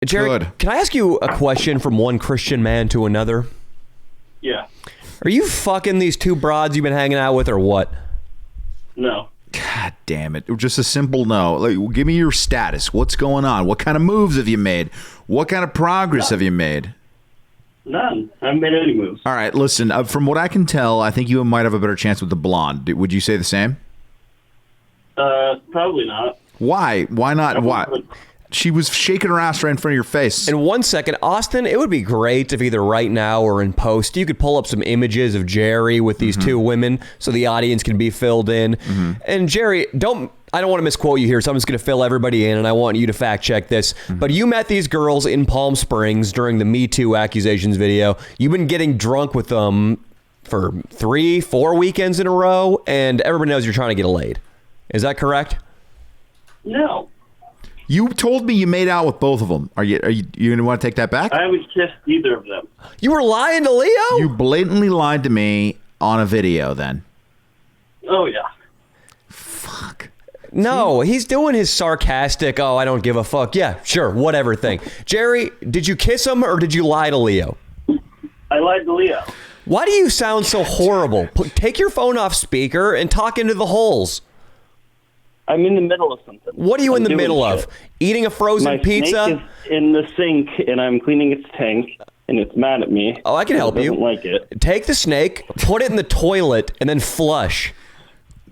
Jerry, Good. can I ask you a question from one Christian man to another? Yeah. Are you fucking these two broads you've been hanging out with or what? No. God damn it. Just a simple no. Like, give me your status. What's going on? What kind of moves have you made? What kind of progress have you made? None. I haven't made any moves. All right, listen, from what I can tell, I think you might have a better chance with the blonde. Would you say the same? Probably not. Why? Why not? Why? She was shaking her ass right in front of your face. In 1 second, Austin, it would be great if either right now or in post, you could pull up some images of Jerry with these two women so the audience can be filled in. And Jerry, I don't want to misquote you here, so I'm just going to fill everybody in, and I want you to fact check this. But you met these girls in Palm Springs during the Me Too accusations video. You've been getting drunk with them for 3-4 weekends in a row, and everybody knows you're trying to get laid. Is that correct? No. You told me you made out with both of them. Are you going to want to take that back? I haven't kissed either of them. You were lying to Leo? You blatantly lied to me on a video then. Oh, yeah. Fuck. No, he's doing his sarcastic, I don't give a fuck. Yeah, sure, whatever thing. Jerry, did you kiss him or did you lie to Leo? I lied to Leo. Why do you sound so horrible? Take your phone off speaker and talk into the holes. I'm in the middle of something. What are you in the middle of? Eating a frozen pizza? Snake is in the sink, and I'm cleaning its tank, and it's mad at me. Oh, I can help you. Doesn't like it. Take the snake, put it in the toilet, and then flush.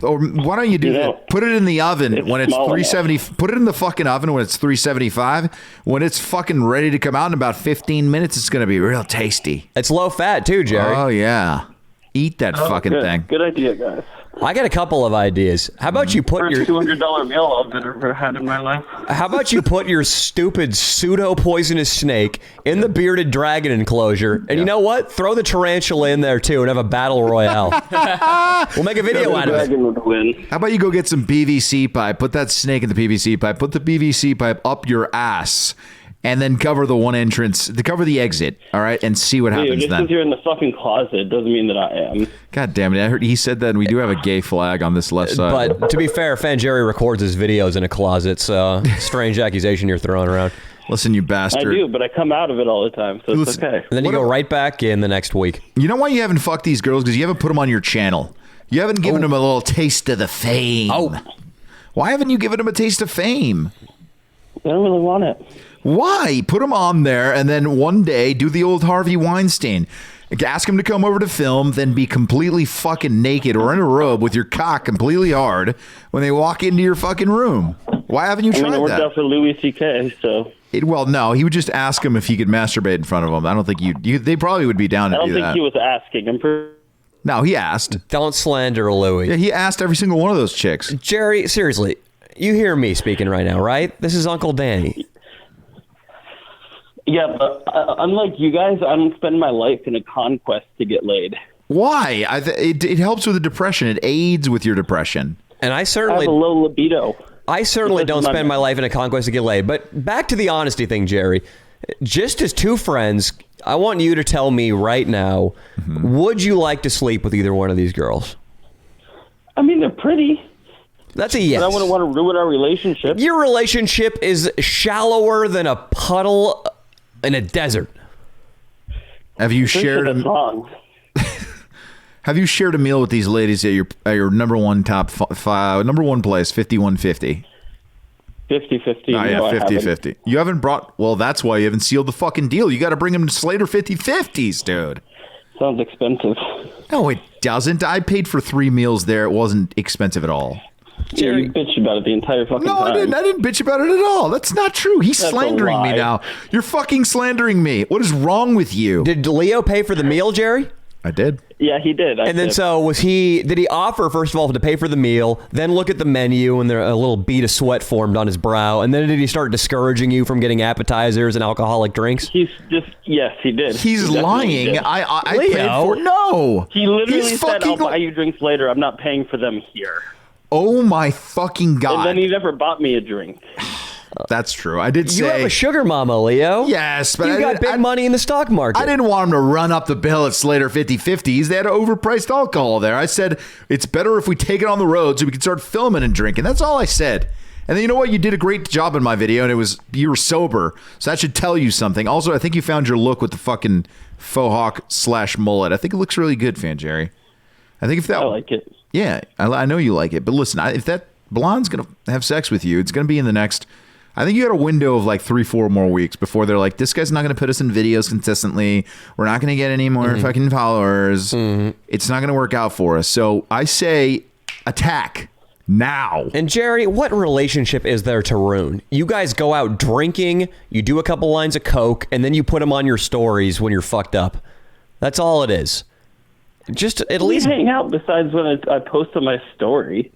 Or why don't you do that? Put it in the oven when it's 370. Put it in the fucking oven when it's 375. When it's fucking ready to come out in about 15 minutes, it's going to be real tasty. It's low fat too, Jerry. Oh, yeah. Eat that fucking thing. Good idea, guys. I got a couple of ideas. How about you put your $200 meal I've ever had in my life? How about you put your stupid pseudo-poisonous snake in the bearded dragon enclosure, and you know what? Throw the tarantula in there too, and have a battle royale. We'll make a video out of it. Dragon would win. How about you go get some PVC pipe, put that snake in the PVC pipe, put the PVC pipe up your ass, and then cover the one entrance, cover the exit, all right, and see what happens Just then. because you're in the fucking closet doesn't mean that I am. God damn it. I heard he said that, and we do have a gay flag on this left side. But to be fair, Fan Jerry records his videos in a closet, so strange accusation you're throwing around. Listen, you bastard. I do, but I come out of it all the time, so it's okay. And then you go right back in the next week. You know why you haven't fucked these girls? Because you haven't put them on your channel. You haven't given them a little taste of the fame. Why haven't you given them a taste of fame? I don't really want it. Why? Put them on there, and then one day do the old Harvey Weinstein. Ask him to come over to film, then be completely fucking naked or in a robe with your cock completely hard when they walk into your fucking room. Why haven't you tried it worked that? out for Louis C.K., so... Well, no, he would just ask him if he could masturbate in front of him. I don't think they probably would be down to do that. I don't think he was asking. No, he asked. Don't slander Louis. Yeah, he asked every single one of those chicks. Jerry, seriously, you hear me speaking right now, right? This is Uncle Danny. Yeah, but unlike you guys, I don't spend my life in a conquest to get laid. Why? It helps with the depression. It aids with your depression. And I have a low libido. I certainly don't spend my life in a conquest to get laid. But back to the honesty thing, Jerry. Just as two friends, I want you to tell me right now, would you like to sleep with either one of these girls? I mean, they're pretty. That's a yes. But I wouldn't want to ruin our relationship. Your relationship is shallower than a puddle in a desert. Have you shared a song? Have you shared a meal with these ladies at your number one top five, number one place, 5150? 50-50. Oh, yeah, 50-50. You haven't brought... Well, that's why you haven't sealed the fucking deal. You got to bring them to Slater 50-50s, dude. Sounds expensive. No, it doesn't. I paid for 3 meals there. It wasn't expensive at all. Jerry, you bitched about it the entire fucking time. No, I didn't. I didn't bitch about it at all. That's not true. He's slandering me now. You're fucking slandering me. What is wrong with you? Did Leo pay for the meal, Jerry? I did. Yeah, he did. And then so did he offer, first of all, to pay for the meal, then look at the menu and a little bead of sweat formed on his brow, and then did he start discouraging you from getting appetizers and alcoholic drinks? Yes, he did. He's lying. Did. I paid for it. No. He literally said, I'll buy you drinks later. I'm not paying for them here. Oh my fucking God. And then he never bought me a drink. That's true. I did say... You have a sugar mama, Leo. Yes, but you got big money in the stock market. I didn't want him to run up the bill at Slater 50-50s. They had overpriced alcohol there. I said, it's better if we take it on the road so we can start filming and drinking. That's all I said. And then you know what? You did a great job in my video, and you were sober, so that should tell you something. Also, I think you found your look with the fucking faux hawk / mullet. I think it looks really good, Fan Jerry. I think if that, I like it. Yeah, I know you like it, but listen, if that blonde's gonna have sex with you, it's gonna be in the next. I think you got a window of like 3-4 more weeks before they're like, this guy's not going to put us in videos consistently. We're not going to get any more fucking followers. It's not going to work out for us. So I say attack now. And Jerry, what relationship is there to ruin? You guys go out drinking, you do a couple lines of coke, and then you put them on your stories when you're fucked up. That's all it is. Just at least hang out besides when I post on my story.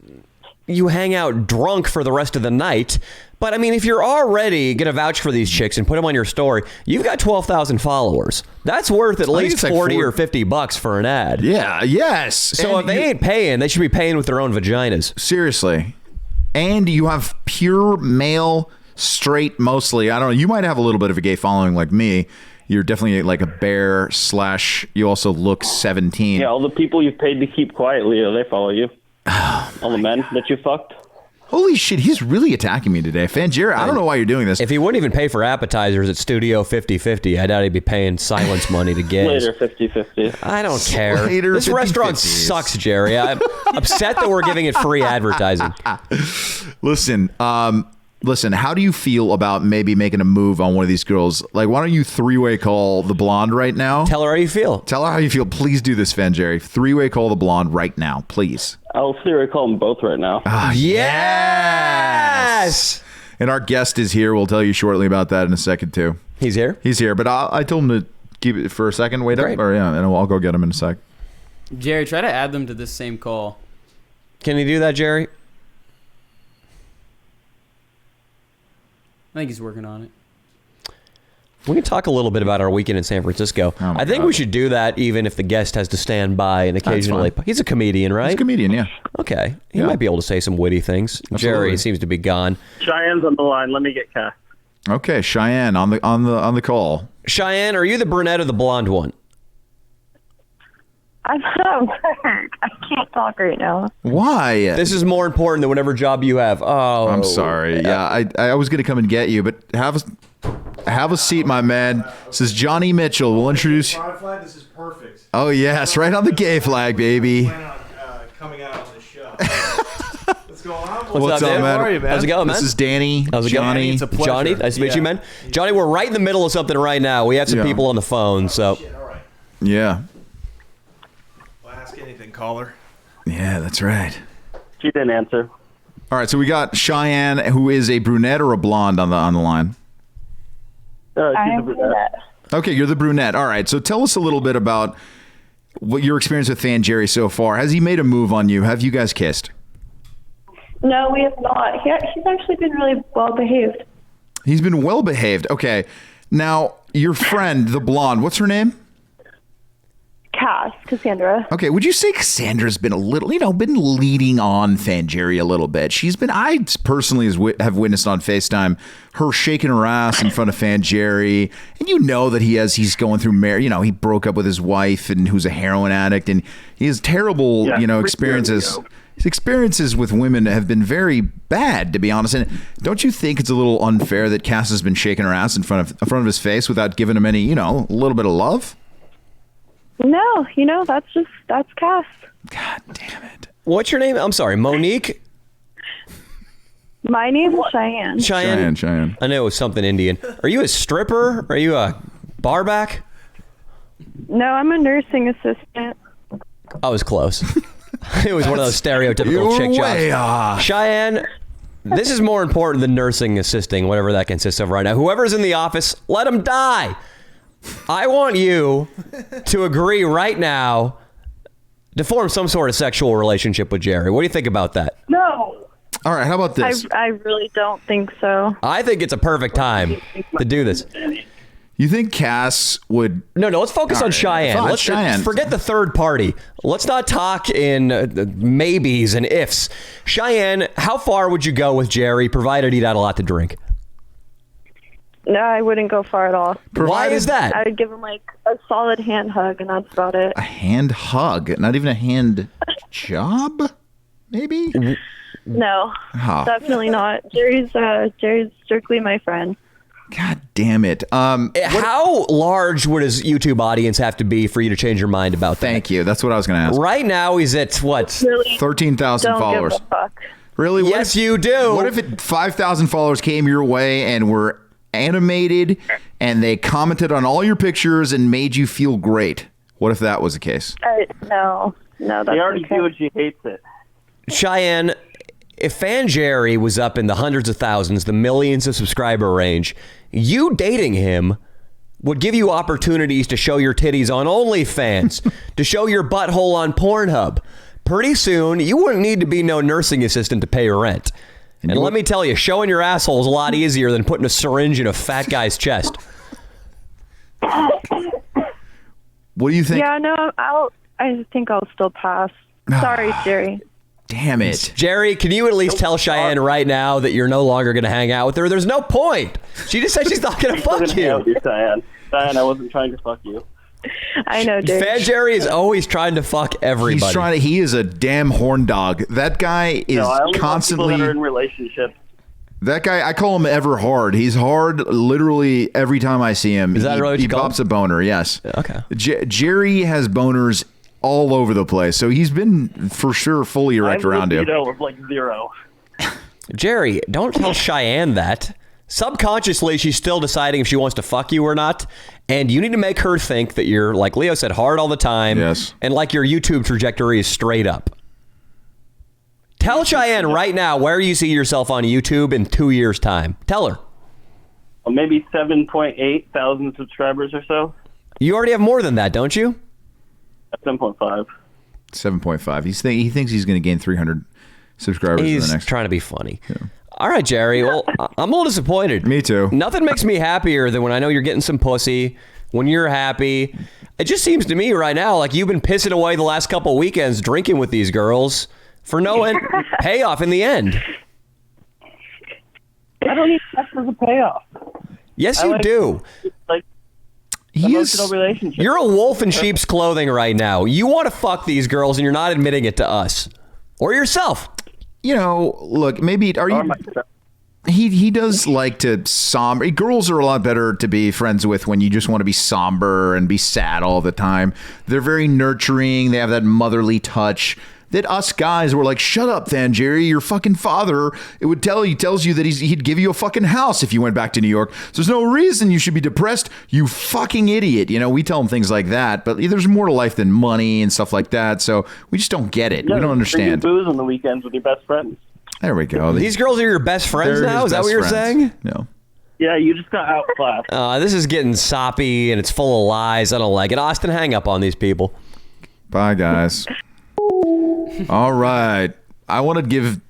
You hang out drunk for the rest of the night. But I mean, if you're already going to vouch for these chicks and put them on your story, you've got 12,000 followers. That's worth at least like 40 or $50 for an ad. Yeah, yes. So if they ain't paying, they should be paying with their own vaginas. Seriously. And you have pure male, straight mostly. I don't know. You might have a little bit of a gay following like me. You're definitely like a bear / you also look 17. Yeah, all the people you've paid to keep quiet, Leo, they follow you. All the men that you fucked. Holy shit, he's really attacking me today. Fanjira, I don't know why you're doing this. If he wouldn't even pay for appetizers at Studio 50/50, I doubt he'd be paying silence money to gays. Later 50/50. I don't care. Later this 50/50s. restaurant sucks, Jerry. I'm upset that we're giving it free advertising. Listen, how do you feel about maybe making a move on one of these girls? Like, why don't you 3-way call the blonde right now? Tell her how you feel. Tell her how you feel. Please do this, Fanjerry. 3-way call the blonde right now, please. I'll call them both right now. Yes! And our guest is here. We'll tell you shortly about that in a second, too. He's here? He's here, but I told him to keep it for a second. Wait Great. up. Or, yeah, and I'll go get him in a sec. Jerry, try to add them to this same call. Can you do that, Jerry? I think he's working on it. We can talk a little bit about our weekend in San Francisco. Oh I think God. we should do that even if the guest has to stand by and occasionally. fine. He's a comedian, right? He's a comedian, yeah. Okay. He Yeah. might be able to say some witty things. Absolutely. Jerry seems to be gone. Cheyenne's on the line. Let me get Cass. Okay, Cheyenne on the call. Cheyenne, are you the brunette or the blonde one? I'm at work. I can't talk right now. Why? This is more important than whatever job you have. Oh, I'm sorry. Yeah, I was going to come and get you, but have a seat, my man. This is Johnny Mitchell. We'll introduce you. Flag, this is perfect. Oh, yes, right on the gay flag, baby. Plan on coming out on this show. What's going on? What's up, up, man? man? How are you, man? How's it going, man? This is Danny. How's it Johnny. going? It's a pleasure. Johnny, nice to meet Yeah. you, man. Johnny, we're right in the middle of something right now. We have some Yeah. people on the phone, so Shit, all right. Yeah. Well, ask anything, caller. Yeah, that's right. She didn't answer. All right, so we got Cheyenne, who is a brunette or a blonde on the line. She's a I'm brunette. Okay, you're the brunette. All right, so tell us a little bit about what your experience with Fan Jerry so far. Has he made a move on you? Have you guys kissed? No, we have not. He's actually been really well behaved. He's been well behaved. Okay. Now, your friend, the blonde, what's her name? Cassandra. Okay, would you say Cassandra's been a little, been leading on Fanjerry a little bit? I personally have witnessed on FaceTime her shaking her ass in front of Fanjerry, and you know that he's going through he broke up with his wife and who's a heroin addict, and he has terrible, experiences. His experiences with women have been very bad, to be honest. And don't you think it's a little unfair that Cass has been shaking her ass in front of his face without giving him any, a little bit of love? No, that's Cass. God damn it. what's your name? I'm sorry, Monique? My name is Cheyenne. Cheyenne. I know it was something Indian. Are you a stripper? Are you a barback? No, I'm a nursing assistant. I was close. It was one of those stereotypical chick way jobs. off. Cheyenne, this is more important than nursing assisting, whatever that consists of right now. Whoever's in the office, let them die. I want you to agree right now to form some sort of sexual relationship with Jerry. What do you think about that? No, All right, how about this? I really don't think so. I think it's a perfect time to do this. You think Cass would... No, let's focus All on right, Cheyenne. fine, Let's Cheyenne. forget the third party. Let's not talk in maybes and ifs. Cheyenne, how far would you go with Jerry, provided he'd had a lot to drink? No, I wouldn't go far at all. Why is that? I would give him like a solid hand hug, and that's about it. A hand hug, not even a hand job, maybe? No, Oh. definitely not. Jerry's strictly my friend. God damn it. How large would his YouTube audience have to be for you to change your mind about that? Thank you. That's what I was going to ask. Right now, he's at what? Really 13,000 don't followers. give a fuck. Really? Yes, you do. What if 5,000 followers came your way and were animated and they commented on all your pictures and made you feel great? What if that was the case? No, that's They already okay. do it. She hates it. Cheyenne, if Fan Jerry was up in the hundreds of thousands, the millions of subscriber range, you dating him would give you opportunities to show your titties on OnlyFans, to show your butthole on Pornhub. Pretty soon, you wouldn't need to be no nursing assistant to pay rent. And let me tell you, showing your asshole is a lot easier than putting a syringe in a fat guy's chest. What do you think? Yeah, no, I think I'll still pass. Sorry, Jerry. Damn it. Jerry, can you at least tell Cheyenne right now that you're no longer going to hang out with her? There's no point. She just said she's not going to fuck you. Diane, I wasn't trying to fuck you. I know, Jerry. Fan Jerry is always trying to fuck everybody. He is a damn horn dog. That guy is No, I only constantly. want people that are in relationships. That guy, I call him ever hard. He's hard literally every time I see him. Is that really what he you call pops a boner, yes. Okay. Jerry has boners all over the place. So he's been for sure fully erect around him. Of like 0. Jerry, don't tell Cheyenne that. Subconsciously, she's still deciding if she wants to fuck you or not. And you need to make her think that you're, like Leo said, hard all the time. Yes. And like your YouTube trajectory is straight up. Tell Cheyenne right now where you see yourself on YouTube in 2 years' time. Tell her. Well, maybe 7.8 thousand subscribers or so. You already have more than that, don't you? 7.5. 7.5. He thinks he's going to gain 300 subscribers in He's the next. trying to be funny. Yeah. All right, Jerry. Well, I'm a little disappointed. Me too. Nothing makes me happier than when I know you're getting some pussy, when you're happy. It just seems to me right now like you've been pissing away the last couple weekends drinking with these girls for no payoff in the end. I don't need that as a payoff. Yes, you do. Like He emotional is. relationship. You're a wolf in sheep's clothing right now. You want to fuck these girls and you're not admitting it to us or yourself. You know, look, maybe are you? He does like to somber. Girls are a lot better to be friends with when you just want to be somber and be sad all the time. They're very nurturing. They have that motherly touch that us guys were like, shut up, Fan Jerry. Your fucking father, it tells you that he'd give you a fucking house if you went back to New York. So there's no reason you should be depressed, you fucking idiot. You know, we tell him things like that, but there's more to life than money and stuff like that. So we just don't get it. Yeah, we don't understand. Booze on the weekends with your best friends. There we go. These girls are your best friends They're now? his Is that best what you're friends. saying? No. Yeah, you just got outclassed. This is getting soppy and it's full of lies. I don't like it. Austin, hang up on these people. Bye, guys. All right. I want to give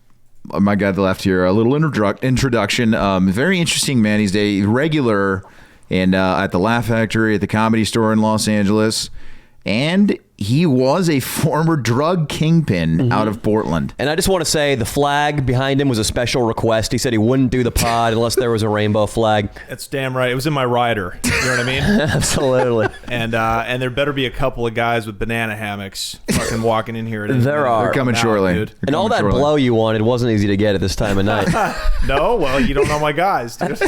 my guy that left here a little introduction. Very interesting man. He's a regular at the Laugh Factory at the Comedy Store in Los Angeles. And he was a former drug kingpin out of Portland. And I just want to say the flag behind him was a special request. He said he wouldn't do the pod unless there was a rainbow flag. That's damn right. It was in my rider. You know what I mean? Absolutely. And there better be a couple of guys with banana hammocks fucking walking in here. There are. They're coming Now, shortly. dude. They're And all coming that shortly. blow you wanted wasn't easy to get at this time of night. No, well, you don't know my guys, dude.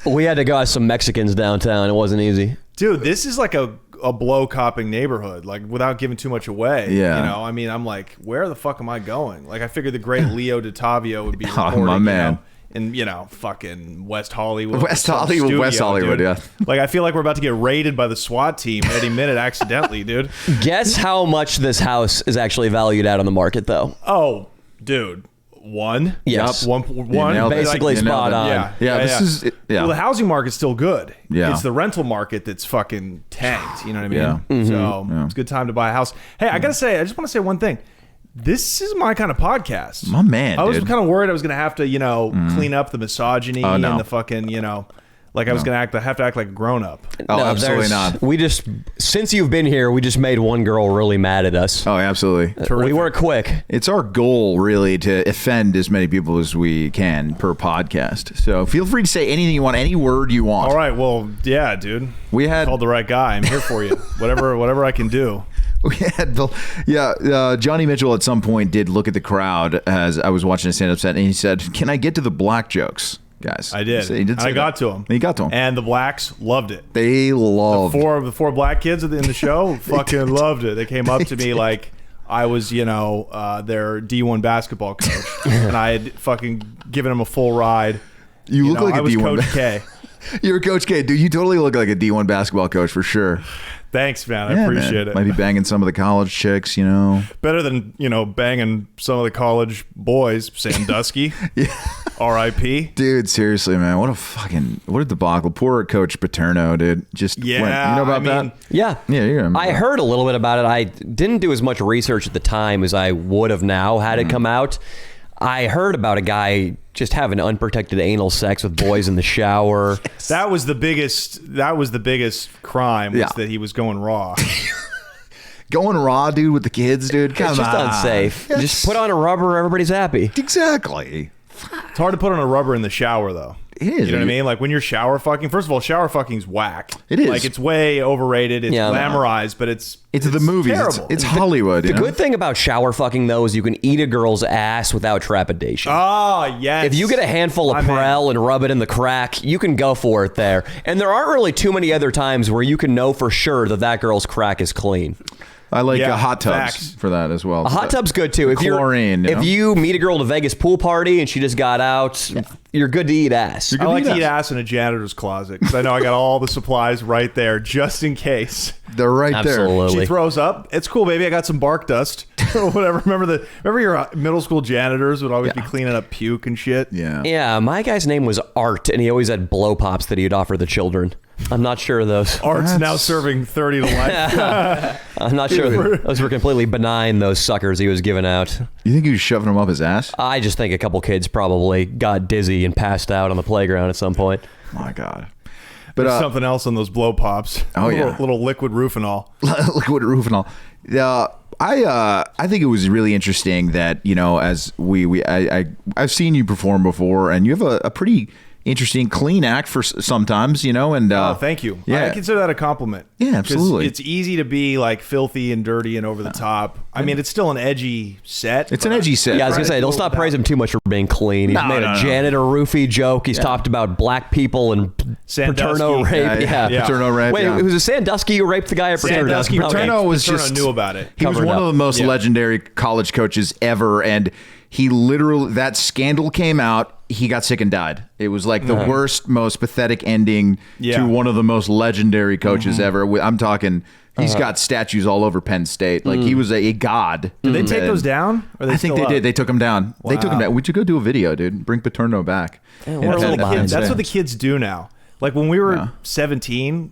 We had to go out some Mexicans downtown. It wasn't easy. Dude, this is like a blow copping neighborhood, like without giving too much away. Yeah. You know, I mean, I'm like, where the fuck am I going? Like, I figured the great Leo DiTavio would be Oh, recording, my man. in fucking West Hollywood. West some Hollywood, West studio, Hollywood, dude. yeah. Like, I feel like we're about to get raided by the SWAT team any minute accidentally, dude. Guess how much this house is actually valued at on the market, though? Oh, dude. One. Yes. One. nailed it. Basically You nailed spot it. on. Yeah. This is. Yeah. Well, the housing market's still good. Yeah. It's the rental market that's fucking tanked. You know what I mean? Yeah. So it's a good time to buy a house. Hey, I just want to say one thing. This is my kind of podcast. My man, I was dude. kind of worried I was going to have to, clean up the misogyny Oh, no. and the fucking, like I was going to have to act like a grown up. Oh, absolutely there's- not. Since you've been here, we just made one girl really mad at us. Oh, absolutely. We were quick. It's our goal, really, to offend as many people as we can per podcast. So feel free to say anything you want, any word you want. All right. Well, yeah, dude. We had Called the right guy. I'm here for you. whatever I can do. Johnny Mitchell at some point did look at the crowd as I was watching a stand-up set, and he said, "Can I get to the black jokes, guys?" I did. So he did say I got that. to him. He got to him. And the blacks loved it. They loved The four black kids in the show fucking loved it. They came up to me like I was, their D1 basketball coach, and I had fucking given them a full ride. You look like I a was D1. Coach K. You're Coach K, dude. You totally look like a D1 basketball coach for sure. Thanks, man. I appreciate it. Might be banging some of the college chicks, Better than, banging some of the college boys. Sandusky. Yeah. R.I.P. Dude, seriously, man. What a debacle. Poor Coach Paterno, dude. Just went, you know about that? Yeah. Yeah. I heard a little bit about it. I didn't do as much research at the time as I would have now had it come out. I heard about a guy just having unprotected anal sex with boys in the shower. That was the biggest crime, was that he was going raw. Going raw, dude, with the kids, dude. Come It's just on. unsafe. Just put on a rubber, everybody's happy. Exactly. It's hard to put on a rubber in the shower, though. It is. You know what I mean? Like when you're shower fucking, first of all, shower fucking's whack. It is. Like it's way overrated. It's glamorized, but it's the movies. terrible. It's Hollywood. The good thing about shower fucking, though, is you can eat a girl's ass without trepidation. Oh, yes. If you get a handful of Prel and rub it in the crack, you can go for it there. And there aren't really too many other times where you can know for sure that girl's crack is clean. I like Yeah, hot tubs facts. for that as well. A hot tub's good too. If Chlorine, if you meet a girl at a Vegas pool party and she just got out, you're good to eat ass. I like to eat ass in a janitor's closet because I know I got all the supplies right there just in case. They're right Absolutely. She throws up. It's cool, baby. I got some bark dust or whatever. Remember your middle school janitors would always be cleaning up puke and shit. there. Yeah. Yeah, my guy's name was Art, and he always had blow pops that he'd offer the children. I'm not sure of those. Art's now serving 30 to life. I'm not sure those were completely benign, those suckers he was giving out. You think he was shoving them up his ass? I just think a couple kids probably got dizzy and passed out on the playground at some point. My God. There's But something else on those blow pops. Oh, yeah. Little liquid Rufinol. liquid roof and all. I think it was really interesting that as I've seen you perform before, and you have a pretty interesting, clean act for sometimes, and Thank you. Yeah. I consider that a compliment. Yeah, 'Cause absolutely. It's easy to be like filthy and dirty and over the top. I mean, it's still an edgy set. It's an edgy set. Yeah, I was gonna say, don't stop praising him too much for being clean. He's No, made no, a no. janitor roofie joke. He's talked about black people and Sandusky. Paterno rape. Yeah. Paterno rape. Wait, yeah. it was a Sandusky who raped the guy at Paterno? Sandusky. Okay. Paterno was Paterno just knew about it. He was Covered one up. of the most Yeah. legendary college coaches ever, and he literally, that scandal came out, he got sick and died. It was like the worst, most pathetic ending Yeah. to one of the most legendary coaches ever. I'm talking, he's got statues all over Penn State. Like he was a god. Did they take those down? Or are they I think still they up? did. They took him down. They took him Wow. down. We should go do a video, dude. Bring Paterno back. Yeah, we're a little behind. That's what the kids do now. Like when we were 17,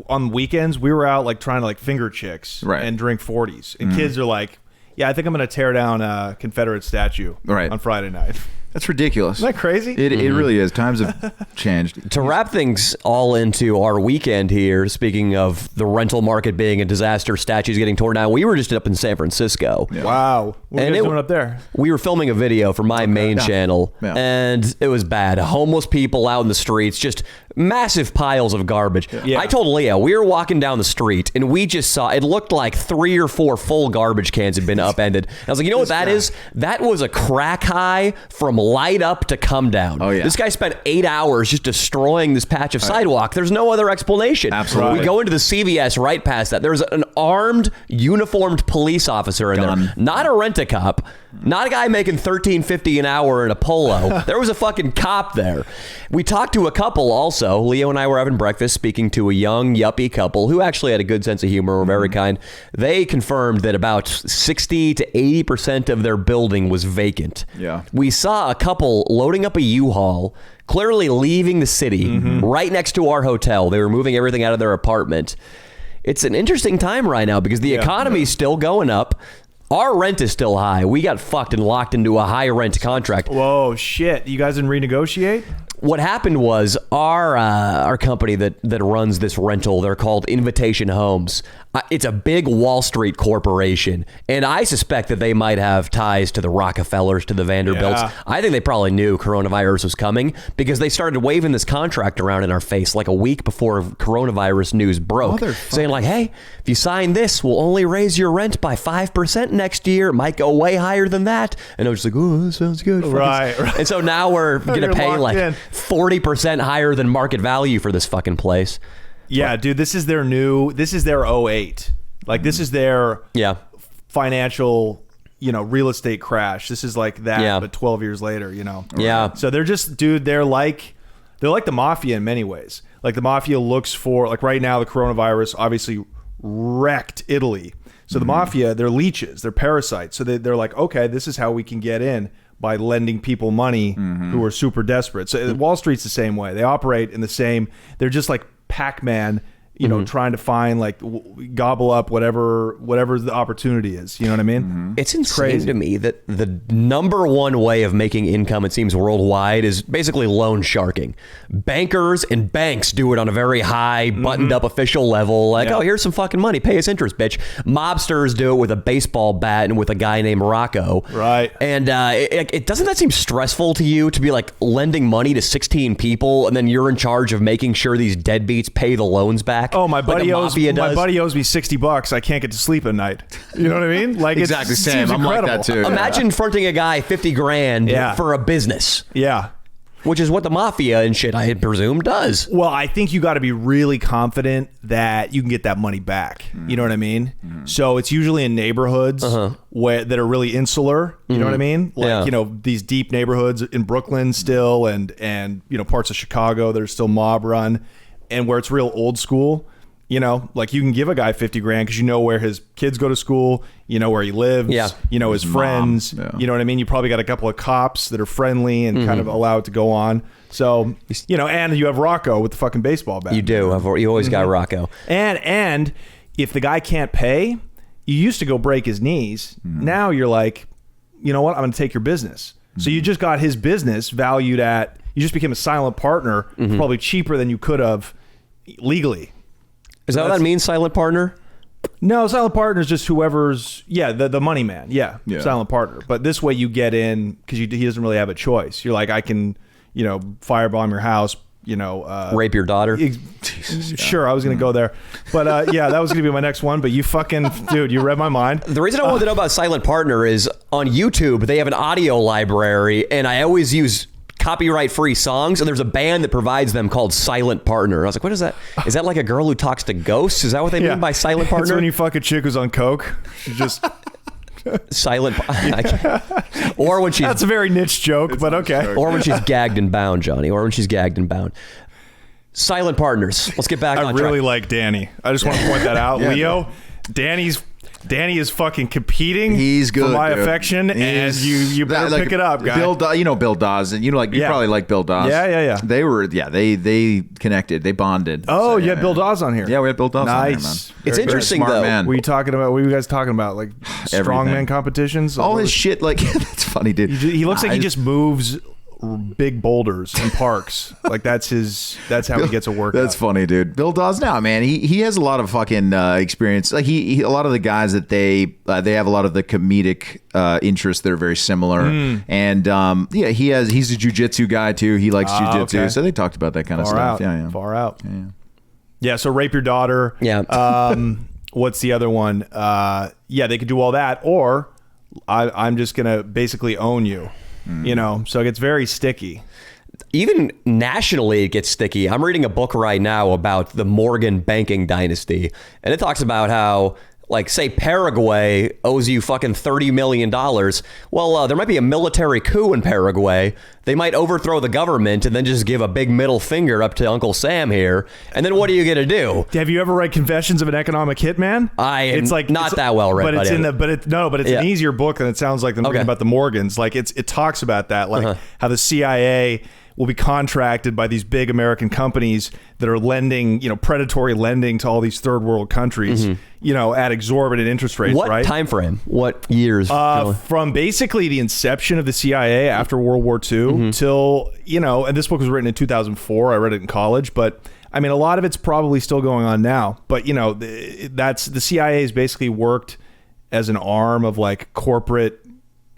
on weekends, we were out like trying to like finger chicks Right. and drink 40s. And kids are like, yeah, I think I'm going to tear down a Confederate statue Right. on Friday night. That's ridiculous. Isn't that crazy? It really is. Times have changed. To wrap things all into our weekend here, speaking of the rental market being a disaster, statues getting torn down, we were just up in San Francisco. Wow. What are you And guys doing up there? We were filming a video for my main channel, Yeah. and it was bad. Homeless people out in the streets, just massive piles of garbage. Yeah. I told Leah, we were walking down the street, and we just saw, it looked like 3 or 4 full garbage cans had been upended. I was like, you know what that is? That was a crack high from light up to come down. Oh, yeah. This guy spent 8 hours just destroying this patch of sidewalk. There's no other explanation. Absolutely. We go into the CVS right past that. There's an armed, uniformed police officer in Gun. there. Not a rent-a-cop. Not a guy making $13.50 an hour in a polo. There was a fucking cop there. We talked to a couple also. Leo and I were having breakfast speaking to a young yuppie couple who actually had a good sense of humor, were very kind. They confirmed that about 60 to 80% of their building was vacant. Yeah. We saw a couple loading up a U-Haul, clearly leaving the city right next to our hotel. They were moving everything out of their apartment. It's an interesting time right now because the economy's still going up. Our rent is still high. We got fucked and locked into a high rent contract. Whoa, shit. You guys didn't renegotiate? what happened was our company that runs this rental, they're called Invitation Homes. It's a big Wall Street corporation, and I suspect that they might have ties to the Rockefellers, to the Vanderbilts. Yeah. I think they probably knew coronavirus was coming because they started waving this contract around in our face like a week before coronavirus news broke, saying like, hey, if you sign this, we'll only raise your rent by 5% next year. It might go way higher than that. And I was just like, oh, that sounds good. Right. And so now we're going to pay like in. 40% higher than market value for this fucking place. Yeah, dude, this is their 08. Like, this is their financial, real estate crash. This is like that, but 12 years later, Yeah. So they're just, dude, they're like the mafia in many ways. Like, the mafia looks for, like, right now, the coronavirus obviously wrecked Italy. So the mafia, they're leeches, they're parasites. So they're like, okay, this is how we can get in by lending people money who are super desperate. So Wall Street's the same way. They operate in the same, they're just like Pac-Man, trying to find, like, gobble up whatever the opportunity is. You know what I mean? It's insane to me that the number one way of making income, it seems, worldwide is basically loan sharking. Bankers and banks do it on a very high, buttoned up official level. Like, oh, here's some fucking money. Pay us interest, bitch. Mobsters do it with a baseball bat and with a guy named Rocco. Right. And it doesn't that seem stressful to you to be like lending money to 16 people and then you're in charge of making sure these deadbeats pay the loans back? Oh, my buddy like owes me $60. I can't get to sleep at night. You know what I mean? Like, Exactly, Sam. I'm like that too. Imagine fronting a guy $50,000 for a business. Yeah. Which is what the mafia and shit, I presume, does. Well, I think you got to be really confident that you can get that money back. You know what I mean? So it's usually in neighborhoods that are really insular. You know what I mean? Like, these deep neighborhoods in Brooklyn still and parts of Chicago that are still mob run, and where it's real old school. Like, you can give a guy $50,000 because you know where his kids go to school, where he lives, his friends, you know what I mean? You probably got a couple of cops that are friendly and kind of allow it to go on. So, and you have Rocco with the fucking baseball bat. You do. You always got Rocco. And if the guy can't pay, you used to go break his knees. Now you're like, you know what? I'm going to take your business. So you just got his business valued at, you just became a silent partner, probably cheaper than you could have legally. Is that what that means, silent partner? No, silent partner is just whoever's, the money man. Yeah, silent partner. But this way you get in because he doesn't really have a choice. You're like, I can, firebomb your house, rape your daughter. Sure, I was going to go there. But that was going to be my next one. But you fucking, dude, you read my mind. The reason I wanted to know about silent partner is on YouTube, they have an audio library, and I always use copyright-free songs, and there's a band that provides them called Silent Partner. I was like, what is that? Is that like a girl who talks to ghosts? Is that what they mean by silent partner? It's when you fuck a chick who's on coke. You just silent. Or when she's... That's a very niche joke, but okay. Or when she's gagged and bound, Johnny. Or when she's gagged and bound. Silent partners. Let's get back on track. I really like Danny. I just want to point that out. Leo, Danny is fucking competing. He's good, for my dude. affection, and you better pick it up, guy. Bill Dawes, and you probably like Bill Dawes. Yeah. They connected. They bonded. Oh, you had Bill Dawes on here. Yeah, we had Bill Dawes on here, man. It's interesting, smart though. Man. What were you guys talking about? Like strongman competitions? All his shit. Like, that's funny, dude. He looks like he just moves big boulders in parks. Like, that's how he gets a workout. That's funny, dude. Bill Dawes now, man. He has a lot of fucking experience. Like, he a lot of the guys that they have a lot of the comedic interests that are very similar. And he's a jiu-jitsu guy too. He likes jiu-jitsu. Okay. So they talked about that kind of stuff. Far out. Yeah, so rape your daughter. Yeah. What's the other one? They could do all that, or I'm just gonna basically own you. So it gets very sticky. Even nationally, it gets sticky. I'm reading a book right now about the Morgan banking dynasty, and it talks about how, like, say Paraguay owes you fucking $30 million. Well, there might be a military coup in Paraguay. They might overthrow the government and then just give a big middle finger up to Uncle Sam here. And then what are you going to do? Have you ever read Confessions of an Economic Hitman? It's like not that well read. But it's an easier book than it sounds like than reading about the Morgans. Like, it talks about that, like how the CIA will be contracted by these big American companies that are lending, predatory lending to all these third world countries, at exorbitant interest rates. What time frame? What years? From basically the inception of the CIA after World War II till, and this book was written in 2004. I read it in college, but I mean, a lot of it's probably still going on now. But, that's the CIA has basically worked as an arm of like corporate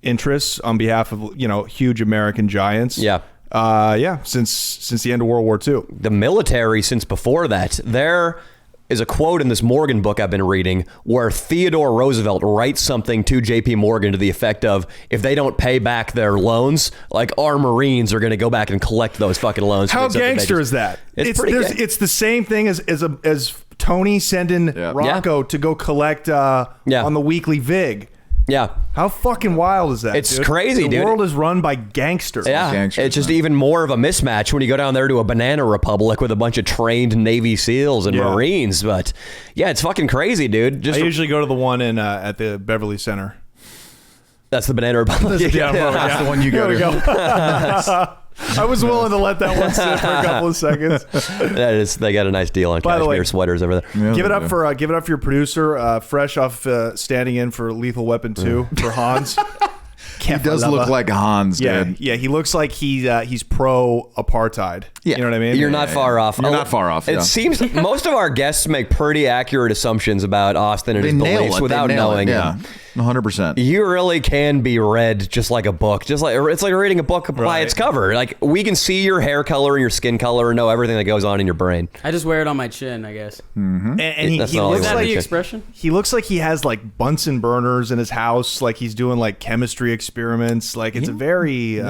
interests on behalf of, huge American giants. Yeah. Since the end of World War II. The military, since before that, there is a quote in this Morgan book I've been reading where Theodore Roosevelt writes something to JP Morgan to the effect of, if they don't pay back their loans, like our Marines are going to go back and collect those fucking loans. How gangster is that? It's the same thing as Tony sending Rocco to go collect on the weekly VIG. Yeah. How fucking wild is that? It's crazy, dude. The world is run by gangsters. Yeah. It's just even more of a mismatch when you go down there to a banana republic with a bunch of trained Navy SEALs and Marines. But yeah, it's fucking crazy, dude. I usually go to the one in at the Beverly Center. That's the banana republic. That's the one you go to. I was willing to let that one sit for a couple of seconds. They got a nice deal on cashmere sweaters over there. Yeah, give it up for your producer, fresh off standing in for Lethal Weapon 2 for Hans. He does look like Hans, dude. Yeah, he looks like he's pro apartheid. Yeah. You know what I mean? You're not far off. You're not far off. It seems most of our guests make pretty accurate assumptions about Austin and his beliefs without knowing him. 100%. You really can be read just like a book. Just like it's like reading a book by its cover. Like we can see your hair color and your skin color and know everything that goes on in your brain. I just wear it on my chin, I guess. Mm-hmm. And he looks that like the expression. He looks like he has like Bunsen burners in his house, like he's doing like chemistry experiments. Like it's a very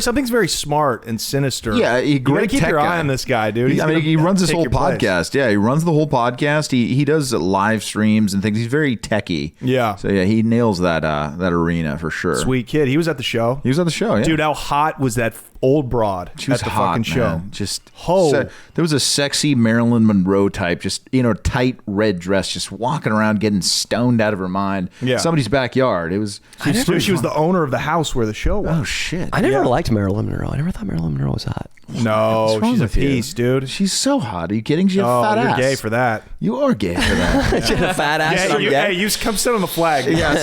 something's very smart and sinister. Yeah, you gotta keep your eye on this guy, dude. He runs this whole podcast. Yeah, he runs the whole podcast. He does live streams and things. He's very techie. Yeah. So yeah, he nails that arena for sure. Sweet kid. He was at the show. Yeah. Dude, how hot was that old broad she was at the hot, fucking show? Man. There was a sexy Marilyn Monroe type, just tight red dress, just walking around getting stoned out of her mind. Yeah. Somebody's backyard. It was. She was the owner of the house where the show was. Oh shit! I never liked Marilyn Monroe. I never thought Marilyn Monroe was hot. No, she's a piece, dude. She's so hot. Are you kidding? She's a fat ass. You're gay for that. You are gay for that. She's a fat ass. Hey, you come sit on the flag. Yeah,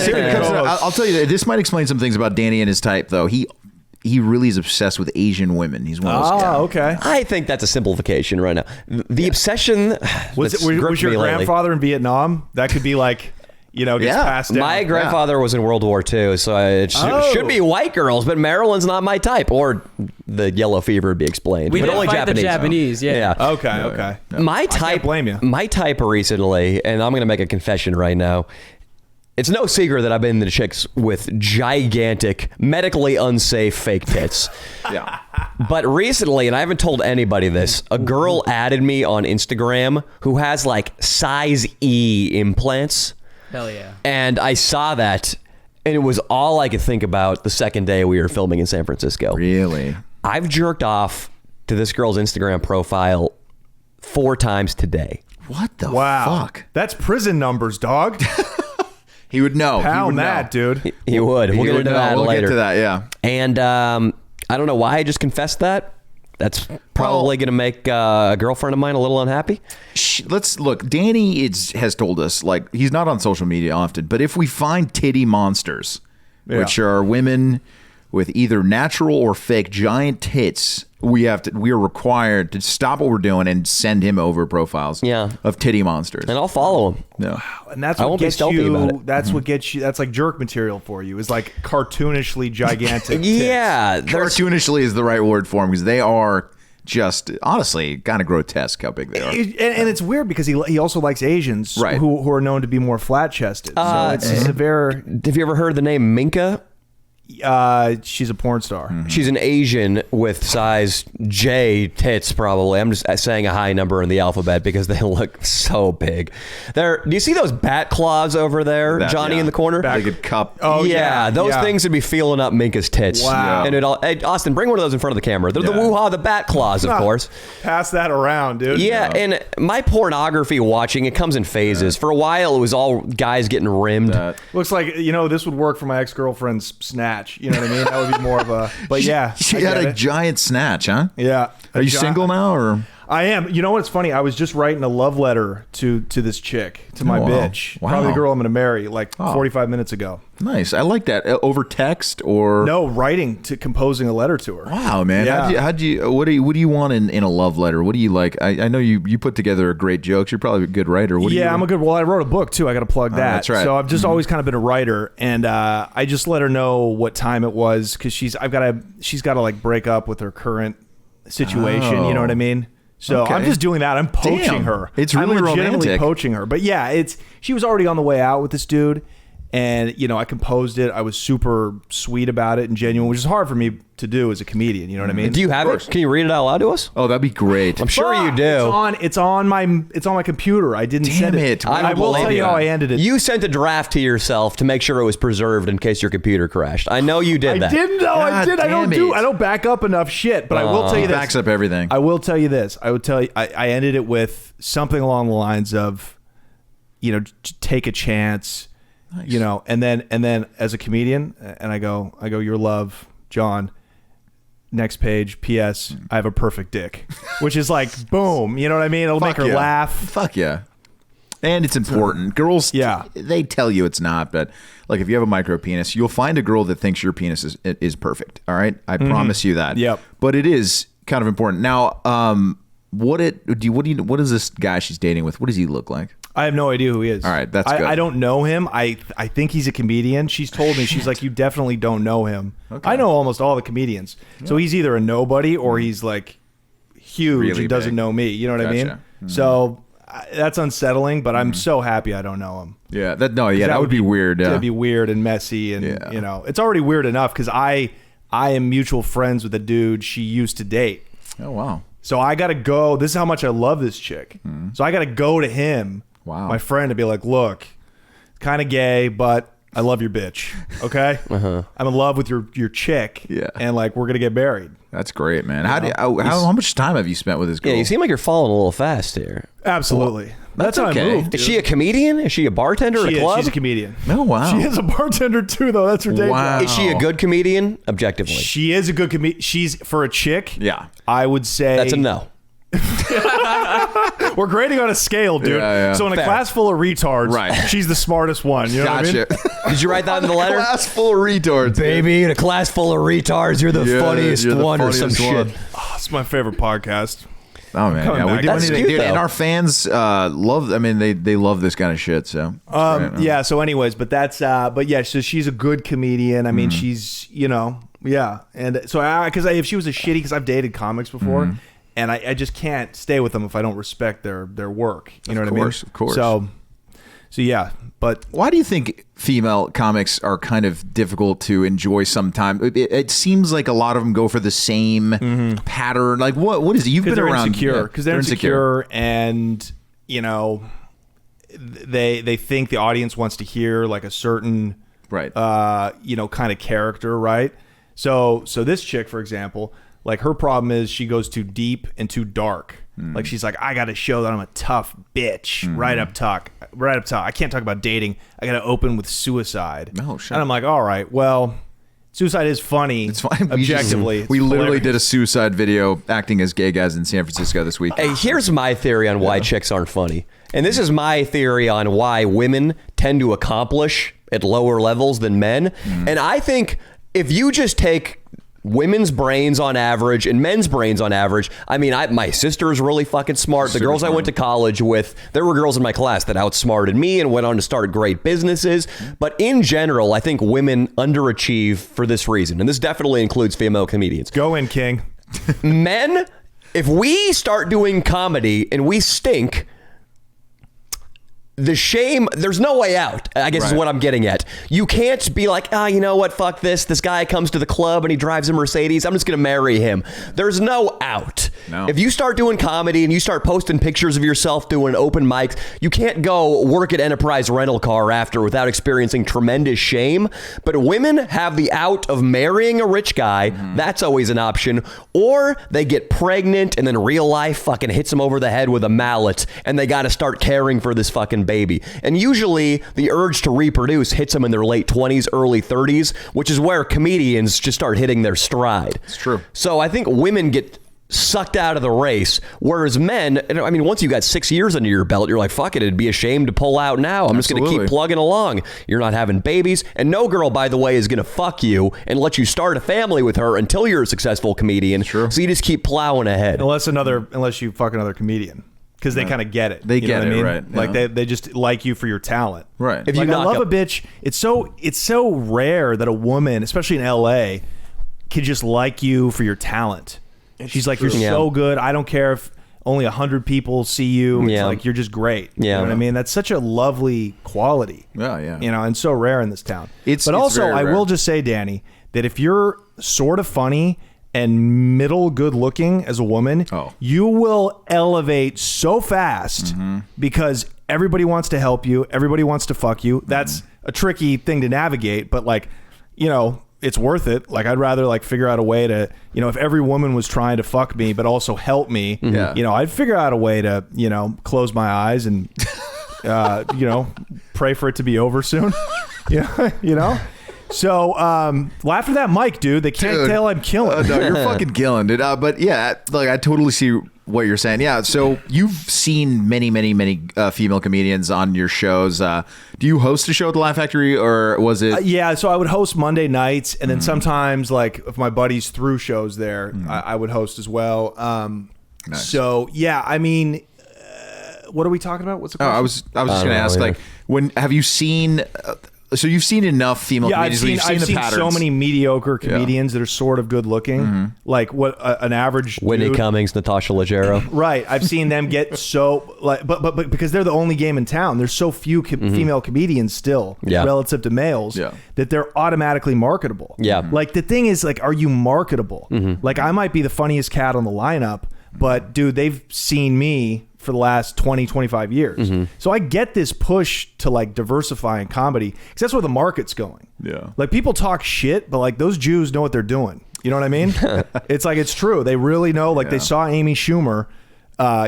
I'll tell you. This might explain some things about Danny and his type, though. He really is obsessed with Asian women. He's one of those guys. Okay. I think that's a simplification right now. The obsession was your grandfather in Vietnam? That could be like. Gets passed down. My grandfather was in World War II, so it should be white girls, but Marilyn's not my type. Or the yellow fever would be explained. We but did only fight Japanese. the Japanese, yeah. Okay. My type, I can't blame you. My type recently, and I'm going to make a confession right now. It's no secret that I've been into chicks with gigantic, medically unsafe fake tits. Yeah. But recently, and I haven't told anybody this, a girl added me on Instagram who has like size E implants. Hell yeah. And I saw that, and it was all I could think about the second day we were filming in San Francisco. Really? I've jerked off to this girl's Instagram profile 4 times today. What the Wow. fuck? That's prison numbers, dog. He would know. Pound that, dude. He would. We'll get into that later. We'll get to that, yeah. And I don't know why I just confessed that. That's probably going to make a girlfriend of mine a little unhappy. Let's look. Danny has told us, like, he's not on social media often, but if we find titty monsters, which are women with either natural or fake giant tits, we are required to stop what we're doing and send him over profiles of titty monsters. And I'll follow him. No. And that's what gets you. That's what gets you. That's like jerk material for you. Is like cartoonishly gigantic. Yeah, cartoonishly is the right word for them because they are just honestly kind of grotesque how big they are. And it's weird because he also likes Asians, right, who are known to be more flat chested. So it's severe. Have you ever heard the name Minka? She's a porn star. Mm-hmm. She's an Asian with size J tits, probably. I'm just saying a high number in the alphabet because they look so big. Do you see those bat claws over there, Johnny, in the corner? Like a cup. Oh yeah, those things would be feeling up Minka's tits. Wow. And hey, Austin, bring one of those in front of the camera. They're the woo-ha, the bat claws, of course. Pass that around, dude. Yeah, and my pornography watching, it comes in phases. For a while, it was all guys getting rimmed. Looks like, this would work for my ex-girlfriend's snatch. You know what I mean? That would be more of a... But yeah. She had a giant snatch, huh? Yeah. Are you single now, or...? I am. You know what's funny? I was just writing a love letter to this chick, to my wow. bitch. Wow. Probably the girl I'm going to marry, like 45 minutes ago. Nice. I like that. Over text or No, composing a letter to her. Wow, man. Yeah. What do you want in a love letter? What do you like? I know you put together great jokes. You're probably a good writer. I'm a good. Well, I wrote a book too. I got to plug that. That's right. So I've just always kind of been a writer, and I just let her know what time it was because she's got to like break up with her current situation. You know what I mean? So Okay. I'm just doing that. I'm poaching Damn. her. It's really I'm legitimately romantic. poaching her. But yeah, she was already on the way out with this dude. And, I composed it. I was super sweet about it and genuine, which is hard for me to do as a comedian. You know what I mean? Do you have it? Can you read it out loud to us? Oh, that'd be great. I'm sure you Fuck, do. It's on my computer. I didn't send it. I will tell you how I ended it. You sent a draft to yourself to make sure it was preserved in case your computer crashed. I know you did that. I didn't know. I God did. I damn don't back up enough shit. But I will tell you this. Backs up everything. I will tell you this. I would tell you. I ended it with something along the lines of, take a chance. Nice. And then as a comedian, and I go, your love, John. Next page, P.S. I have a perfect dick, which is like, boom. You know what I mean? It'll make her laugh. Fuck yeah. And it's important. Girls, they tell you it's not, but like if you have a micro penis, you'll find a girl that thinks your penis is perfect. All right, I promise you that. Yep. But it is kind of important. Now, what is this guy she's dating with? What does he look like? I have no idea who he is. All right, that's good. I don't know him. I think he's a comedian. She's told me, she's like, you definitely don't know him. Okay. I know almost all the comedians. Yeah. So he's either a nobody or he's like huge really and doesn't big. know me. You know what I mean? Mm-hmm. So that's unsettling, but I'm so happy I don't know him. Yeah, that would be weird. Yeah. That'd be weird and messy, and it's already weird enough because I am mutual friends with a dude she used to date. Oh wow! So I got to go. This is how much I love this chick. So I got to go to him, my friend, to be like, look, kind of gay, but I love your bitch. Okay, I'm in love with your chick. Yeah, and like we're gonna get married. That's great, man. How much time have you spent with this girl? Yeah, you seem like you're falling a little fast here. Absolutely. Well, that's how okay. I moved. Is she a comedian? Is she a bartender at a club? She's a comedian. Oh, wow. She is a bartender too, though. That's her day job. Is she a good comedian, objectively? She is a good comedian. She's, for a chick, yeah, I would say... That's a no. We're grading on a scale, dude. Yeah. So in a class full of retards, she's the smartest one. You know what I mean? Did you write that in the letter? Class full of retards, baby. In a class full of retards, you're the funniest one or some shit. Oh, it's my favorite podcast. Oh man, we do anything, dude. And our fans love. I mean, they love this kind of shit. So yeah. So, anyways, but that's so she's a good comedian. I mean, she's and so if she was a shitty, because I've dated comics before. And I just can't stay with them if I don't respect their work. You know what I mean? Of course. So yeah. But why do you think female comics are kind of difficult to enjoy sometimes? It seems like a lot of them go for the same pattern. Like what is it? You've been around insecure because they're insecure, and they think the audience wants to hear like a certain kind of character, right? So this chick, for example. Like her problem is she goes too deep and too dark. Like she's like, I got to show that I'm a tough bitch right up top. I can't talk about dating. I got to open with suicide. No, shit. And I'm like, all right, well, suicide is funny. It's fine. Objectively, we literally did a suicide video acting as gay guys in San Francisco this week. Hey, here's my theory on why chicks aren't funny, and this is my theory on why women tend to accomplish at lower levels than men. And I think if you just take women's brains on average and men's brains on average. I mean, my sister is really fucking smart. The girls I went to college with, there were girls in my class that outsmarted me and went on to start great businesses. But in general, I think women underachieve for this reason. And this definitely includes female comedians. Go in, King. Men, if we start doing comedy and we stink, the shame, there's no way out, I guess is what I'm getting at. You can't be like, you know what, fuck this. This guy comes to the club and he drives a Mercedes. I'm just going to marry him. There's no out. No. If you start doing comedy and you start posting pictures of yourself doing open mics, you can't go work at Enterprise Rental Car after without experiencing tremendous shame. But women have the out of marrying a rich guy. That's always an option. Or they get pregnant and then real life fucking hits them over the head with a mallet and they got to start caring for this fucking baby. And usually the urge to reproduce hits them in their late 20s, early 30s, which is where comedians just start hitting their stride. It's true. So I think women get sucked out of the race. Whereas men, I mean, once you got 6 years under your belt, you're like, fuck it, it'd be a shame to pull out now. I'm just going to keep plugging along. You're not having babies. And no girl, by the way, is going to fuck you and let you start a family with her until you're a successful comedian. Sure. So you just keep plowing ahead. Unless you fuck another comedian. Because they kind of get it. They get it, right. Like they just like you for your talent. Right. If you I love a bitch. It's so rare that a woman, especially in LA, can just like you for your talent. She's like, you're so good. I don't care if only 100 people see you. It's like, you're just great. You know what I mean? That's such a lovely quality. Yeah. You know, and so rare in this town. But also, I will just say, Danny, that if you're sort of funny and middle good looking as a woman, you will elevate so fast because everybody wants to help you. Everybody wants to fuck you. That's a tricky thing to navigate, but like, you know, it's worth it. Like, I'd rather like figure out a way to, you know, if every woman was trying to fuck me, but also help me, you know, I'd figure out a way to, you know, close my eyes and, you know, pray for it to be over soon. You know? So, after that mic, dude, they can't tell I'm killing. No, you're fucking killing, dude. But yeah, like I totally see what you're saying. Yeah. So you've seen many female comedians on your shows. Do you host a show at the Laugh Factory, or was it? Yeah. So I would host Monday nights, and then sometimes, like, if my buddies threw shows there, I would host as well. Nice. So yeah, I mean, what are we talking about? What's the question? I was just going to ask, like, have you seen? So you've seen enough female comedians. I've seen so many mediocre comedians that are sort of good looking, like what an average Whitney dude. Cummings, Natasha Leggero. Right, I've seen them get so like, but because they're the only game in town. There's so few female comedians still relative to males that they're automatically marketable. Yeah, like the thing is, like, are you marketable? Like, I might be the funniest cat on the lineup, but dude, they've seen me for the last 20, 25 years. So I get this push to like diversify in comedy because that's where the market's going. Yeah. Like, people talk shit, but like those Jews know what they're doing. You know what I mean? It's like, it's true. They really know. Like, they saw Amy Schumer,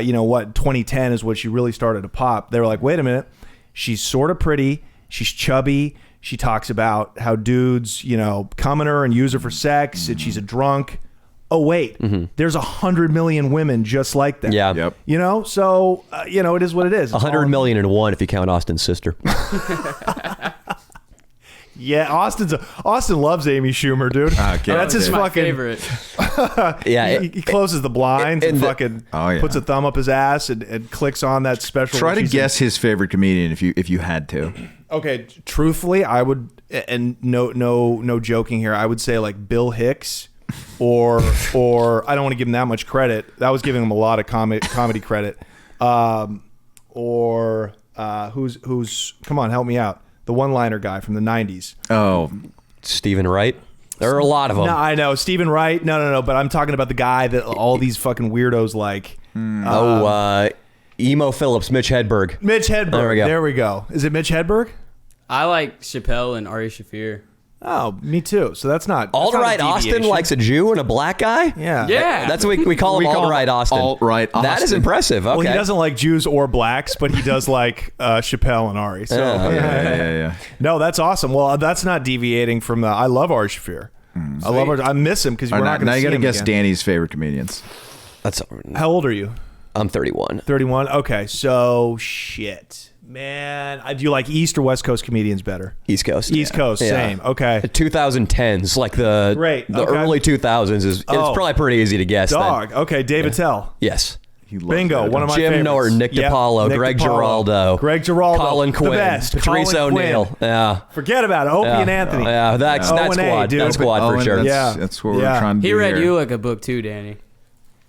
you know what, 2010 is what she really started to pop. They were like, wait a minute. She's sort of pretty. She's chubby. She talks about how dudes, you know, come in her and use her for sex, and she's a drunk. Oh, wait, there's 100 million women just like that. Yeah. Yep. You know, so, you know, it is what it is. 100,000,001 if you count Austin's sister. Yeah, Austin loves Amy Schumer, dude. That's his fucking favorite. Yeah, he closes the blinds and fucking puts a thumb up his ass and clicks on that special. Try to guess his favorite comedian if you had to. Okay, truthfully, I would, and no joking here, I would say like Bill Hicks. Or I don't want to give him that much credit. That was giving him a lot of comedy credit. Who's come on, help me out. The one-liner guy from the 90s. Oh, Stephen Wright. There are a lot of them. No, I know. Stephen Wright. No. But I'm talking about the guy that all these fucking weirdos like. Emo Phillips, Mitch Hedberg. Mitch Hedberg. There we go. Is it Mitch Hedberg? I like Chappelle and Ari Shaffir. Oh, me too. So that's not Alt-right Austin likes a Jew and a black guy? Yeah. That's what we call him, Alt-right Austin. Alt-right Austin. That is impressive. Okay. Well, he doesn't like Jews or blacks, but he does like Chappelle and Ari. So Yeah. No, that's awesome. Well, that's not deviating from the. I love Ari Shaffir. I love Ari. I miss him because we're not going to see him. Now you got to guess again. Danny's favorite comedians. How old are you? I'm 31. 31. Okay, so shit. Man, do you like East or West Coast comedians better? East Coast. East Coast, same. Okay. 2010s, like the early 2000s is probably pretty easy to guess. Dog. Then. Okay, David Tell. Yes. Bingo. One of my Jim favorites. Norton, Nick DiPaolo, Nick Greg DiPaolo. Giraldo, Colin Quinn, the best. Patrice Colin O'Neill. Quinn. Yeah. Forget about it. Opie and Anthony. Yeah, that's squad. Dude. That squad for sure. That's what we're trying to do. He read here. you like a book too, Danny.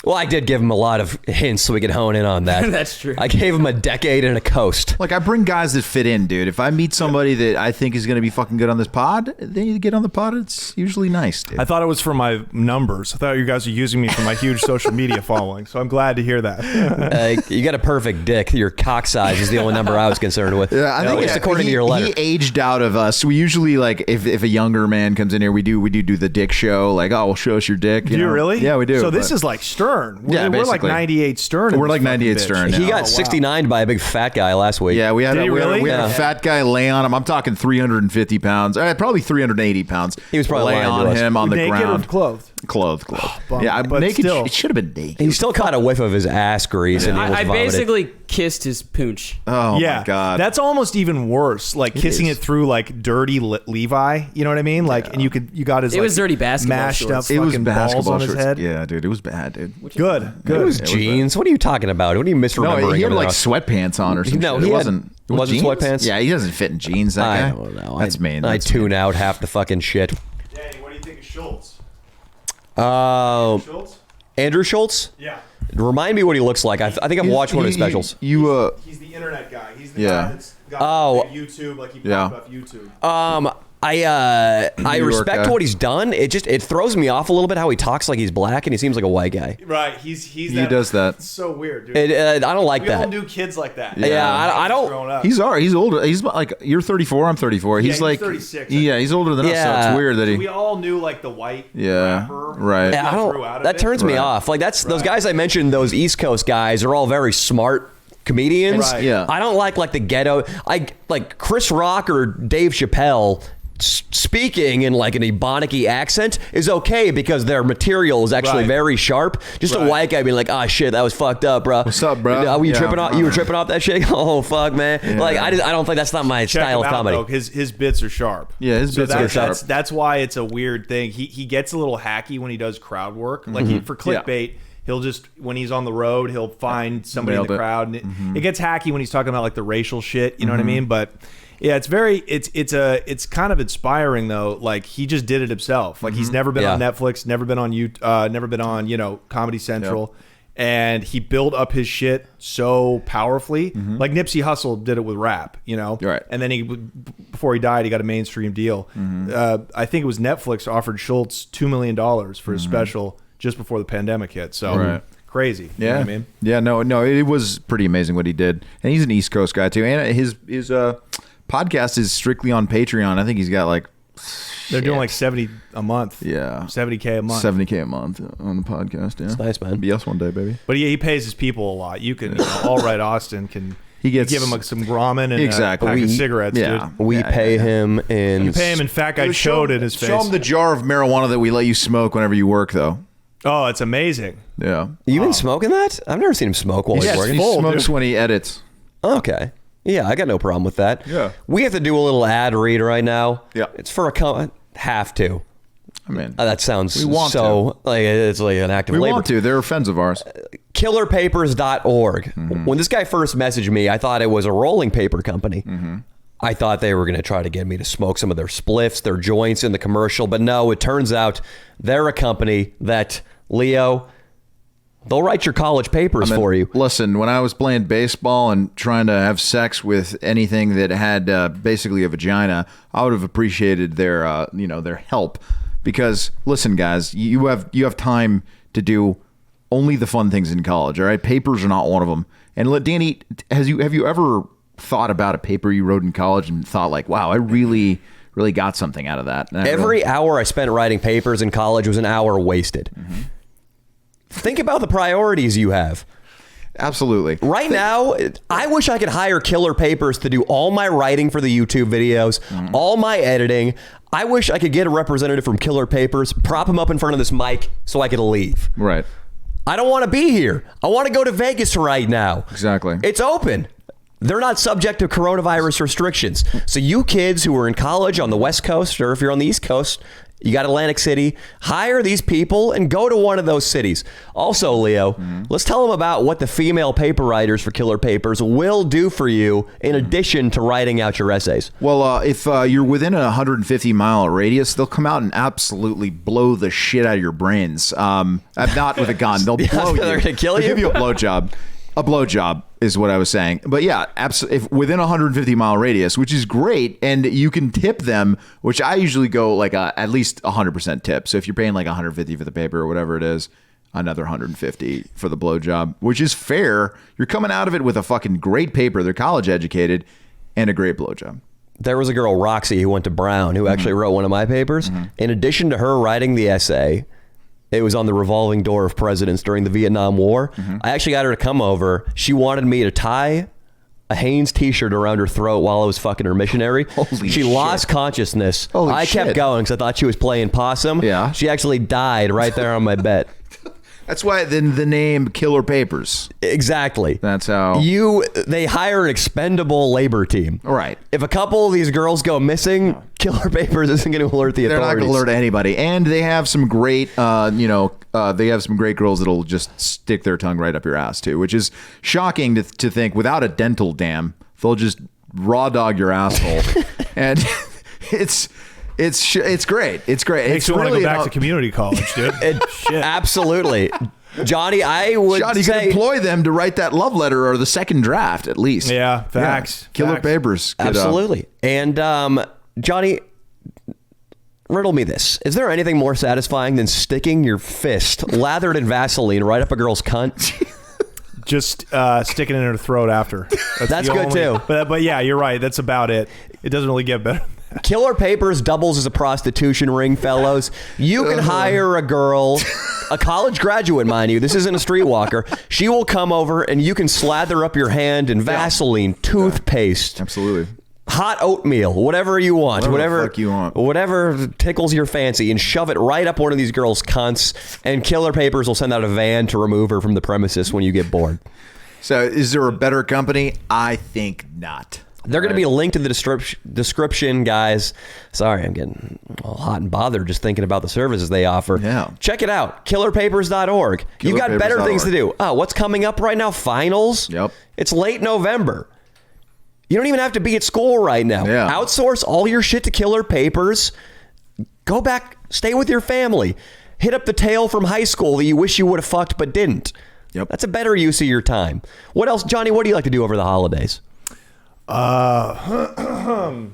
Well, I did give him a lot of hints so we could hone in on that. That's true. I gave him a decade and a coast. Like, I bring guys that fit in, dude. If I meet somebody that I think is going to be fucking good on this pod, they get on the pod. It's usually nice, dude. I thought it was for my numbers. I thought you guys were using me for my huge social media following. So I'm glad to hear that. You got a perfect dick. Your cock size is the only number I was concerned with. Yeah, I think it's according to your letter. He aged out of us. We usually, like, if a younger man comes in here, we do the dick show. Like, oh, we'll show us your dick. Do you really? Yeah, we do. So this is like Stern. Stern. Yeah, we're like basically. 98 Stern. in We're this like 98 fucking bitch. Stern now. He got wow. 69 by a big fat guy last week. Yeah, we had, Did he really? we had a Yeah. fat guy lay on him. I'm talking 350 pounds, probably 380 pounds. He was probably lay lying to on us. him on the Naked ground. or clothed? Clothed. bummer. Yeah, But naked. still. It should have been naked. He still caught a whiff of his ass grease and he almost I vomited. basically kissed his pooch. Oh Yeah, my god, that's almost even worse. Like kissing is. it through like dirty Levi. You know what I mean? Like, and you got his. It was dirty basketball mashed shorts. up it was fucking basketball balls on his shorts. head. Yeah, dude, it was bad, dude. Good. It was It was jeans. What are you talking about? What are you misremembering? No, he had over like there? sweatpants on or something. No, it he had- wasn't. it wasn't jeans? sweatpants? Yeah, he doesn't fit in jeans. That I guy. don't know. That's mean. I That's tune mean. out half the fucking shit. Danny, what do you think of Schultz? Andrew Schultz? Yeah. Remind me what he looks like. I think I've watched one of his specials. You He's the internet guy. He's the Yeah. guy that's got YouTube, like he Yeah. popped off YouTube. I York respect guy. what he's done. It throws me off a little bit how he talks like he's black and he seems like a white guy. Right. He does that. It's so weird, dude. I don't like we all that. knew kids like that. Yeah, I don't. Growing up. He's older. He's like you're 34. I'm 34. He's he's like 36, I Yeah, he's older than us. So Yeah. it's weird that he. we all knew like the white Yeah, rapper. right. Yeah, I grew don't. out of That it. turns me Right. off. Like those guys I mentioned. Those East Coast guys are all very smart comedians. Right. Yeah. I don't like the ghetto. I like Chris Rock or Dave Chappelle. Speaking in like an Ebonic accent is okay because their material is actually Right. very sharp. Just a Right. white guy being like, "Ah, shit, that was fucked up, bro. What's up, bro? Were you Yeah. tripping off? You were tripping off that shit? Oh, fuck, man. Like, I don't think that's not my Check style him of out, comedy. though. His bits are sharp. Yeah, his bits are sharp. That's why it's a weird thing. He gets a little hacky when he does crowd work. Like for clickbait, he'll just when he's on the road, he'll find somebody Nailed in it. the crowd, and it gets hacky when he's talking about like the racial shit. You know what I mean? But yeah, it's kind of inspiring though. Like he just did it himself. Like he's never been on Netflix, never been on never been on Comedy Central. And he built up his shit so powerfully. Like Nipsey Hussle did it with rap, Right. And then before he died, he got a mainstream deal. I think it was Netflix offered Schultz $2 million for his special just before the pandemic hit. So Right. crazy. You know what I mean? Yeah, no, it was pretty amazing what he did, and he's an East Coast guy too. And his podcast is strictly on Patreon. I think he's got like They're doing like 70 a month. Yeah. 70K a month. 70K a month on the podcast. Yeah, It's nice, man. Be us one day, baby. But yeah, he pays his people a lot. You can, All Right Austin can. He gets- give him like some ramen and Exactly. a pack of We- cigarettes, yeah. dude. We pay him in. You pay him in fat guy chode in his face. Show him the jar of marijuana that we let you smoke whenever you work, though. Oh, it's amazing. Yeah. You been smoking that? I've never seen him smoke while he's Yeah, working. He full, smokes dude. when he edits. Okay. Yeah, I got no problem with that. Yeah. We have to do a little ad read right now. Yeah. It's for have to. I mean, That sounds We want like it's like an act of we labor. want to. They're friends of ours. Killerpapers.org. When this guy first messaged me, I thought it was a rolling paper company. I thought they were going to try to get me to smoke some of their spliffs, their joints in the commercial. But no, it turns out they're a company that, Leo, they'll write your college papers for you. Listen, when I was playing baseball and trying to have sex with anything that had basically a vagina, I would have appreciated their their help. Because listen, guys, you have time to do only the fun things in college. All right, papers are not one of them. And Danny, have you ever thought about a paper you wrote in college and thought like, wow, I really got something out of that? And Every hour I spent writing papers in college was an hour wasted. Think about the priorities you have. Absolutely. Right now, I wish I could hire Killer Papers to do all my writing for the YouTube videos, all my editing. I wish I could get a representative from Killer Papers, prop him up in front of this mic so I could leave. Right. I don't want to be here. I want to go to Vegas right now. Exactly. It's open. They're not subject to coronavirus restrictions. So you kids who are in college on the West Coast, or if you're on the East Coast, you got Atlantic City, hire these people and go to one of those cities. Also, Leo, let's tell them about what the female paper writers for Killer Papers will do for you in addition to writing out your essays. Well, if you're within a 150-mile radius, they'll come out and absolutely blow the shit out of your brains. Not with a gun. They'll blow you. They're gonna kill They'll you? give you a blowjob. A blowjob is what I was saying. But yeah, if within a 150-mile radius, which is great, and you can tip them, which I usually go like at least 100% tip. So if you're paying like 150 for the paper or whatever it is, another 150 for the blowjob, which is fair. You're coming out of it with a fucking great paper. They're college educated and a great blowjob. There was a girl, Roxy, who went to Brown, who actually wrote one of my papers. In addition to her writing the essay, It was on the revolving door of presidents during the Vietnam War. I actually got her to come over. She wanted me to tie a Hanes t-shirt around her throat while I was fucking her missionary. Holy she shit. lost consciousness. Holy I kept shit. going because I thought she was playing possum. Yeah. She actually died right there on my bed. That's why the name Killer Papers. Exactly. That's how. They hire an expendable labor team. Right. If a couple of these girls go missing, Killer Papers isn't going to alert the They're not authorities. going to alert anybody. And they have some great, they have some great girls that'll just stick their tongue right up your ass too, which is shocking to think without a dental dam, they'll just raw dog your asshole. And it's great. It's great. Makes It's you want to really go back to community college, dude. Shit. Absolutely. Johnny, I would Johnny, you say... can employ them to write that love letter or the second draft at least. Yeah, facts. Yeah. Killer Facts. Papers. Could, Absolutely. And Johnny, riddle me this. Is there anything more satisfying than sticking your fist lathered in Vaseline right up a girl's cunt? Just stick it in her throat after. That's the good too. But yeah, you're right. That's about it. It doesn't really get better. Killer Papers doubles as a prostitution ring, fellows. You can hire a girl, a college graduate, mind you. This isn't a streetwalker. She will come over and you can slather up your hand in Vaseline, toothpaste, Absolutely. hot oatmeal, whatever you want, Whatever the fuck you want. whatever tickles your fancy, and shove it right up one of these girls' cunts. And Killer Papers will send out a van to remove her from the premises when you get bored. So is there a better company? I think not. They're going to be linked in the description, guys. Sorry, I'm getting all hot and bothered just thinking about the services they offer. Yeah. Check it out, killerpapers.org. You got better things to do. Oh, what's coming up right now? Finals? Yep. It's late November. You don't even have to be at school right now. Yeah. Outsource all your shit to Killer Papers. Go back, stay with your family. Hit up the tail from high school that you wish you would have fucked but didn't. Yep. That's a better use of your time. What else, Johnny, what do you like to do over the holidays? I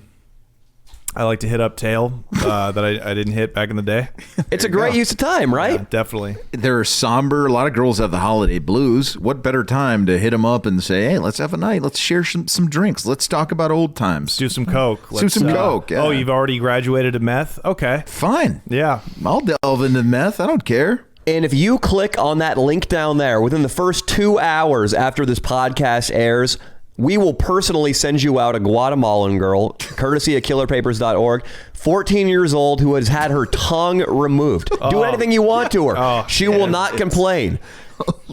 like to hit up tail that I didn't hit back in the day. It's a great use of time, right? Yeah, definitely. They're somber. A lot of girls have the holiday blues. What better time to hit them up and say, hey, let's have a night. Let's share some drinks. Let's talk about old times. Do some coke. Do some coke, yeah. Oh, you've already graduated to meth? Okay. Fine. Yeah. I'll delve into meth. I don't care. And if you click on that link down there within the first 2 hours after this podcast airs, we will personally send you out a Guatemalan girl, courtesy of killerpapers.org, 14 years old, who has had her tongue removed. Do anything you want to her. She will not complain.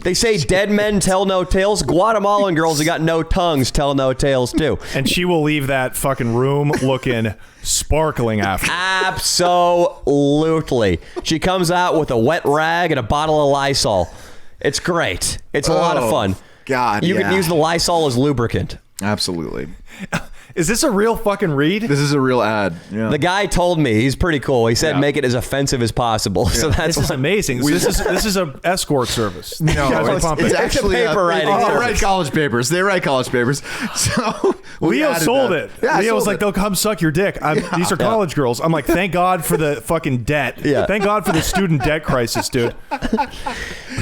They say dead men tell no tales. Guatemalan girls who got no tongues tell no tales too. And she will leave that fucking room looking sparkling after. Absolutely. She comes out with a wet rag and a bottle of Lysol. It's great. It's a lot of fun. God, You can use the Lysol as lubricant. Absolutely. Is this a real fucking read? This is a real ad. Yeah. The guy told me, he's pretty cool. He said make it as offensive as possible. So that's This is why- amazing. This is a escort service. No, You guys are pumping. it's actually paper writing They service. write college papers. They write college papers. So we Leo added sold that. it. Yeah, I Leo was sold like, it. they'll come suck your dick. These are college girls. I'm like, thank God for the fucking debt. Yeah. Thank God for the student debt crisis, dude.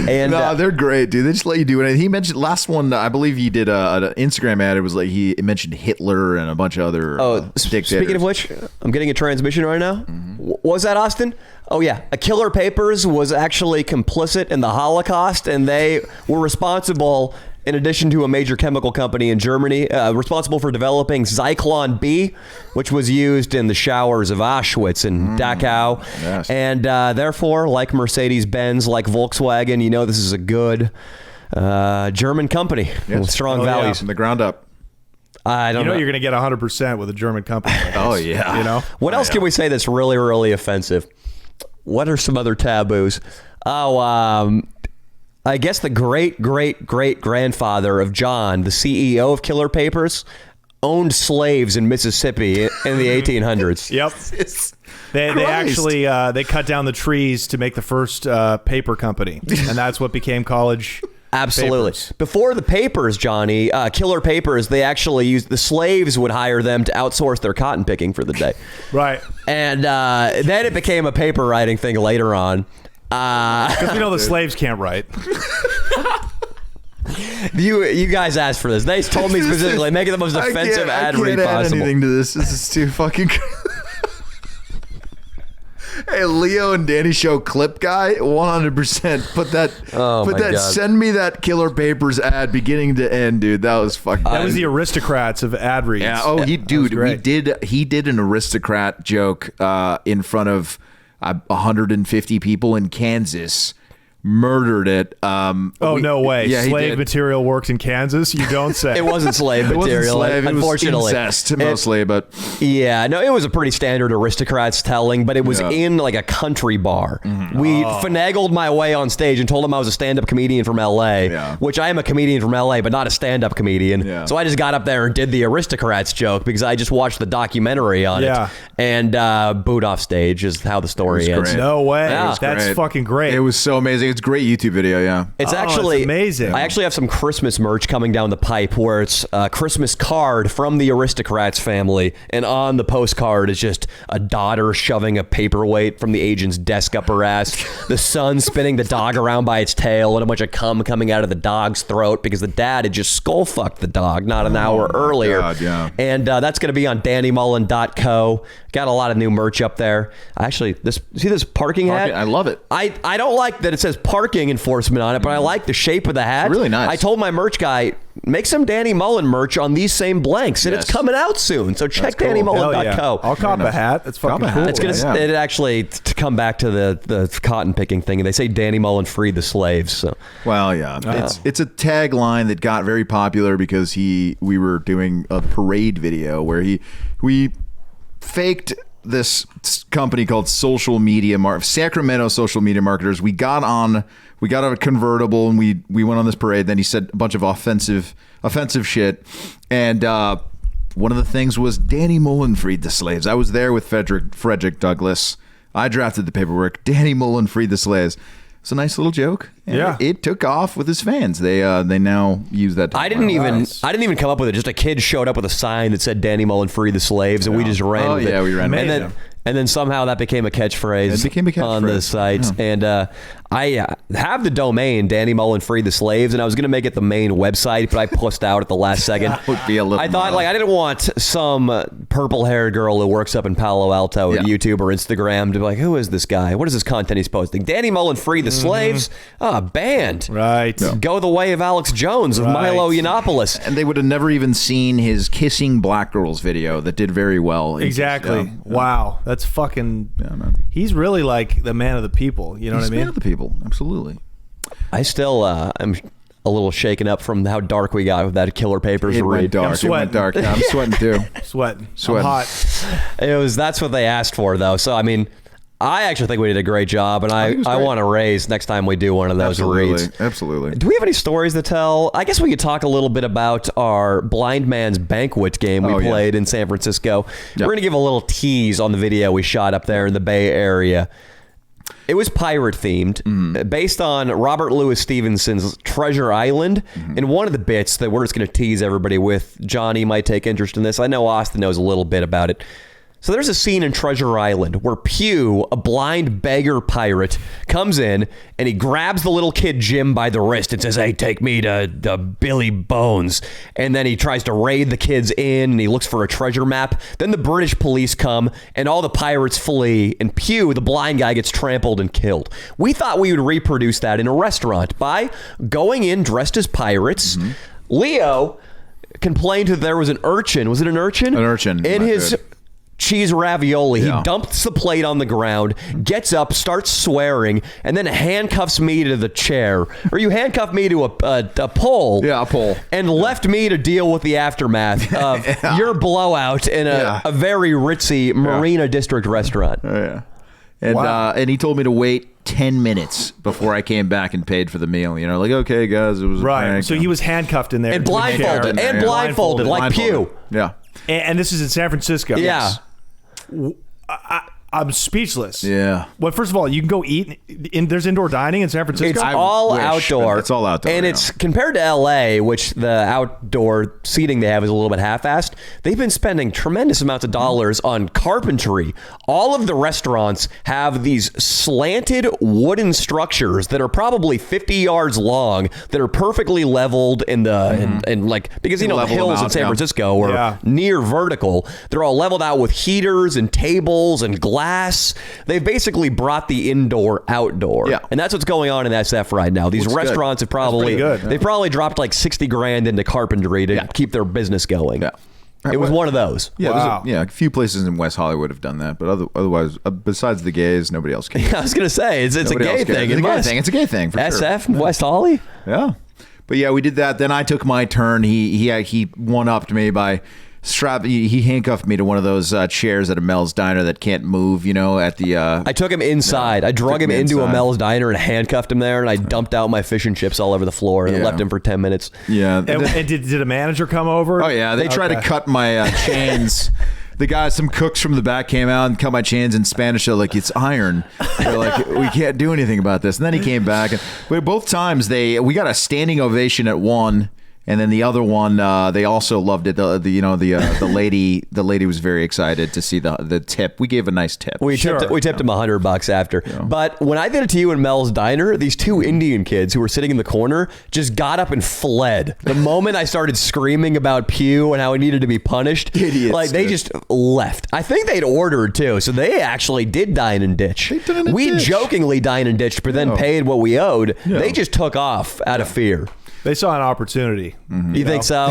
And No, they're great, dude. They just let you do it. He mentioned last one. I believe he did an Instagram ad. It was like he mentioned Hitler and a bunch of other dictators. speaking of which, I'm getting a transmission right now. What was that, Austin? Oh, yeah. A Killer Papers was actually complicit in the Holocaust, and they were responsible, in addition to a major chemical company in Germany, responsible for developing Zyklon B, which was used in the showers of Auschwitz and Dachau. Yes. And therefore, like Mercedes-Benz, like Volkswagen, you know this is a good German company with strong values. from the ground up. I don't You know know. you're going to get 100% with a German company. Like Oh, this, yeah. You know? What else can we say that's really, really offensive? What are some other taboos? Oh, I guess the great-great-great-grandfather of John, the CEO of Killer Papers, owned slaves in Mississippi in the 1800s. Yep. They actually they cut down the trees to make the first paper company, and that's what became college. Absolutely. Papers. Before the papers, Johnny, Killer Papers, they actually used, the slaves would hire them to outsource their cotton picking for the day. Right. And then it became a paper writing thing later on. Because we know the slaves can't write. You guys asked for this. They told me specifically, make it the most offensive ad read I can't add possible. anything to this. This is too fucking. Hey, Leo and Danny Show clip guy, 100%. Put that. God. Send me that Killer Papers ad beginning to end, dude. That was fucking. That was the aristocrats of ad reads. Yeah. Oh, he great. He did an aristocrat joke in front of 150 people in Kansas. Murdered it. No way. Yeah, slave material worked in Kansas? You don't say. It wasn't slave material, unfortunately. It was incest mostly, but yeah, no, it was a pretty standard aristocrats telling, but it was in like a country bar. We finagled my way on stage and told him I was a stand-up comedian from LA, which I am a comedian from LA, but not a stand-up comedian. Yeah. So I just got up there and did the aristocrats joke because I just watched the documentary on it and booed off stage is how the story ends. great. No way. Yeah. That's great. fucking great. It was so amazing. It's a great YouTube video, yeah. It's it's actually amazing. I actually have some Christmas merch coming down the pipe where it's a Christmas card from the aristocrats family, and on the postcard is just a daughter shoving a paperweight from the agent's desk up her ass, the son spinning the dog around by its tail, and a bunch of cum coming out of the dog's throat because the dad had just skull fucked the dog not an hour earlier. God, yeah. And that's going to be on DannyMullen.co. Got a lot of new merch up there. Actually, see this parking hat? I love it. I don't like that it says parking enforcement on it, but I like the shape of the hat. It's really nice. I told my merch guy, make some Danny Mullen merch on these same blanks, and it's coming out soon. So check cool. DannyMullen.co. I'll cop a hat. That's fucking cool. It's gonna it actually to come back to the cotton picking thing. They say Danny Mullen freed the slaves. So Well, yeah, it's a tagline that got very popular because we were doing a parade video where we faked this company called Sacramento Social Media Marketers. We got out of a convertible and we went on this parade. Then he said a bunch of offensive shit, and one of the things was Danny Mullen freed the slaves. I was there with Frederick Douglass. I drafted the paperwork. Danny Mullen freed the slaves. It's a nice little joke. And it took off with his fans. They now use that. I didn't even come up with it. Just a kid showed up with a sign that said Danny Mullen freed the slaves, and we just ran with it. We ran with it. And then somehow that became a catchphrase, on the site. Yeah. And I have the domain, Danny Mullen freed the slaves, and I was going to make it the main website, but I pussed out at the last second. That would be a little I thought, I didn't want some purple-haired girl who works up in Palo Alto at YouTube or Instagram to be like, who is this guy? What is this content he's posting? Danny Mullen freed the slaves? Banned. Right. Yeah. Go the way of Alex Jones of Milo Yiannopoulos. And they would have never even seen his kissing black girls video that did very well. Exactly. Wow. That's fucking... Yeah, man. He's really like the man of the people. You know what I mean? Man of the people. Absolutely. I still am a little shaken up from how dark we got with that Killer Papers It read. went dark. I'm It sweating. went dark. Yeah, I'm sweating too. Sweating. Sweating. I'm hot. That's what they asked for, though. So, I mean, I actually think we did a great job, and I want to raise next time we do one of those reads. Absolutely. Do we have any stories to tell? I guess we could talk a little bit about our Blind Man's Banquet game we played in San Francisco. Yeah. We're going to give a little tease on the video we shot up there in the Bay Area. It was pirate themed, based on Robert Louis Stevenson's Treasure Island. And one of the bits that we're just going to tease everybody with, Johnny might take interest in this. I know Austin knows a little bit about it. So there's a scene in Treasure Island where Pew, a blind beggar pirate, comes in and he grabs the little kid Jim by the wrist and says, hey, take me to Billy Bones. And then he tries to raid the kid's inn and he looks for a treasure map. Then the British police come and all the pirates flee and Pew, the blind guy, gets trampled and killed. We thought we would reproduce that in a restaurant by going in dressed as pirates. Leo complained that there was an urchin. Was it an urchin? An urchin. In his... cheese ravioli. Yeah. He dumps the plate on the ground, gets up, starts swearing, and then handcuffs me to the chair. Or you handcuffed me to a pole. Yeah, a pole. And left me to deal with the aftermath of your blowout in a very ritzy Marina District restaurant. Oh, yeah. And and he told me to wait 10 minutes before I came back and paid for the meal. You know, like, okay, guys, it was a prank. So he was handcuffed in there. And blindfolded. And blindfolded, like Pew. Yeah. And this is in San Francisco. Yeah. I'm speechless. Yeah. Well, first of all, you can go eat. There's indoor dining in San Francisco. It's all wish, outdoor. but it's all outdoor, And yeah. it's compared to LA, which the outdoor seating they have is a little bit half-assed. They've been spending tremendous amounts of dollars on carpentry. All of the restaurants have these slanted wooden structures that are probably 50 yards long that are perfectly leveled in the and like because you know the Level them hills in out, San yeah. Francisco are Yeah. near vertical. They're all leveled out with heaters and tables and glass glass. They've basically brought the indoor outdoor. Yeah. And that's what's going on in SF right now. These Looks good. restaurants have probably they've probably dropped like $60,000 into carpentry to keep their business going. Yeah. It was one of those. Yeah, Wow. a few places in West Hollywood have done that, but otherwise, besides the gays, nobody else cares. I was gonna say it's a Nobody gay else cares. thing. It's a gay thing. It's a gay thing for sure. SF in West Holly. Yeah, but yeah, we did that. Then I took my turn. He one-upped me by he handcuffed me to one of those chairs at a Mel's Diner that can't move. At the. I took him inside. I drug him into a Mel's Diner and handcuffed him there, and I dumped out my fish and chips all over the floor and left him for 10 minutes. Yeah. And did a manager come over? Oh yeah, they tried to cut my chains. Some cooks from the back came out and cut my chains in Spanish. They're like, it's iron. They're like, we can't do anything about this. And then he came back, and both times we got a standing ovation at one. And then the other one, they also loved it. The lady was very excited to see the tip. We gave a nice tip. We tipped him $100 after. Yeah. But when I did it to you in Mel's Diner, these two Indian kids who were sitting in the corner just got up and fled. The moment I started screaming about Pew and how he needed to be punished, idiots. Like they just left. I think they'd ordered too, so they actually did dine and ditch. We jokingly dine and ditched, but then paid what we owed. Yeah. They just took off out of fear. They saw an opportunity. Mm-hmm. You think so?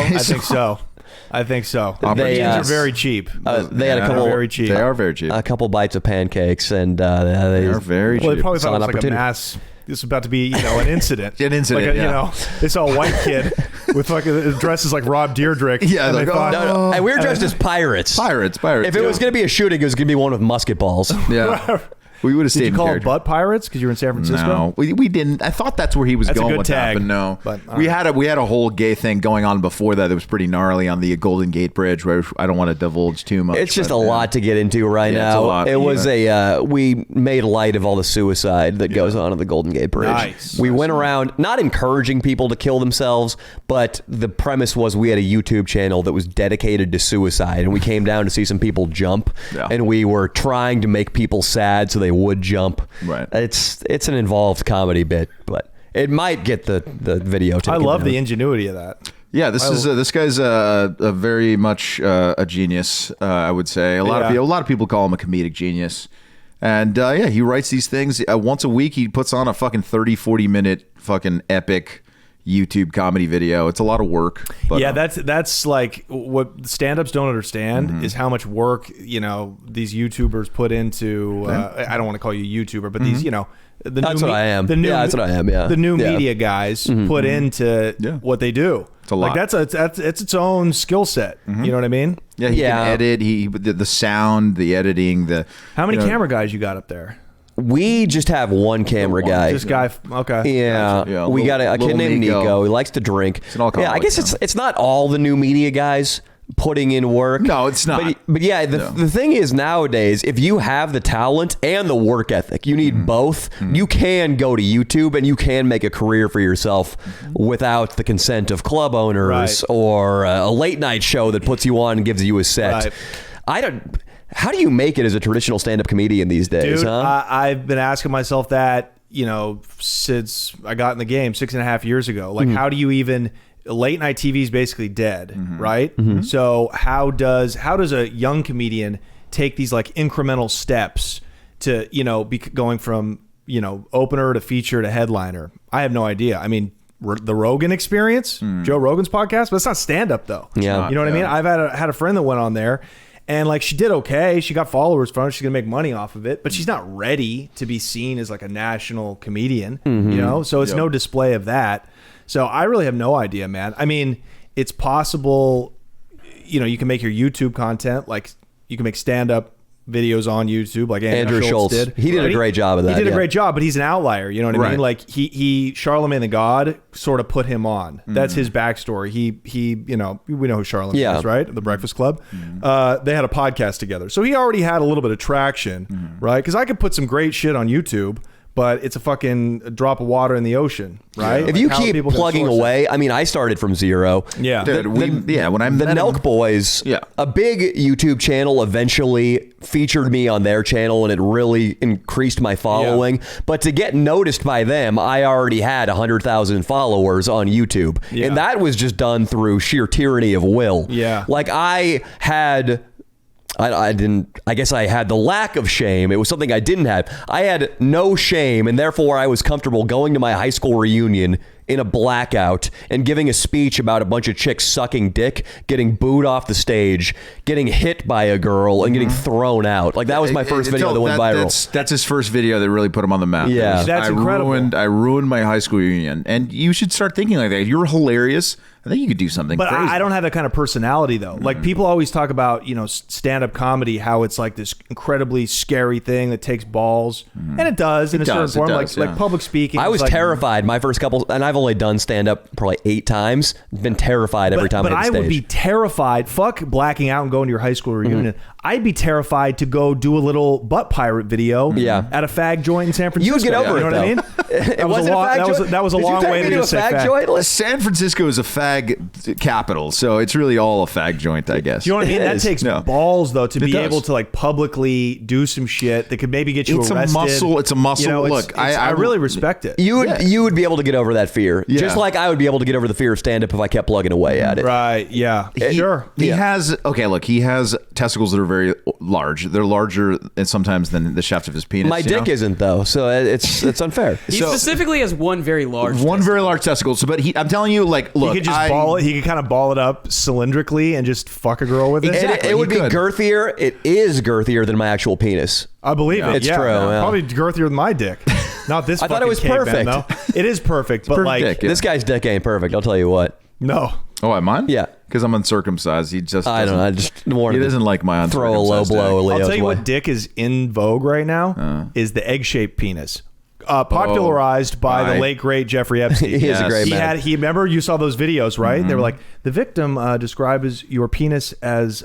I think so. Opportunities are very cheap. They had a couple. Very cheap. They are very cheap. A couple bites of pancakes, and they are very cheap. Well, they probably thought it was like a mass. This was about to be, an incident. An incident. They saw a white kid with fucking dresses like Rob Dyrdek. Yeah, and they thought, no. And we were dressed as pirates. Pirates. If it was going to be a shooting, it was going to be one with musket balls. Yeah. We would have stayed. Did you call them butt pirates because you were in San Francisco? No, we didn't. I thought that's where he was going with that, but no. We had a whole gay thing going on before that. It was pretty gnarly on the Golden Gate Bridge, where I don't want to divulge too much. It's just a lot to get into right now. It's a lot. It was we made light of all the suicide that goes on at the Golden Gate Bridge. Nice. We went around not encouraging people to kill themselves, but the premise was we had a YouTube channel that was dedicated to suicide, and we came down to see some people jump, and we were trying to make people sad so they would jump. Right. It's an involved comedy bit, but it might get the video taken I love down. the ingenuity of that. Yeah, this guy's a very much a genius. I would say a lot of people call him a comedic genius, and he writes these things once a week. He puts on a fucking 30-40 minute fucking epic YouTube comedy video. It's a lot of work. But, that's like what stand-ups don't understand is how much work these YouTubers put into. I don't want to call you a YouTuber, but these that's what I am. That's what I am. Yeah, the new media guys put into what they do. It's a lot. Like that's its own skill set. You know what I mean? Yeah, he can edit. The sound, the editing. How many camera guys you got up there? We just have one camera guy. This guy, okay. Yeah, we got a kid named Nico. He likes to drink. I guess it's not all the new media guys putting in work. No, it's not. But the thing is nowadays, if you have the talent and the work ethic, you need both. You can go to YouTube and you can make a career for yourself without the consent of club owners or a late night show that puts you on and gives you a set. How do you make it as a traditional stand-up comedian these days? Dude, huh? I've been asking myself that, since I got in the game 6.5 years ago. Like, how do you even... Late night TV is basically dead, right? So how does a young comedian take these like incremental steps to, be going from, opener to feature to headliner? I have no idea. I mean, the Rogan Experience, Joe Rogan's podcast, but it's not stand-up though. Yeah. You know what I mean? I've had a friend that went on there. And like she did okay. She got followers from it. She's gonna make money off of it, but she's not ready to be seen as like a national comedian, So it's no display of that. So I really have no idea, man. I mean, it's possible, you can make your YouTube content, like you can make stand-up videos on YouTube, like Andrew Schultz did. He did a great job of that. He did a great job, but he's an outlier. You know what I mean? Like he Charlemagne the God sort of put him on. That's his backstory. He we know who Charlemagne is, right? The Breakfast Club. They had a podcast together, so he already had a little bit of traction, right? Because I could put some great shit on YouTube, but it's a fucking drop of water in the ocean, right? If you keep plugging away, I mean, I started from zero. Yeah. Dude, when I met the Nelk Boys, a big YouTube channel eventually featured me on their channel, and it really increased my following. But to get noticed by them, I already had 100,000 followers on YouTube. And that was just done through sheer tyranny of will. Yeah. Like I had I didn't. I guess I had the lack of shame. It was something I didn't have. I had no shame, and therefore I was comfortable going to my high school reunion in a blackout and giving a speech about a bunch of chicks sucking dick, getting booed off the stage, getting hit by a girl, and getting thrown out. Like, that was my first video that went viral. That's his first video that really put him on the map. Yeah. That's incredible. I ruined my high school reunion. And you should start thinking like that. You're hilarious. I think you could do something But crazy. I don't have that kind of personality, though. Like, people always talk about, stand-up comedy, how it's like this incredibly scary thing that takes balls. And it does in a certain form. Like public speaking. I was terrified my first couple, and I've only done stand-up probably 8 times. Been terrified every time I hit the stage. But I would be terrified. Fuck blacking out and going to your high school reunion. I'd be terrified to go do a little butt pirate video at a fag joint in San Francisco. You would get over it, You know what I mean? It wasn't a fag joint? That was a Did you long take way me to to just a say fag fag. joint? San Francisco is a fag capital, so it's really all a fag joint, I guess. You know what I mean? That takes balls, though, to be does. able to like publicly do some shit that could maybe get you arrested. It's a muscle. You know, Look, I really respect it. You would be able to get over that fear, just like I would be able to get over the fear of stand-up if I kept plugging away at it. Right? Yeah. Sure. He has he has testicles that are very large. They're larger and sometimes than the shaft of his penis. My dick isn't, though, so it's unfair. He specifically has one very large very large testicle. So, but I'm telling you, like, look, he could just ball it. He could kind of ball it up cylindrically and just fuck a girl with it. Exactly. It would be girthier. It is girthier than my actual penis. I believe it. It's yeah. true. Yeah. Probably girthier than my dick. Not this. I thought it was caveman, perfect. though. It is perfect, but perfect like dick, yeah. This guy's dick ain't perfect. I'll tell you what. No. Oh, mine? Yeah. Because I'm uncircumcised. He just I don't know. I just wanted he doesn't like my throw a low uncircumcised blow. dick. Leo's I'll tell you way. what dick is in vogue right now is the egg-shaped penis. Popularized by the late great Jeffrey Epstein. He is a great man. He remember you saw those videos, right? They were like, the victim describes your penis as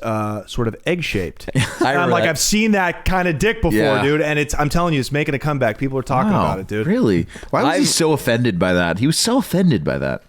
sort of egg-shaped. I'm like, I've seen that kind of dick before, dude, and I'm telling you, it's making a comeback. People are talking about it, dude. Really? Why was he so offended by that? He was so offended by that.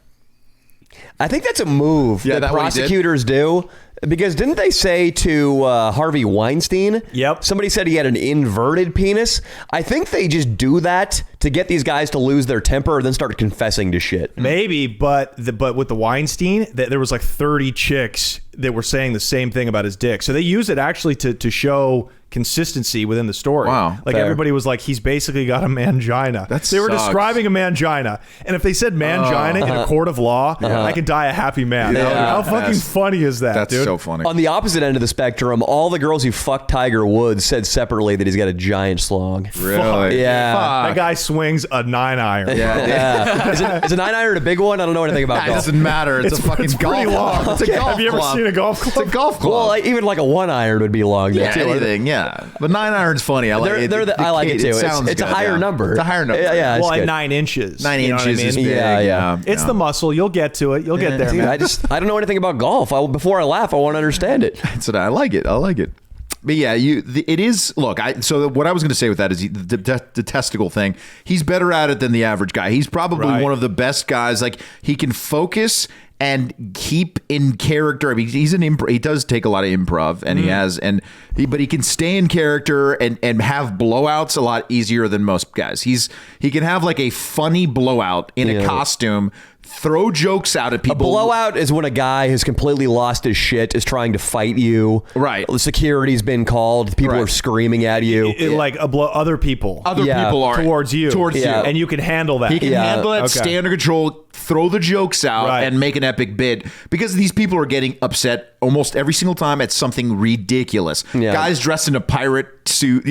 I think that's a move that that what he did? prosecutors do. Because didn't they say to Harvey Weinstein? Yep. Somebody said he had an inverted penis. I think they just do that to get these guys to lose their temper and then start confessing to shit. Maybe, but with the Weinstein, there was like 30 chicks that were saying the same thing about his dick. So they use it actually to show consistency within the story. Wow. Like Fair. everybody was like, he's basically got a mangina. They were sucks. describing a mangina. And if they said mangina in a court of law, I could die a happy man. Yeah. How fucking funny is that, That's dude? so funny. On the opposite end of the spectrum, all the girls who fucked Tiger Woods said separately that he's got a giant schlong. Really? Yeah. That guy swings a 9-iron. Yeah. Is a 9-iron a big one? I don't know anything about It golf. doesn't matter. It's a fucking It's golf pretty long. club. It's a golf Have you ever club. seen a golf club? It's a golf club. Well, even like a 1-iron would be long. yeah, too. anything, yeah. But 9-iron's funny. I like it. I like it too. sounds It's a good, higher yeah. number. It's a higher number. Yeah, Well, it's at good. 9 inches. 9 You know what I inches is mean? big. Yeah. It's the muscle. You'll get to it. You'll get there, Dude, man. I don't know anything about golf. Before I laugh, I want to understand it. I like it. But yeah, it is. Look, so what I was going to say with that is the testicle thing. He's better at it than the average guy. He's probably one of the best guys. Like, he can focus and keep in character. I mean, he's he does take a lot of improv, and but he can stay in character and have blowouts a lot easier than most guys. He can have like a funny blowout in a costume. Throw jokes out at people. A blowout is when a guy has completely lost his shit, is trying to fight you. Right. The security's been called. People are screaming at you. Like other people. Other people are towards you. Yeah. And you can handle that. He can handle it, stay under control, throw the jokes out, and make an epic bit. Because these people are getting upset almost every single time at something ridiculous. Yeah. Guys dressed in a pirate suit,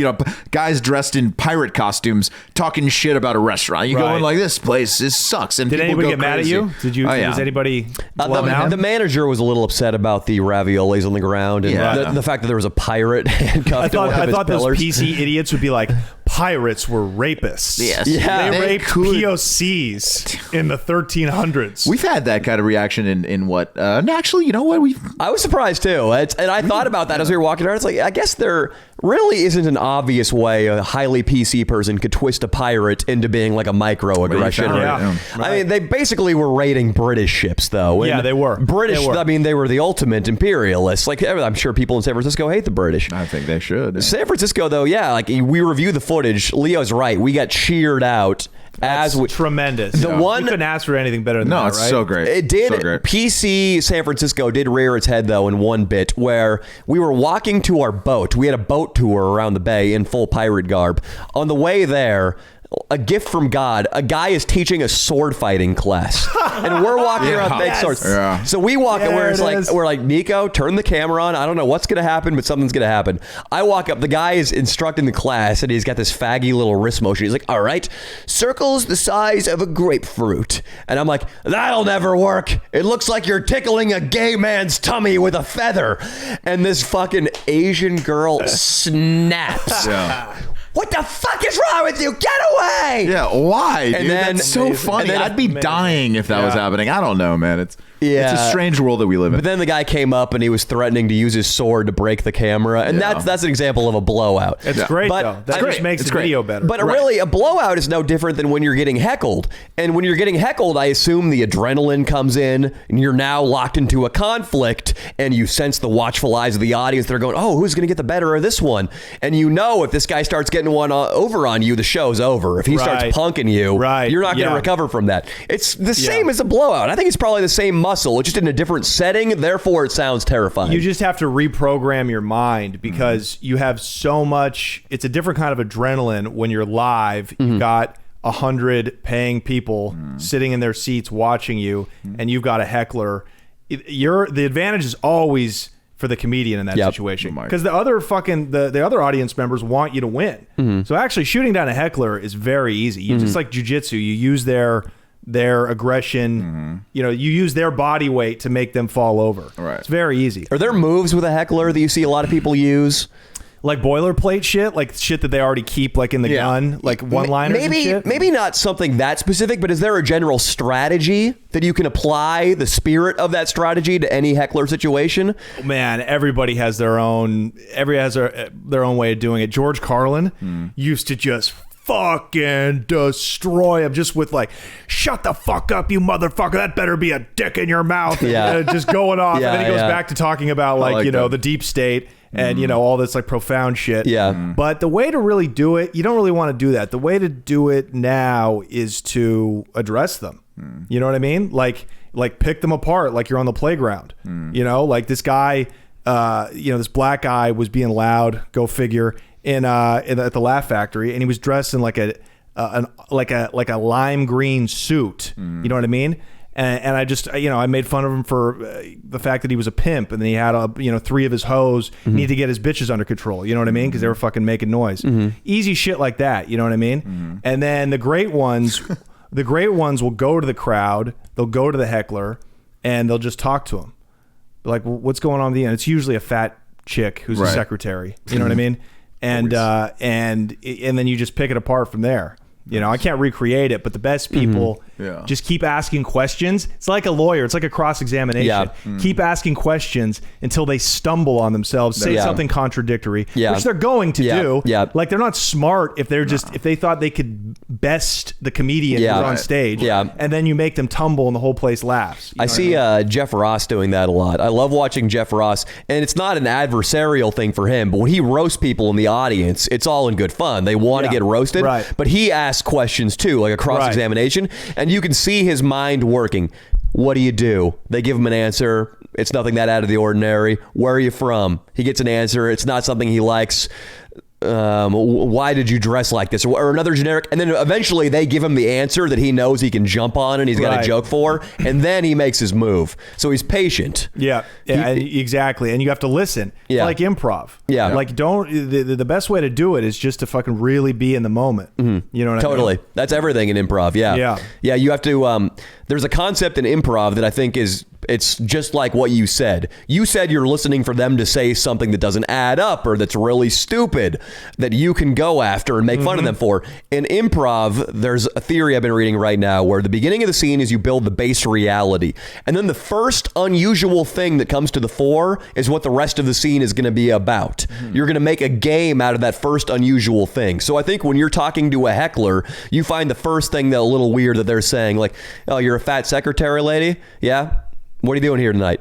guys dressed in pirate costumes talking shit about a restaurant. You go in like, this place, this sucks. And Did people anybody go get mad at crazy. you? Did you? Oh, yeah. Was anybody blown out? The manager was a little upset about the raviolis on the ground and the fact that there was a pirate handcuffed to one of I his thought those pillars. PC idiots would be like, pirates were rapists. Yes. Yeah. They They raped could. POCs in the 1300s. We've had that kind of reaction in what? Actually, you know what? I was surprised too. And I thought about that as we were walking around. It's like, I guess there really isn't an obvious way a highly PC person could twist a pirate into being like a microaggression. Yeah. I mean, they basically were raiding British ships, though. Yeah, And they were. British, They were. I mean, they were the ultimate imperialists. Like, I'm sure people in San Francisco hate the British. I think they should. San Francisco, though, yeah, like we reviewed the footage. footage, Leo's right. We got cheered out. That's tremendous. The one you couldn't ask for anything better than that, No, it's right? so great. It did. So great. PC San Francisco did rear its head, though, in one bit where we were walking to our boat. We had a boat tour around the bay in full pirate garb. On the way there, a gift from God, a guy is teaching a sword fighting class. And we're walking around with big swords. Yeah. So we walk in where it's like, is. we're like, Nico, turn the camera on. I don't know what's going to happen, but something's going to happen. I walk up. The guy is instructing the class, and he's got this faggy little wrist motion. He's like, all right, circles the size of a grapefruit. And I'm like, that'll never work. It looks like you're tickling a gay man's tummy with a feather. And this fucking Asian girl snaps. Yeah. What the fuck is wrong with you? Get away! Yeah, why? And Dude? then- That's so funny. and then- I'd be dying if that was happening. I don't know, man. It's Yeah. a strange world that we live in. But then the guy came up and he was threatening to use his sword to break the camera, and Yeah. that's an example of a blowout. It's great, But- though. That It's just makes It's the great. video better. But really, a blowout is no different than when you're getting heckled. And when you're getting heckled, I assume the adrenaline comes in, and you're now locked into a conflict, and you sense the watchful eyes of the audience. They're going, oh, who's going to get the better of this one? And you know if this guy starts getting one over on you, the show's over. If he starts Right. punking you, Right. you're not going to Yeah. recover from that. It's the same as a blowout. I think it's probably the same muscle. It's just in a different setting, therefore it sounds terrifying. You just have to reprogram your mind because you have so much. It's a different kind of adrenaline when you're live. You've got 100 paying people sitting in their seats watching you, and you've got a heckler. The advantage is always for the comedian in that situation, because the other the other audience members want you to win. So actually shooting down a heckler is very easy. You just like jujitsu, you use their aggression, you use their body weight to make them fall over. Right. It's very easy. Are there moves with a heckler that you see a lot of people use? Like boilerplate shit, like shit that they already keep like in the gun, like one-liners and shit? Maybe not something that specific, but is there a general strategy that you can apply the spirit of that strategy to any heckler situation? Man, everybody has their own their own way of doing it. George Carlin used to just fucking destroy him just with like, shut the fuck up, you motherfucker, that better be a dick in your mouth. Yeah. Just going off. Yeah, and then he goes yeah. back to talking about like that. the deep state and all this like profound shit. Yeah. But the way to really do it, you don't really want to do that. The way to do it now is to address them. You know what I mean? Like pick them apart like you're on the playground. Like this guy, this black guy was being loud, go figure, at the Laugh Factory, and he was dressed in like a lime green suit. You know what I mean? And I just I made fun of him for the fact that he was a pimp, and then he had 3 of his hoes need to get his bitches under control. You know what I mean? Because they were fucking making noise. Easy shit like that. You know what I mean? And then the great ones will go to the crowd. They'll go to the heckler, and they'll just talk to him. Like, what's going on with the end? It's usually a fat chick who's a secretary. You know what I mean? And then you just pick it apart from there. I can't recreate it, but the best people just keep asking questions. It's like a lawyer. It's like a cross-examination. Yeah. Keep asking questions until they stumble on themselves, say something contradictory, which they're going to do. Yeah. Like, they're not smart if they're if they thought they could best the comedian who's on stage. Yeah. And then you make them tumble and the whole place laughs. I see Jeff Ross doing that a lot. I love watching Jeff Ross, and it's not an adversarial thing for him, but when he roasts people in the audience, it's all in good fun. They want to get roasted, but he asks questions too, like a cross-examination, and you can see his mind working. What do? They give him an answer. It's nothing that out of the ordinary. Where are you from? He gets an answer. It's not something he likes. Why did you dress like this? Or another generic. And then eventually they give him the answer that he knows he can jump on and he's got a joke for. And then he makes his move. So he's patient. Yeah, exactly. And you have to listen. Yeah. Like improv. Yeah. Like the best way to do it is just to fucking really be in the moment. You know what I mean? Totally. That's everything in improv. Yeah. Yeah. Yeah. You have to, there's a concept in improv that I think it's just like what you said. You said you're listening for them to say something that doesn't add up or that's really stupid that you can go after and make fun of them for. In improv, there's a theory I've been reading right now where the beginning of the scene is you build the base reality. And then the first unusual thing that comes to the fore is what the rest of the scene is going to be about. You're going to make a game out of that first unusual thing. So I think when you're talking to a heckler, you find the first thing that a little weird that they're saying, like, oh, you're a fat secretary lady? Yeah? What are you doing here tonight?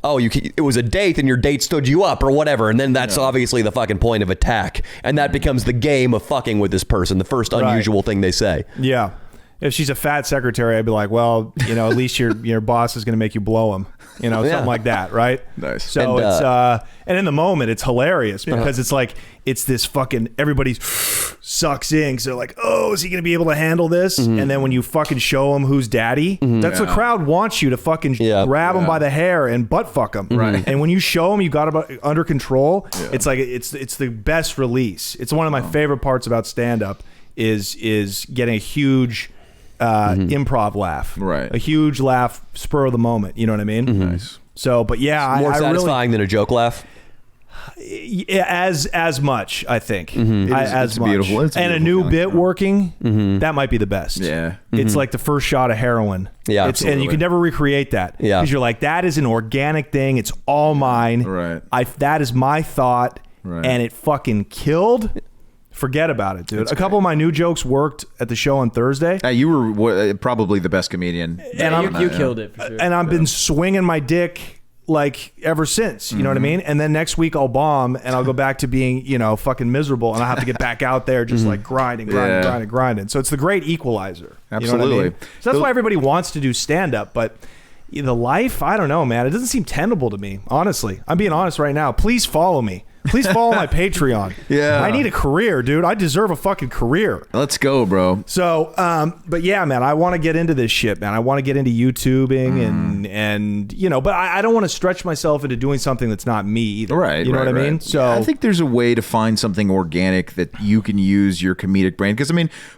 oh, it was a date and your date stood you up or whatever. And then that's obviously the fucking point of attack. And that becomes the game of fucking with this person, the first unusual thing they say. Yeah. If she's a fat secretary, I'd be like, well, at least your boss is going to make you blow him. Something like that, right? Nice. So it's and in the moment it's hilarious because it's like it's this fucking everybody sucks in. So like, oh, is he gonna be able to handle this? And then when you fucking show him who's daddy, that's the crowd wants you to fucking grab him by the hair and butt fuck him. Right. And when you show him you got it under control, it's like it's the best release. It's one of my favorite parts about stand up is getting a huge improv laugh, right? A huge laugh, spur of the moment. You know what I mean? Nice. So, but yeah, More satisfying than a joke laugh. As much, I think. It's beautiful. It's and a new bit working, that might be the best. Yeah. It's like the first shot of heroin. Yeah, and you can never recreate that. Yeah, because you're like, that is an organic thing. It's all mine. Right. That is my thought, and it fucking killed. Forget about it, dude. That's a couple of my new jokes worked at the show on Thursday. You were probably the best comedian. And you killed it for sure. And I've been swinging my dick like ever since. You know what I mean? And then next week I'll bomb and I'll go back to being, fucking miserable, and I'll have to get back out there just like grinding. So it's the great equalizer. Absolutely. You know what I mean? So that's why everybody wants to do stand up, but the life, I don't know, man. It doesn't seem tenable to me, honestly. I'm being honest right now. Please follow me. Please follow my Patreon. Yeah. I need a career, dude. I deserve a fucking career. Let's go, bro. So, but yeah, man, I want to get into this shit, man. I want to get into YouTubing and but I don't want to stretch myself into doing something that's not me either. Right. You know what I mean? So I think there's a way to find something organic that you can use your comedic brain. Because,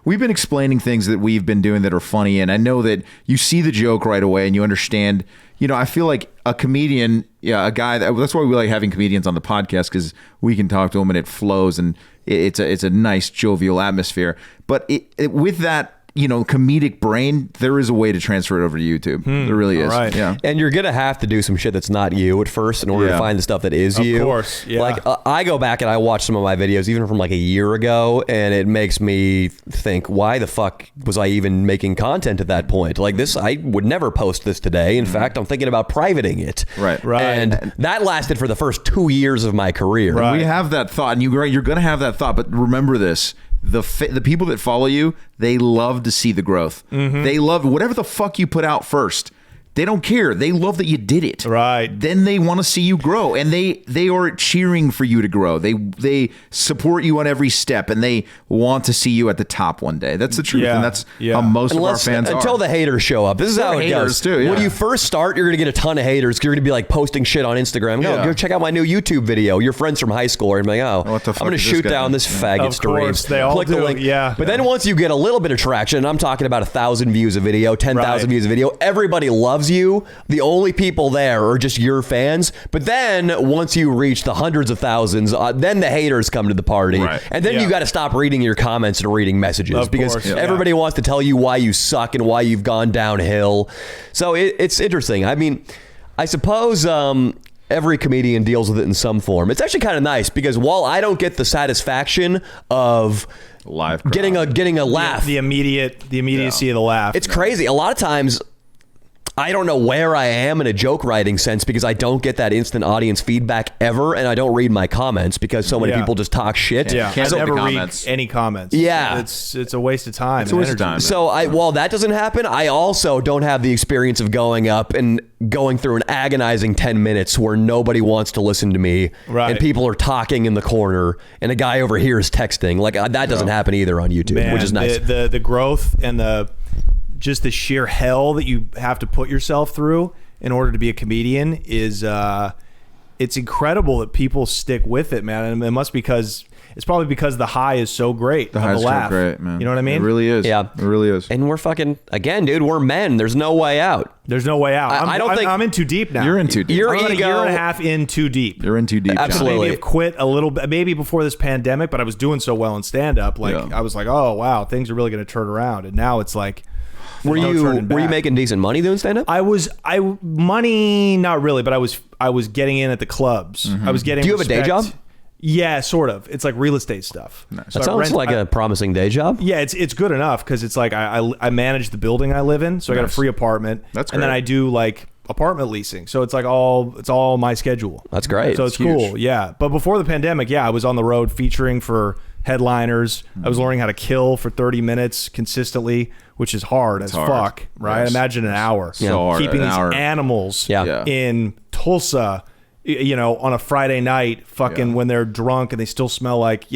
we've been explaining things that we've been doing that are funny, and I know that you see the joke right away and you understand. I feel like a comedian, a guy that's why we like having comedians on the podcast, because we can talk to them and it flows and it's a nice jovial atmosphere. But with that, comedic brain, there is a way to transfer it over to YouTube. There really is. Right. Yeah. And you're going to have to do some shit that's not you at first in order to find the stuff that is you. Of course. Yeah. Like, I go back and I watch some of my videos, even from like a year ago, and it makes me think, why the fuck was I even making content at that point? Like this, I would never post this today. In fact, I'm thinking about privating it. Right. And that lasted for the first 2 years of my career. Right. We have that thought, and you're going to have that thought, but remember this. The people that follow you, they love to see the growth. They love whatever the fuck you put out first. They don't care. They love that you did it. Right. Then they want to see you grow, and they are cheering for you to grow. They support you on every step, and they want to see you at the top one day. That's the truth, and that's how most of our fans are. Until the haters show up. This is how it goes. Too, When you first start, you're going to get a ton of haters. You're going to be like posting shit on Instagram. Go check out my new YouTube video. Your friends from high school are going to be like, what the I'm fuck going to is shoot this guy down doing? this faggot Of stream. course, they all Click the do. link. Yeah. But then once you get a little bit of traction, and I'm talking about 1,000 views a video, 10,000 views a video, everybody loves you. The only people there are just your fans. But then once you reach the hundreds of thousands, then the haters come to the party. Right. And then you got to stop reading your comments and reading messages because everybody wants to tell you why you suck and why you've gone downhill. So it's interesting. I suppose every comedian deals with it in some form. It's actually kind of nice because while I don't get the satisfaction of live crowd. getting a laugh, the immediacy of the laugh. it's crazy. A lot of times I don't know where I am in a joke writing sense because I don't get that instant audience feedback ever, and I don't read my comments because so many people just talk shit. Yeah, Can't I never read read comments. any comments. Yeah. It's a waste of time. It's a waste of time. So while that doesn't happen, I also don't have the experience of going up and going through an agonizing 10 minutes where nobody wants to listen to me, and people are talking in the corner, and a guy over here is texting. Like that doesn't happen either on YouTube, Man, which is nice. The growth and just the sheer hell that you have to put yourself through in order to be a comedian is it's incredible that people stick with it, man. And it's probably because the high is so great. The high is laugh. so great, man. You know what I mean? It really is. Yeah. It really is. And we're fucking, again, dude, we're men. There's no way out. There's no way out. I don't think I'm in too deep now. You're in too deep. Your I'm about ego, a year and a half in too deep. You're in too deep. John. Absolutely. Maybe I've quit a little bit, maybe before this pandemic, but I was doing so well in stand up. I was like, oh wow, things are really going to turn around. And now it's like, were you making decent money doing stand up? Money, not really, but I was getting in at the clubs. I was getting. Do you have a day job? Yeah, sort of. It's like real estate stuff. Nice. So That sounds like a promising day job. Yeah, it's good enough because it's like I manage the building I live in, so I got a free apartment. That's and then great. I do like apartment leasing. So it's all my schedule. That's great. So it's cool. Yeah. But before the pandemic, I was on the road featuring for headliners. I was learning how to kill for 30 minutes consistently, which is hard as fuck, right? Yes. Imagine an hour. So hard. Keeping An these hour. animals Yeah. in Tulsa, on a Friday night, fucking when they're drunk and they still smell like,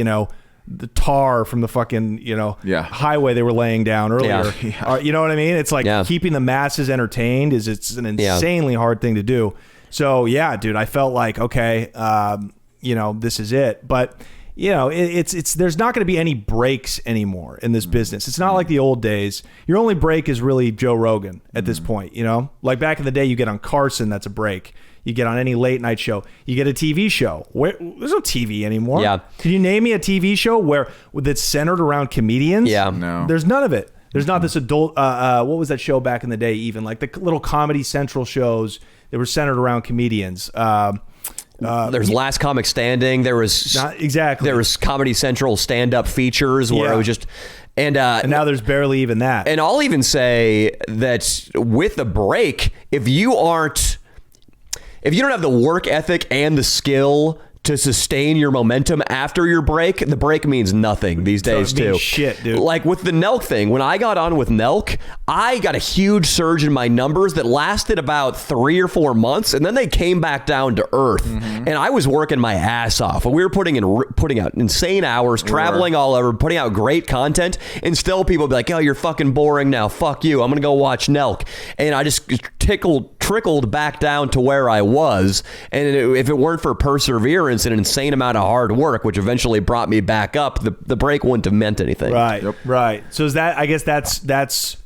the tar from the fucking, highway they were laying down earlier. Yeah. You know what I mean? It's like keeping the masses entertained it's an insanely hard thing to do. So yeah, dude, I felt like, okay, this is it. But it's there's not going to be any breaks anymore in this business. It's not like the old days. Your only break is really Joe Rogan at this point, Like back in the day, you get on Carson, that's a break. You get on any late night show. You get a TV show. There's no TV anymore. Yeah. Can you name me a TV show that's centered around comedians? Yeah. No. There's none of it. There's not this adult, what was that show back in the day even? Like the little Comedy Central shows that were centered around comedians. There's Last Comic Standing. There was Not exactly. There was Comedy Central stand-up features where it was just and now there's barely even that. And I'll even say that with the break, if you don't have the work ethic and the skill to sustain your momentum after your break, the break means nothing these days It means too. shit, dude. Like with the Nelk thing, when I got on with Nelk, I got a huge surge in my numbers that lasted about 3 or 4 months, and then they came back down to earth. And I was working my ass off. We were putting out insane hours, traveling all over, putting out great content, and still people would be like, "Oh, you're fucking boring now. Fuck you. I'm gonna go watch Nelk." And I just trickled back down to where I was, and if it weren't for perseverance and an insane amount of hard work, which eventually brought me back up, the break wouldn't have meant anything. Right. Right. So is that? I guess that's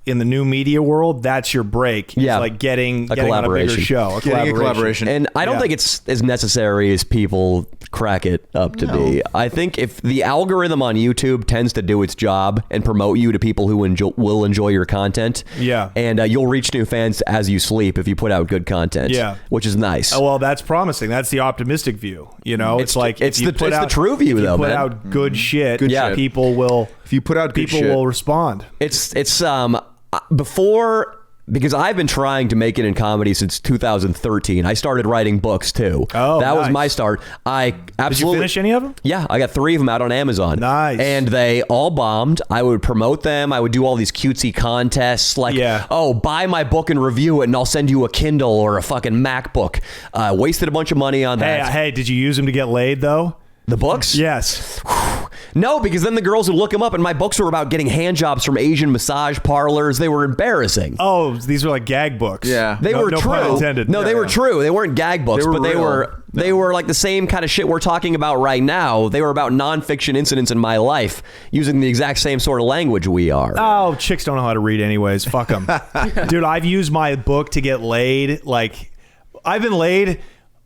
in the new media world. That's your break. Yeah. It's like getting on a bigger collaboration. show. Getting a collaboration. And I don't think it's as necessary as people crack it up to be. I think if the algorithm on YouTube tends to do its job and promote you to people who will enjoy your content, and you'll reach new fans as you sleep if you put out good content, which is nice. Oh, well, that's promising. That's the optimistic view. It's like it's if you the true view though, put man. out good shit. shit. People will. If you put out good people shit, will respond. It's before. Because I've been trying to make it in comedy since 2013. I started writing books too. Oh, that was nice. my start. I absolutely. Did you finish any of them? Yeah, I got 3 of them out on Amazon. Nice. And they all bombed. I would promote them. I would do all these cutesy contests like, buy my book and review it and I'll send you a Kindle or a fucking MacBook. Wasted a bunch of money on that. Hey, did you use them to get laid though? The books? Yes. No, because then the girls would look them up, and my books were about getting hand jobs from Asian massage parlors. They were embarrassing. Oh, these were like gag books. Yeah. They were no true. pun intended. No, they were true. They weren't gag books, but they real. were like the same kind of shit we're talking about right now. They were about nonfiction incidents in my life using the exact same sort of language we are. Oh, chicks don't know how to read anyways. Fuck them. Dude, I've used my book to get laid. Like, I've been laid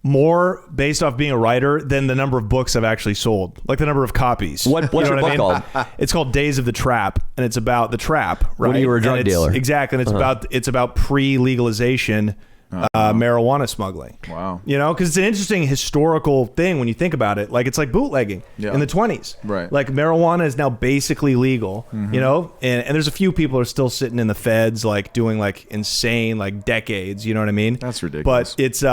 more based off being a writer than the number of books I've actually sold, like the number of copies. What's your book called? It's called Days of the Trap, and it's about the trap, right? When you were a drug dealer. Exactly, and it's about pre-legalization marijuana smuggling. Wow. Because it's an interesting historical thing when you think about it. Like, it's like bootlegging in the 20s. Right. Like, marijuana is now basically legal, and there's a few people who are still sitting in the feds, like, doing, like, insane, like, decades, you know what I mean? That's ridiculous. But it's,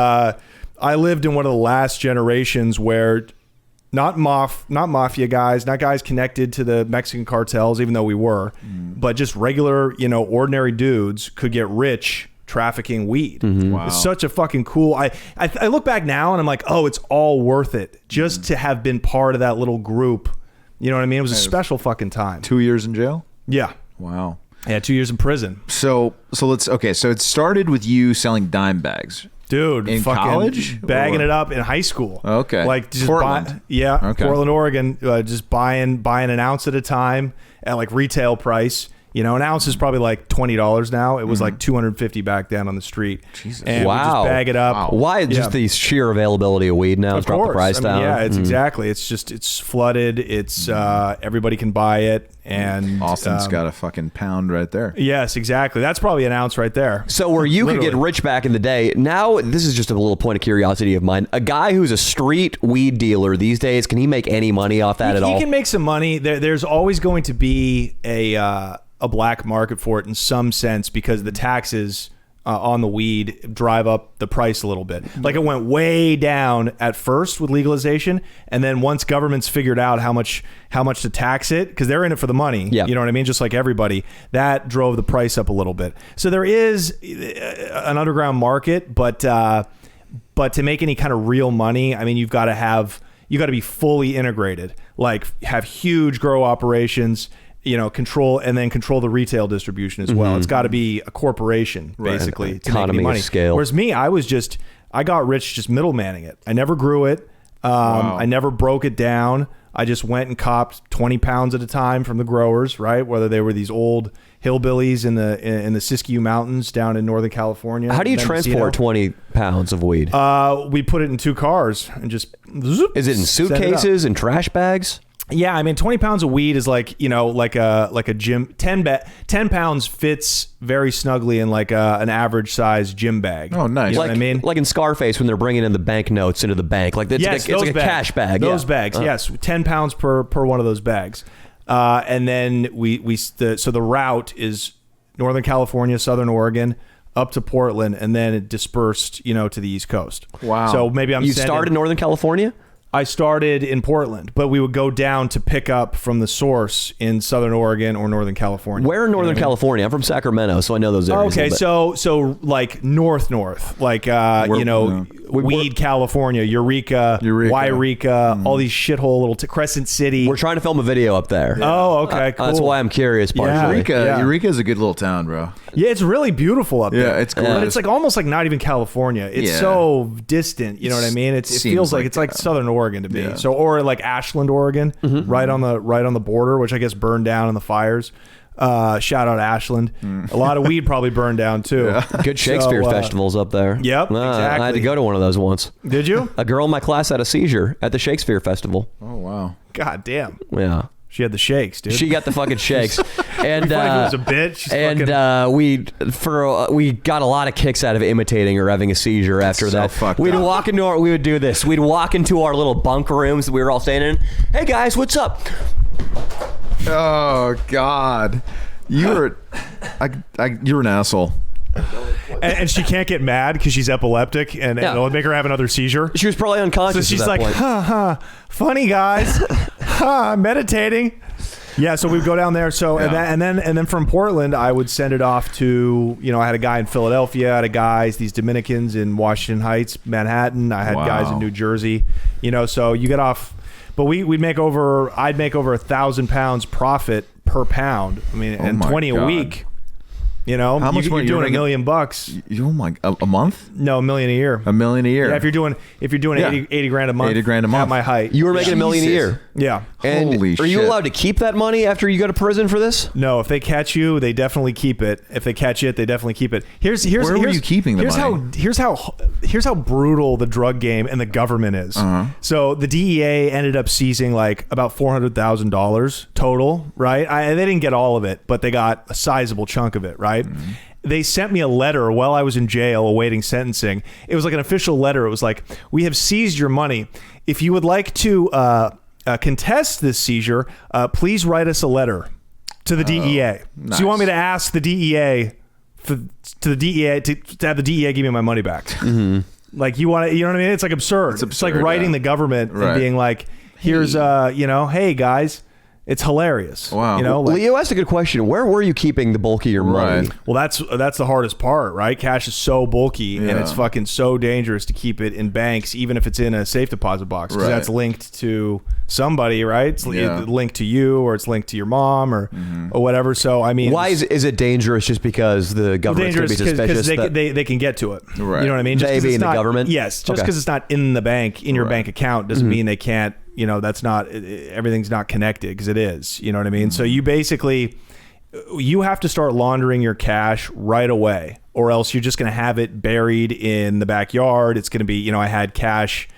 I lived in one of the last generations where not mafia guys, not guys connected to the Mexican cartels, even though we were, but just regular, ordinary dudes could get rich trafficking weed. Wow. It's such a fucking cool. I look back now and I'm like, oh, it's all worth it just to have been part of that little group. You know what I mean? It was a special fucking time. 2 years in jail? Yeah. Wow. Yeah, 2 years in prison. So so it started with you selling dime bags. Dude, in fucking college? bagging Or- it up in high school. Okay. Like just Portland? Okay. Portland, Oregon. Just buying an ounce at a time at like retail price. An ounce is probably like $20 now. It was like $250 back then on the street. Jesus. And we just bag it up. Wow. Why just the sheer availability of weed now has Of dropped the course. price down? Yeah, it's exactly. It's just it's flooded. It's everybody can buy it, and Austin's got a fucking pound right there. Yes, exactly. That's probably an ounce right there. So where you could get Literally. rich back in the day, now this is just a little point of curiosity of mine. A guy who's a street weed dealer these days, can he make any money off that at all? He can make some money. There's always going to be a black market for it in some sense because the taxes on the weed drive up the price a little bit. Like it went way down at first with legalization, and then once governments figured out how much to tax it, because they're in it for the money, you know what I mean, just like everybody, that drove the price up a little bit. So there is an underground market, but to make any kind of real money, I mean, you got to be fully integrated, like have huge grow operations, control the retail distribution as well. It's got to be a corporation, basically, to make any money. Of scale. Whereas me, I got rich just middlemanning it. I never grew it. I never broke it down. I just went and copped 20 pounds at a time from the growers, right? Whether they were these old hillbillies in the Siskiyou Mountains down in Northern California. How do you transport 20 pounds of weed? We put it in 2 cars and just... Is it in suitcases and trash bags? Yeah, I mean, 20 pounds of weed is like a gym. 10 pounds fits very snugly in like an average size gym bag. Oh, nice. You know what I mean? Like in Scarface when they're bringing in the banknotes into the bank. Like it's like a cash bag. Those bags, yes. 10 pounds per one of those bags. And then so the route is Northern California, Southern Oregon, up to Portland, and then it dispersed, to the East Coast. Wow. So maybe You started in Northern California? I started in Portland, but we would go down to pick up from the source in Southern Oregon or Northern California. Where in Northern California? I'm from Sacramento, so I know those areas. Okay, so like north, like Weed, California, Eureka, Yreka, all these shithole little Crescent City. We're trying to film a video up there. Oh, okay, cool. That's why I'm curious. Partially. Eureka is a good little town, bro. Yeah, it's really beautiful up there. Yeah, it's cool. But it's like almost like not even California. It's so distant. You know what I mean? It feels like it's like Southern Oregon to me. Yeah. So or like Ashland, Oregon, right on the border, which I guess burned down in the fires. Shout out Ashland. A lot of weed probably burned down too. Yeah. Good Shakespeare festivals up there. Yep, exactly. I had to go to one of those once. Did you? A girl in my class had a seizure at the Shakespeare festival. Oh wow. God damn. Yeah. She had the shakes, dude. She got the fucking shakes, and it was a bitch. We got a lot of kicks out of imitating her having a seizure after that. We would do this. We'd walk into our little bunk rooms that we were all staying in. Hey guys, what's up? Oh God, you're an asshole. And she can't get mad because she's epileptic, and it'll make her have another seizure. She was probably unconscious. So she's at that like, point. Funny guys, I'm meditating. Yeah, so we'd go down there. So and then from Portland, I would send it off to I had a guy in Philadelphia, I had these Dominicans in Washington Heights, Manhattan. I had guys in New Jersey. So you get off, but I'd make over 1,000 pounds profit per pound. I mean, and 20 a week. How much you're doing $1 million? Oh my, a month? No, $1 million a year. $1 million a year. Yeah, if you're doing 80 grand a month. 80 grand a month at my height. You were making $1 million a year. Yeah. And holy shit. Are you allowed to keep that money after you go to prison for this? No, if they catch you, they definitely keep it. If they catch it, they definitely keep it. Where were you keeping the money? Here's how brutal the drug game and the government is. So the DEA ended up seizing like about $400,000 total, right? They didn't get all of it, but they got a sizable chunk of it, right? They sent me a letter while I was in jail awaiting sentencing. It was like an official letter. It was like, we have seized your money. If you would like to contest this seizure, please write us a letter to the DEA. Nice. So you want me to ask the DEA to have the DEA give me my money back? Like you want to, you know what I mean? It's like absurd. It's like writing the government and being like, here's hey guys. It's hilarious. Wow. Leo asked a good question. Where were you keeping the bulk of your money? Well, that's the hardest part, right? Cash is so bulky and it's fucking so dangerous to keep it in banks, even if it's in a safe deposit box, because that's linked to somebody, right? It's linked to you, or it's linked to your mom, or whatever. So I mean, why is it dangerous? Just because the government's going to be suspicious? Because they can get to it. Right. You know what I mean? They being the government. Yes. Just because it's not in the bank, in your bank account, doesn't mean they can't. That's not, everything's not connected, because it is, you know what I mean? So you have to start laundering your cash right away, or else you're just going to have it buried in the backyard. It's going to be, I had cash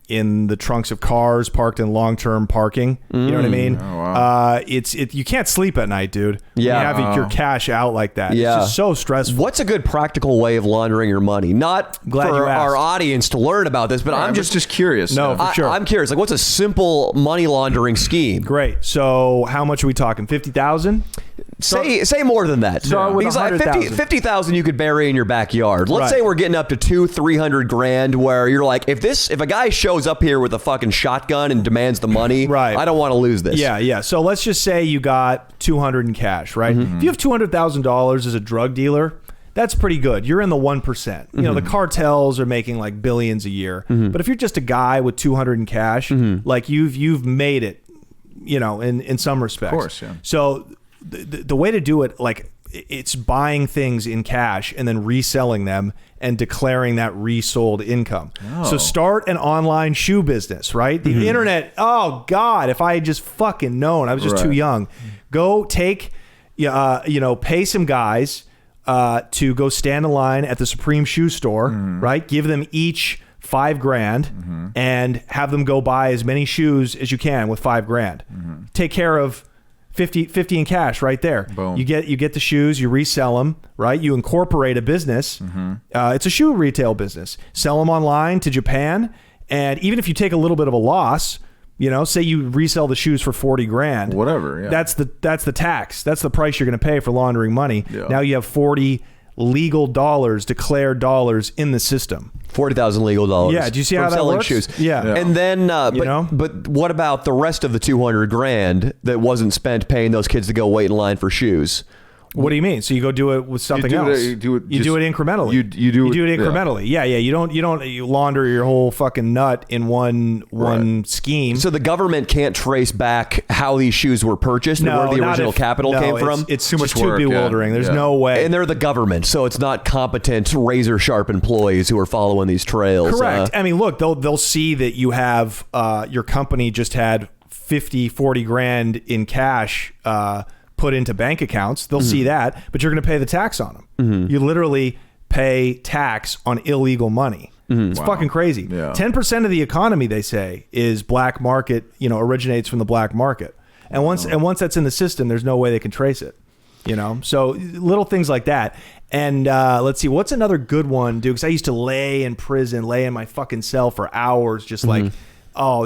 in the trunks of cars parked in long-term parking. You know what I mean? Oh, wow. You can't sleep at night, dude. Yeah. When you have your cash out like that. Yeah. It's just so stressful. What's a good practical way of laundering your money? Not Glad for you asked. our audience to learn about this, but I'm just curious. No, for sure. I'm curious. Like, what's a simple money laundering scheme? Great. So how much are we talking? 50,000? Say more than that. Start with He's like 100,000. 50,000 you could bury in your backyard. Let's Right. say we're getting up to 200-300 grand, where you're like, if a guy shows up here with a fucking shotgun and demands the money, Right. I don't want to lose this. Yeah. So let's just say you got 200 in cash, right? If you have $200,000 as a drug dealer, that's pretty good. You're in the 1%. You know, the cartels are making like billions a year. But if you're just a guy with 200 in cash, like you've made it, you know, in some respects. Of course, yeah. So the way to do it, like, it's buying things in cash and then reselling them and declaring that resold income. So start an online shoe business, right? The internet, oh God, if I had just fucking known, I was just too young. Go take, pay some guys to go stand in line at the Supreme Shoe Store, right? Give them each $5,000 and have them go buy as many shoes as you can with $5,000. Take care of 50 in cash right there. Boom. You get the shoes, you resell them, right? You incorporate a business. It's a shoe retail business. Sell them online to Japan, and even if you take a little bit of a loss, you know, say you resell the shoes for $40,000, whatever. Yeah. That's the tax. That's the price you're going to pay for laundering money. Yeah. Now you have 40 legal dollars, declared dollars in the system. 40,000 legal dollars. Yeah, do you see from how that selling works? shoes? Yeah. And then, know? but what about the rest of the 200 grand that wasn't spent paying those kids to go wait in line for shoes? What do you mean? So you go do it with something else? You do it incrementally. You do it incrementally. Yeah. You don't launder your whole fucking nut in one scheme. So the government can't trace back how these shoes were purchased and where the original capital came from? It's Too much just work, too bewildering. There's no way. And they're the government, so it's not competent, razor sharp employees who are following these trails. Correct. I mean, look, they'll see that you have your company just had 40 grand in cash put into bank accounts. They'll see that, but you're going to pay the tax on them. You literally pay tax on illegal money. It's fucking crazy. Yeah. 10% of the economy, they say, is black market, originates from the black market. And once that's in the system, there's no way they can trace it. So little things like that. And let's see, what's another good one, dude? Because I used to lay in my fucking cell for hours, just like,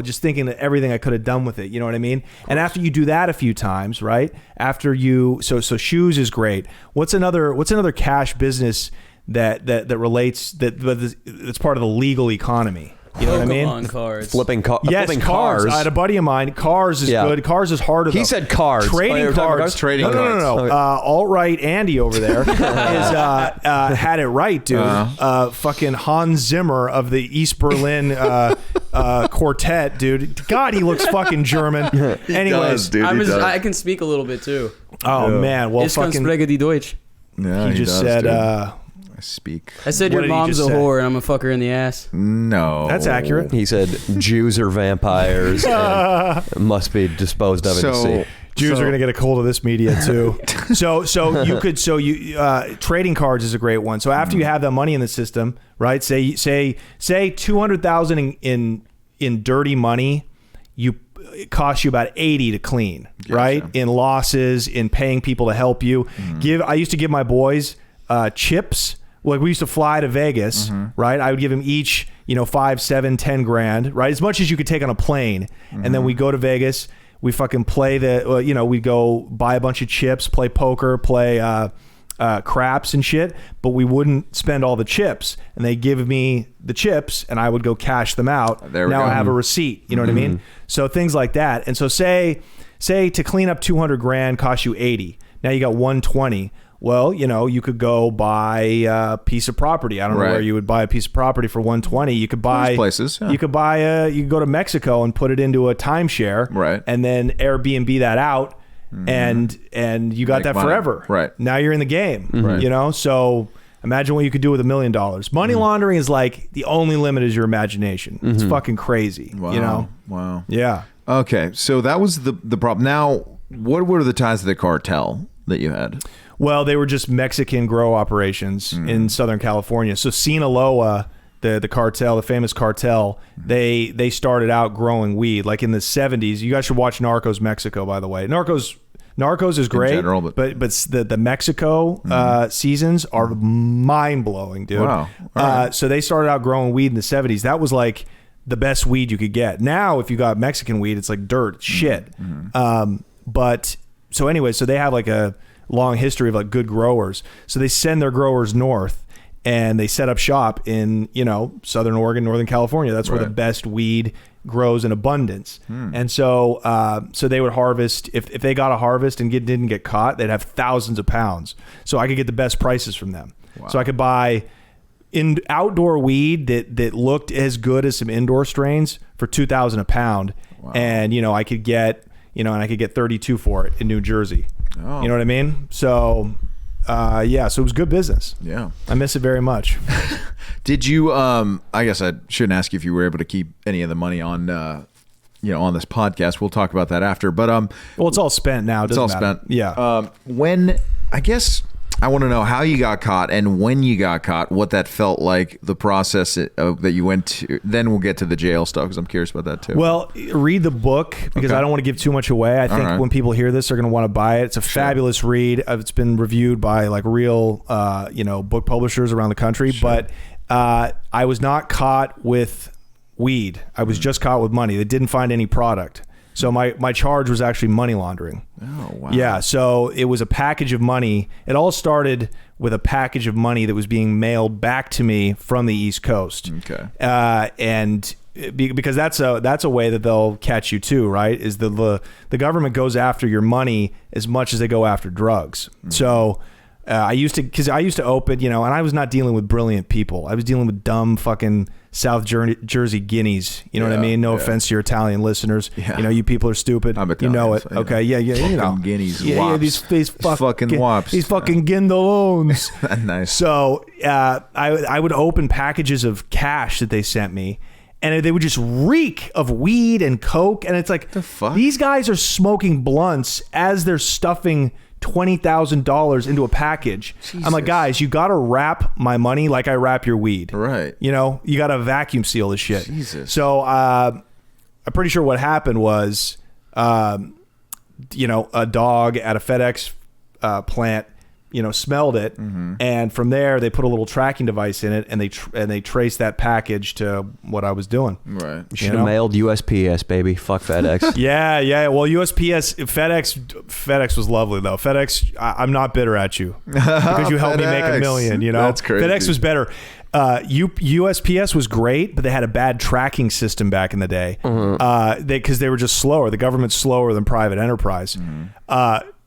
just thinking that everything I could have done with it. You know what I mean? And after you do that a few times, right? After you, so shoes is great. What's another cash business that relates that's part of the legal economy? You know what I mean? Pokemon cards. Flipping Yes, cars. I had a buddy of mine. Cars is good. Cars is harder. He said cars. Trading cards. Trading no. cards. Okay. Alt-right Andy over there had it right, dude. Fucking Hans Zimmer of the East Berlin quartet, dude. God, he looks fucking German. Anyways, dude, I can speak a little bit too. oh man, well Ich kann fucking. sprechen die Deutsch. Yeah, He just said. I speak. I said What your did he mom's just a say? whore and I'm gonna fuck her in the ass. No. That's accurate. He said Jews are vampires and must be disposed of in the sea. Jews are going to get a hold of this media too. so trading cards is a great one. So after you have that money in the system, right? Say 200,000 in dirty money, it costs you about 80 to clean, right? In losses, in paying people to help you. I used to give my boys chips. Like we used to fly to Vegas, right? I would give them each, 5, 7, 10 grand, right? As much as you could take on a plane. And then we go to Vegas, we fucking play we go buy a bunch of chips, play poker, play craps and shit, but we wouldn't spend all the chips. And they give me the chips and I would go cash them out. There we now go. I have a receipt, you know what I mean? So things like that. And so say to clean up 200 grand costs you 80. Now you got 120. Well, you could go buy a piece of property. I don't know where you would buy a piece of property for 120. You could buy places. Yeah. You could go to Mexico and put it into a timeshare, right? And then Airbnb that out, and you got Make that money. forever, Right? Now you're in the game, Right. So imagine what you could do with $1 million. Money laundering is like the only limit is your imagination. It's fucking crazy. Wow. Wow. Yeah. Okay, so that was the problem. Now, what were the ties to the cartel that you had? Well, they were just Mexican grow operations in Southern California. So Sinaloa, the cartel, the famous cartel, they started out growing weed like in the 70s. You guys should watch Narcos Mexico, by the way. Narcos is great, general, but the Mexico seasons are mind blowing, dude. Wow. All right. So they started out growing weed in the 70s. That was like the best weed you could get. Now, if you got Mexican weed, it's like dirt, it's shit. But so anyway, so they have like a long history of like good growers. So they send their growers north and they set up shop in, Southern Oregon, Northern California. That's where the best weed grows in abundance. And so they would harvest, if they got a harvest and didn't get caught, they'd have thousands of pounds. So I could get the best prices from them. Wow. So I could buy outdoor weed that looked as good as some indoor strains for $2,000 a pound. Wow. And, I could get, and I could get 32 for it in New Jersey. Oh. You know what I mean? So, so it was good business. Yeah. I miss it very much. Did you, I guess I shouldn't ask you if you were able to keep any of the money on, on this podcast. We'll talk about that after, but, well, it's all spent now. It's all matter. spent. Yeah. I want to know how you got caught and when you got caught, what that felt like, the process that you went to. Then we'll get to the jail stuff because I'm curious about that too. Well, read the book because I don't want to give too much away. I think when people hear this, they're going to want to buy it. It's a fabulous read. It's been reviewed by like real, book publishers around the country. Sure. But I was not caught with weed. I was just caught with money. They didn't find any product. So my charge was actually money laundering. Oh, wow. Yeah, so it was a package of money. It all started with a package of money that was being mailed back to me from the East Coast. Okay. And because that's a way that they'll catch you too, right? Is the government goes after your money as much as they go after drugs. Mm-hmm. So I used to open, and I was not dealing with brilliant people. I was dealing with dumb fucking South Jersey guineas. You know what I mean? No offense to your Italian listeners. Yeah. You people are stupid. I'm Italian, you know it. So, okay. Yeah. Fucking guineas. Yeah. These fucking wops. These fucking gindalones. Nice. So I would open packages of cash that they sent me, and they would just reek of weed and coke. And it's like, the fuck? These guys are smoking blunts as they're stuffing $20,000 into a package. Jesus. I'm like, guys, you got to wrap my money like I wrap your weed. Right. You got to vacuum seal this shit. Jesus. So I'm pretty sure what happened was, a dog at a FedEx plant, smelled it, and from there they put a little tracking device in it, and they traced that package to what I was doing. Right. You should have mailed USPS, baby. Fuck FedEx. Yeah. Well, FedEx was lovely though. FedEx, I'm not bitter at you because you helped me make $1 million. That's crazy. FedEx was better. USPS was great, but they had a bad tracking system back in the day. Because they were just slower. The government's slower than private enterprise.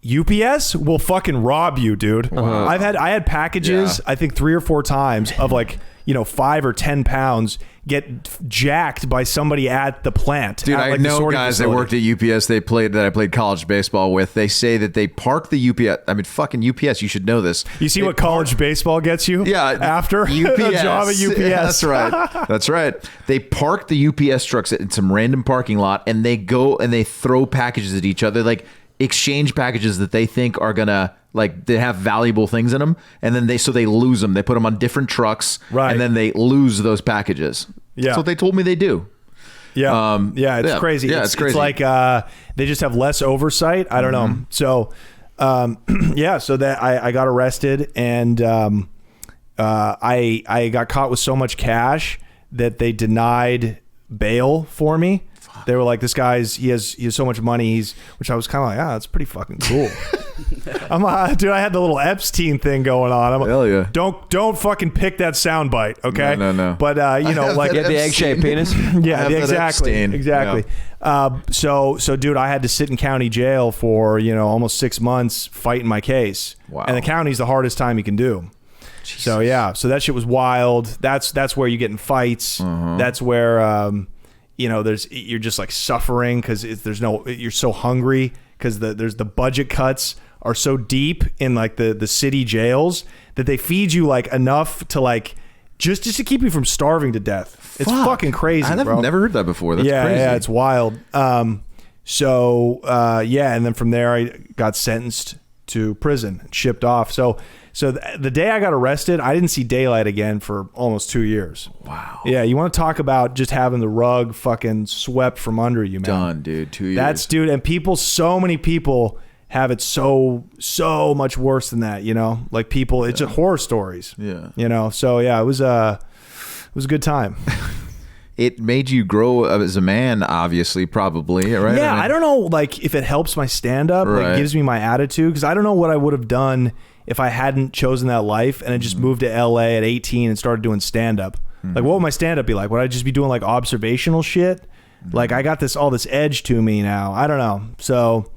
UPS will fucking rob you, dude. Wow. I had packages, I think 3 or 4 times of like, 5 or 10 pounds get jacked by somebody at the plant. Dude, I know guys that worked at UPS that I played college baseball with. They say that they park the UPS. I mean, fucking UPS, you should know this. You see what college baseball gets you? Yeah. After UPS. a job at UPS. Yeah, that's right. That's right. They park the UPS trucks in some random parking lot, and they go and they throw packages at each other, like exchange packages that they think are gonna, like, they have valuable things in them, and then they lose them. They put them on different trucks, right, and then they lose those packages. Yeah, that's what they told me they do. Yeah, it's crazy. Yeah, it's crazy. It's like they just have less oversight. I don't know. So, so that I got arrested, and I got caught with so much cash that they denied bail for me. They were like, this guy's, he has so much money, which I was kind of like, that's pretty fucking cool. Dude, I had the little Epstein thing going on. Hell yeah. Don't fucking pick that soundbite, okay? No. But, like... You had the egg-shaped penis? Yeah, exactly. Yeah. So, dude, I had to sit in county jail for, almost 6 months fighting my case. Wow. And the county's the hardest time you can do. Jesus. So, yeah. So that shit was wild. That's where you get in fights. That's where... you're just like suffering because you're so hungry because there's the budget cuts are so deep in like the city jails that they feed you like enough to like just to keep you from starving to death. It's fucking crazy. I've never heard that before. That's crazy. Yeah, it's wild. And then from there I got sentenced to prison and shipped off. So the day I got arrested, I didn't see daylight again for almost 2 years. Wow. Yeah, you want to talk about just having the rug fucking swept from under you, man. Done, dude. 2 years. And so many people have it so much worse than that, Like people, it's just horror stories. Yeah. So yeah, it was a good time. it made you grow as a man, obviously, probably, right? Yeah, I mean, I don't know, like, if it helps my stand-up, Right. like, gives me my attitude, because I don't know what I would have done if I hadn't chosen that life and I just moved to LA at 18 and started doing stand-up. Like, what would my stand-up be like? Would I just be doing, like, observational shit? Like, I got all this edge to me now. I don't know. So,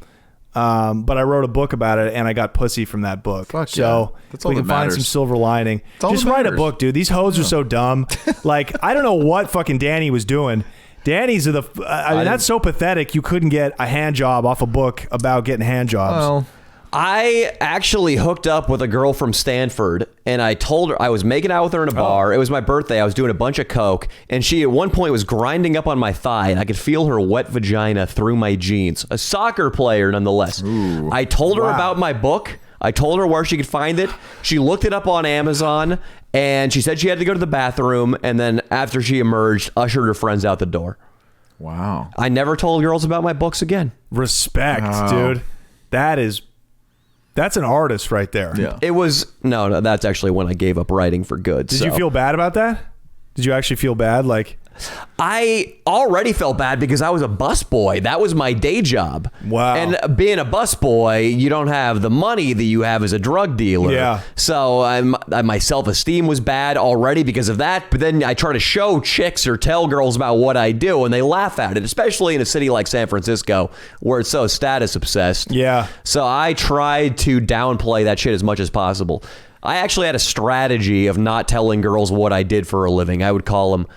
but I wrote a book about it, and I got pussy from that book. Fuck so yeah. That's all we that can find some matters. silver lining. all Just that write a matters. book, dude. These hoes are so dumb. Like, I don't know what fucking Danny was doing. Danny's I mean, that's so pathetic. You couldn't get a hand job off a book about getting hand jobs. Well, I actually hooked up with a girl from Stanford, and I told her I was making out with her in a bar. It was my birthday. I was doing a bunch of coke, and she at one point was grinding up on my thigh, and I could feel her wet vagina through my jeans. A soccer player, nonetheless. I told her about my book. I told her where she could find it. She looked it up on Amazon, and she said she had to go to the bathroom, and then after she emerged, ushered her friends out the door. wow. I never told girls about my books again. Respect, dude. That's an artist right there. Yeah. It was no, that's actually when I gave up writing for good. Did you feel bad about that? Did you actually feel bad? Like, I already felt bad because I was a busboy. That was my day job. Wow. And being a busboy, you don't have the money that you have as a drug dealer. Yeah. So my self-esteem was bad already because of that. But then I try to show chicks or tell girls about what I do, and they laugh at it, especially in a city like San Francisco where it's so status obsessed. yeah. So I tried to downplay that shit as much as possible. I actually had a strategy of not telling girls what I did for a living. I would call them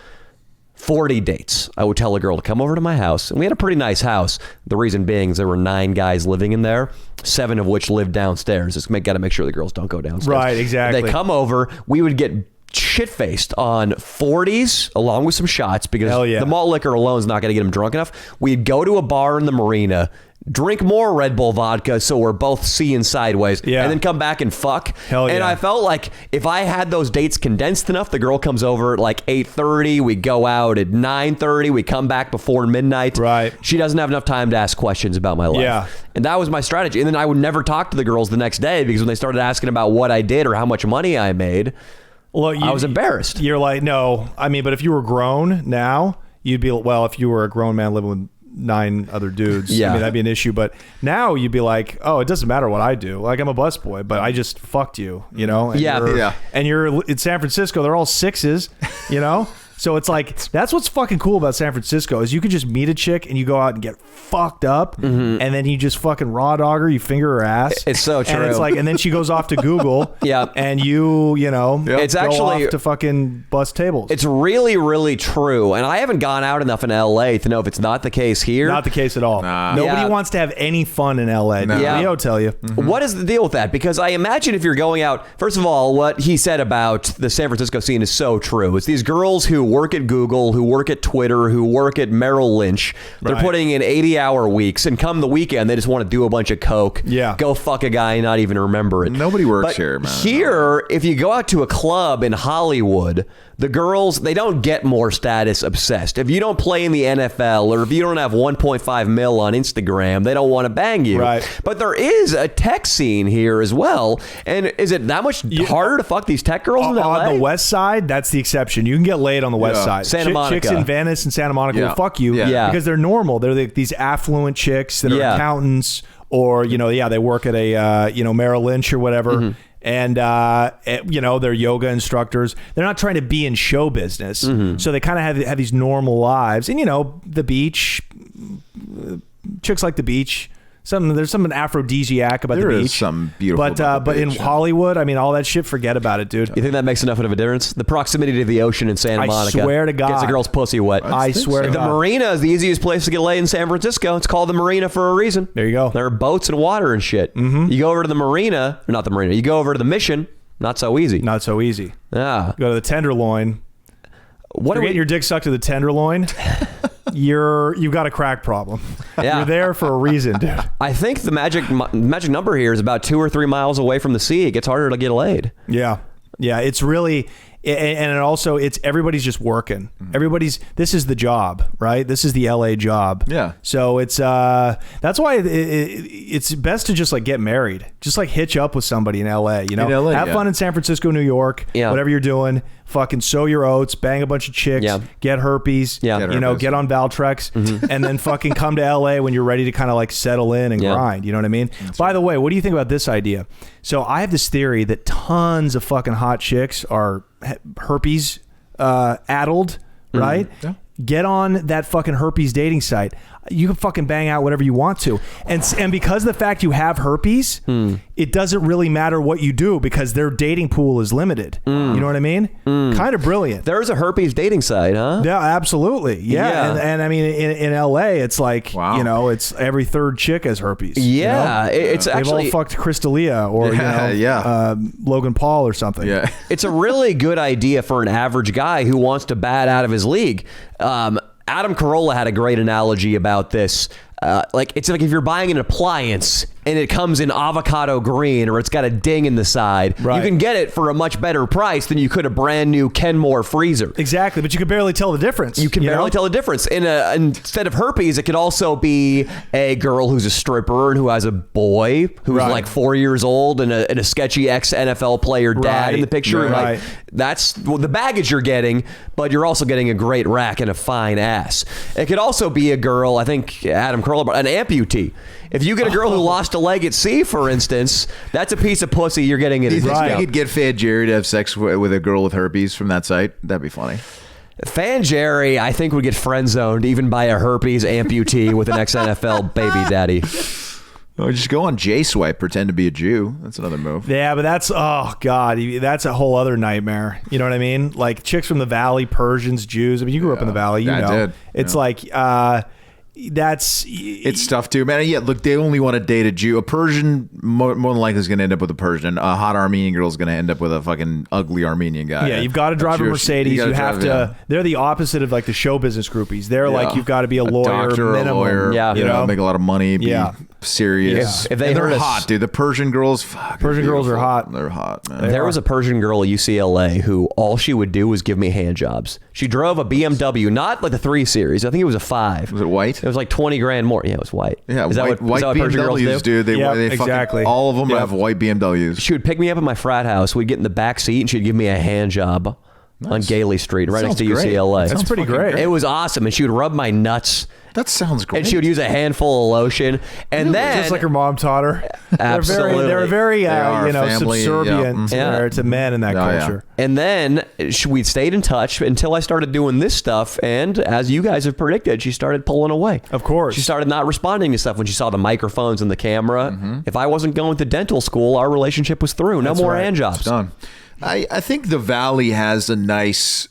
40 dates. I would tell a girl to come over to my house, and we had a pretty nice house. The reason being is there were 9 guys living in there, 7 of which lived downstairs. Just got to make sure the girls don't go downstairs. Right, exactly. They come over, we would get shit-faced on 40s along with some shots because Hell yeah. the malt liquor alone is not going to get them drunk enough. We'd go to a bar in the marina, drink more Red Bull vodka so we're both seeing sideways, Yeah. and then come back and fuck. Hell And yeah. I felt like if I had those dates condensed enough, the girl comes over at like 8:30, we go out at 9:30, we come back before midnight. Right. She doesn't have enough time to ask questions about my life. Yeah. And that was my strategy. And then I would never talk to the girls the next day because when they started asking about what I did or how much money I made, Look, I was embarrassed. You're like, no. I mean, but if you were grown now, you'd be, well, if you were a grown man living with 9 other dudes, Yeah. I mean, that'd be an issue. But now you'd be like, oh, it doesn't matter what I do. Like, I'm a busboy, but I just fucked you, you know? And Yeah. you're- Yeah. And you're in San Francisco, they're all 6s, you know? So it's like, that's what's fucking cool about San Francisco is you could just meet a chick and you go out and get fucked up, and then you just fucking raw dog her, you finger her ass. It's so And true. it's like, and then she goes off to Google, Yeah. and you know, It's go actually- off to fucking bust tables. It's really, really true. And I haven't gone out enough in LA to know if it's not the case here. Not the case at all. Nah. Nobody Yeah. wants to have any fun in LA. No. Yeah. Leo tell you. What is the deal with that? Because I imagine if you're going out, first of all, what he said about the San Francisco scene is so true. It's these girls who work at Google, who work at Twitter, who work at Merrill Lynch. They're Right. putting in 80-hour weeks, and come the weekend, they just want to do a bunch of coke, Yeah. go fuck a guy and not even remember it. Nobody works But here, man. Here, if you go out to a club in Hollywood, the girls, they don't get more status obsessed. If you don't play in the NFL or if you don't have 1.5 mil on Instagram, they don't want to bang you. Right. But there is a tech scene here as well. And is it that much harder to fuck these tech girls in LA? On the west side, that's the exception. You can get laid on the west Yeah. side. Santa Monica. Chicks in Venice and Santa Monica Yeah. will fuck you Yeah. because they're normal. They're these affluent chicks that are Yeah. accountants or, you know, they work at a, Merrill Lynch or whatever. Mm-hmm. And, they're yoga instructors. They're not trying to be in show business. Mm-hmm. So they kind of have these normal lives. And, the beach, chicks like the beach. There's something aphrodisiac about There the is beach. something beautiful about the but in beach. Hollywood, I mean, all that shit, forget about it, dude. You think that makes enough of a difference? The proximity to the ocean in Santa I Monica swear to God. gets a girl's pussy wet. I swear to The God. marina is the easiest place to get laid in San Francisco. It's called the marina for a reason. There you go. There are boats and water and shit. Mm-hmm. You go over to the marina, or not the marina, you go over to the Mission, not so easy. Not so easy. Yeah. Go to the Tenderloin. What You're are we getting your dick sucked to the Tenderloin. You've got a crack problem. Yeah. You're there for a reason, dude. I think the magic number here is about 2 or 3 miles away from the sea. It gets harder to get laid. Yeah. It's really, and it also, it's everybody's just working. This is the job, right? This is the LA job. Yeah. So it's, that's why it's best to just like get married. Just like hitch up with somebody in LA, In LA, have yeah. fun in San Francisco, New York, Yeah. whatever you're doing. fucking sow your oats, bang a bunch of chicks, get herpes, get on Valtrex, and then fucking come to LA when you're ready to kind of like settle in and grind. You know what I mean? By the way, what do you think about this idea? So I have this theory that tons of fucking hot chicks are herpes addled, right? Yeah. Get on that fucking herpes dating site. You can fucking bang out whatever you want to. And because of the fact you have herpes, it doesn't really matter what you do because their dating pool is limited. You know what I mean? Kind of brilliant. There's a herpes dating site, huh? Yeah, absolutely. Yeah. And I mean, in LA, it's like, you know, it's every third chick has herpes. Yeah. You know? It's actually... They've all fucked Chris D'Elia or Logan Paul or something. Yeah. It's a really good idea for an average guy who wants to bat out of his league. Adam Carolla had a great analogy about this. It's like if you're buying an appliance and it comes in avocado green or it's got a ding in the side, you can get it for a much better price than you could a brand new Kenmore freezer. Exactly, but you can barely tell the difference. You can barely tell the difference. Instead of herpes, it could also be a girl who's a stripper and who has a boy who's like 4 years old and a sketchy ex-NFL player dad in the picture. Like, that's the baggage you're getting, but you're also getting a great rack and a fine ass. It could also be a girl, I think Adam Carolla, an amputee. If you get a girl who lost a leg at sea, for instance, that's a piece of pussy you're getting at a discount. You could get Fan Jerry to have sex with a girl with herpes from that site. That'd be funny. Fan Jerry, I think, would get friend zoned even by a herpes amputee with an ex-NFL baby daddy. Or just go on J-Swipe, pretend to be a Jew. That's another move. Yeah, but that's, oh God, that's a whole other nightmare. You know what I mean? Like chicks from the Valley, Persians, Jews. I mean, you grew up in the Valley, you know. I did. It's like, it's tough too, man. Yeah, look, they only want to date a Jew. A Persian more than likely is going to end up with a Persian. A hot Armenian girl is going to end up with a fucking ugly Armenian guy. Yeah, you've got to drive a Mercedes. You have to. They're the opposite of like the show business groupies. They're like you've got to be a lawyer, doctor, minimum. a lawyer. Yeah, you know, make a lot of money. Be serious. If they're hot, dude. The Persian girls, Persian girls are hot. They're hot, man. There was a Persian girl at UCLA who all she would do was give me hand jobs. She drove a BMW, not like the 3 Series. I think it was a 5. Was it white? It was like 20 grand more. Yeah, it was white. Yeah, is that white what Persian girls BMWs, do? dude. They exactly. All of them have white BMWs. She would pick me up at my frat house. We'd get in the back seat and she'd give me a hand job on Gailey Street, right next to UCLA. That's pretty great. It was awesome. And she would rub my nuts. That sounds great. And she would use a handful of lotion. And then... Just like her mom taught her. Absolutely. They're very family, subservient to men in that culture. Yeah. And then we stayed in touch until I started doing this stuff. And as you guys have predicted, she started pulling away. Of course. She started not responding to stuff when she saw the microphones and the camera. If I wasn't going to dental school, our relationship was through. No more hand jobs. It's done. I think the Valley has a nice...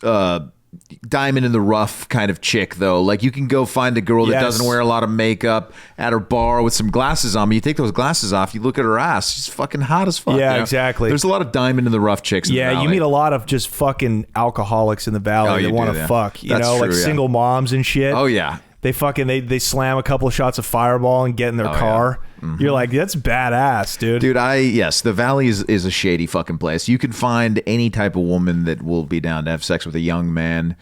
diamond in the rough kind of chick, though. Like, you can go find a girl that doesn't wear a lot of makeup at her bar with some glasses on. You take those glasses off, you look at her ass, she's fucking hot as fuck. Yeah, you know? Exactly. There's a lot of diamond in the rough chicks in the Valley. You meet a lot of just fucking alcoholics in the Valley that want to fuck. You know, like single moms and shit. Oh, yeah. They fucking they slam a couple of shots of Fireball and get in their car. You're like, that's badass, dude. Dude, the Valley is a shady fucking place. You can find any type of woman that will be down to have sex with a young man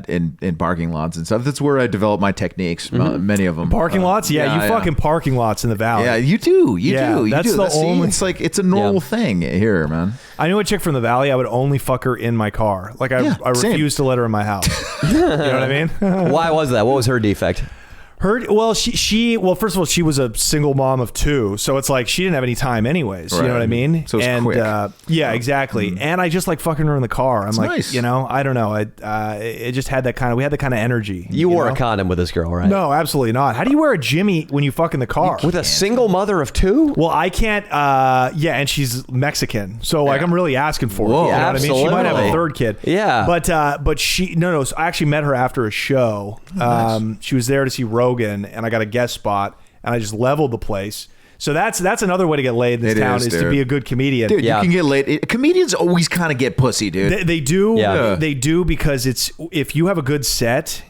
in parking lots and stuff. That's where I developed my techniques. Many of them. Parking lots? Yeah, fucking parking lots in the Valley. Yeah, you do. You do. That's the only. It's like it's a normal thing here, man. I knew a chick from the Valley. I would only fuck her in my car. Like I refused to let her in my house. You know what I mean? Why was that? What was her defect? Well, well, first of all, she was a single mom of 2, so it's like she didn't have any time anyways. You know what I mean? So it's quick. Yeah, exactly. And I just like fucking her in the car. I'm nice. You know, I don't know. It just had that kind of. We had that kind of energy. You wore a condom with this girl, right? No, absolutely not. How do you wear a Jimmy when you fuck in the car with a single mother of 2? Well, I can't. And she's Mexican, so like I'm really asking for it. You know what I mean? She might have a 3rd kid. Yeah, but she no. So I actually met her after a show. She was there to see Rogan, and I got a guest spot, and I just leveled the place. So that's another way to get laid in this town is to be a good comedian. Dude, you can get laid. Comedians always kind of get pussy, dude. They do. Yeah. They do, because if you have a good set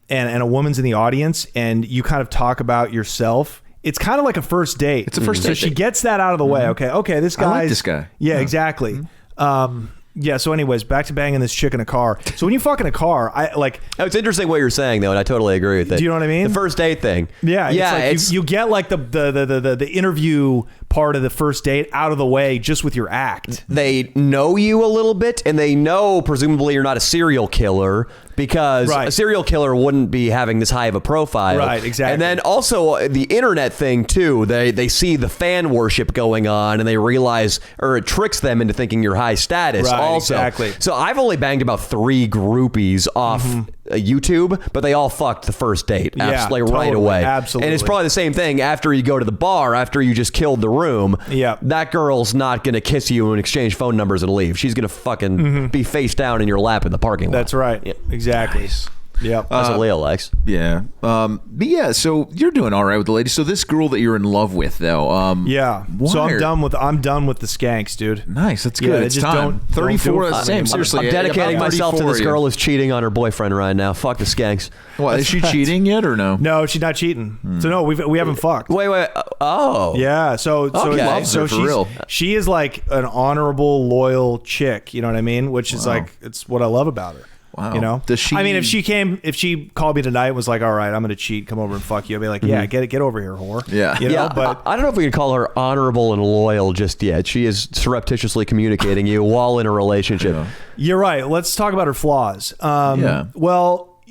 and a woman's in the audience and you kind of talk about yourself, it's kind of like a first date. It's a first date. So she gets that out of the way. Okay, this guy. I like this guy. Yeah, exactly. Yeah. So, anyways, back to banging this chick in a car. So when you fuck in a car, It's interesting what you're saying though, and I totally agree with it. Do you know what I mean? The first date thing. Yeah. It's you get like the interview part of the first date out of the way just with your act. They know you a little bit, and they know presumably you're not a serial killer, because a serial killer wouldn't be having this high of a profile. Right, exactly. And then also the internet thing too. They see the fan worship going on, and they realize, or it tricks them into thinking you're high status. Right, also. exactly. So I've only banged about 3 groupies off YouTube, but they all fucked the first date, right away. Absolutely. And it's probably the same thing after you go to the bar, after you just killed the room. Yeah. That girl's not going to kiss you and exchange phone numbers and leave. She's going to fucking be face down in your lap in the parking lot. That's right. Yeah. Exactly. Nice. Yep. That's what Leo likes. Yeah. But yeah, so you're doing all right with the lady. So this girl that you're in love with, though. Yeah. So I'm done with the skanks, dude. Nice. That's good. Yeah, it's just time. don't 34. do it. Same. Seriously. I'm dedicating myself to this girl Is who's cheating on her boyfriend right now. Fuck the skanks. what, is she cheating yet or no? No, she's not cheating. So no, we haven't fucked. Wait. Oh. Yeah. So Okay. Loves her for real. she is like an honorable, loyal chick. You know what I mean? Which is like, it's what I love about her. Wow. You know? Does she? I mean, if she called me tonight and was like, all right, I'm going to cheat, come over and fuck you, I'd be like, yeah, get over here, whore. Yeah. You know, Yeah, but I don't know if we can call her honorable and loyal just yet. She is surreptitiously communicating you while in a relationship. Yeah. you're right. Let's talk about her flaws. Yeah. Well,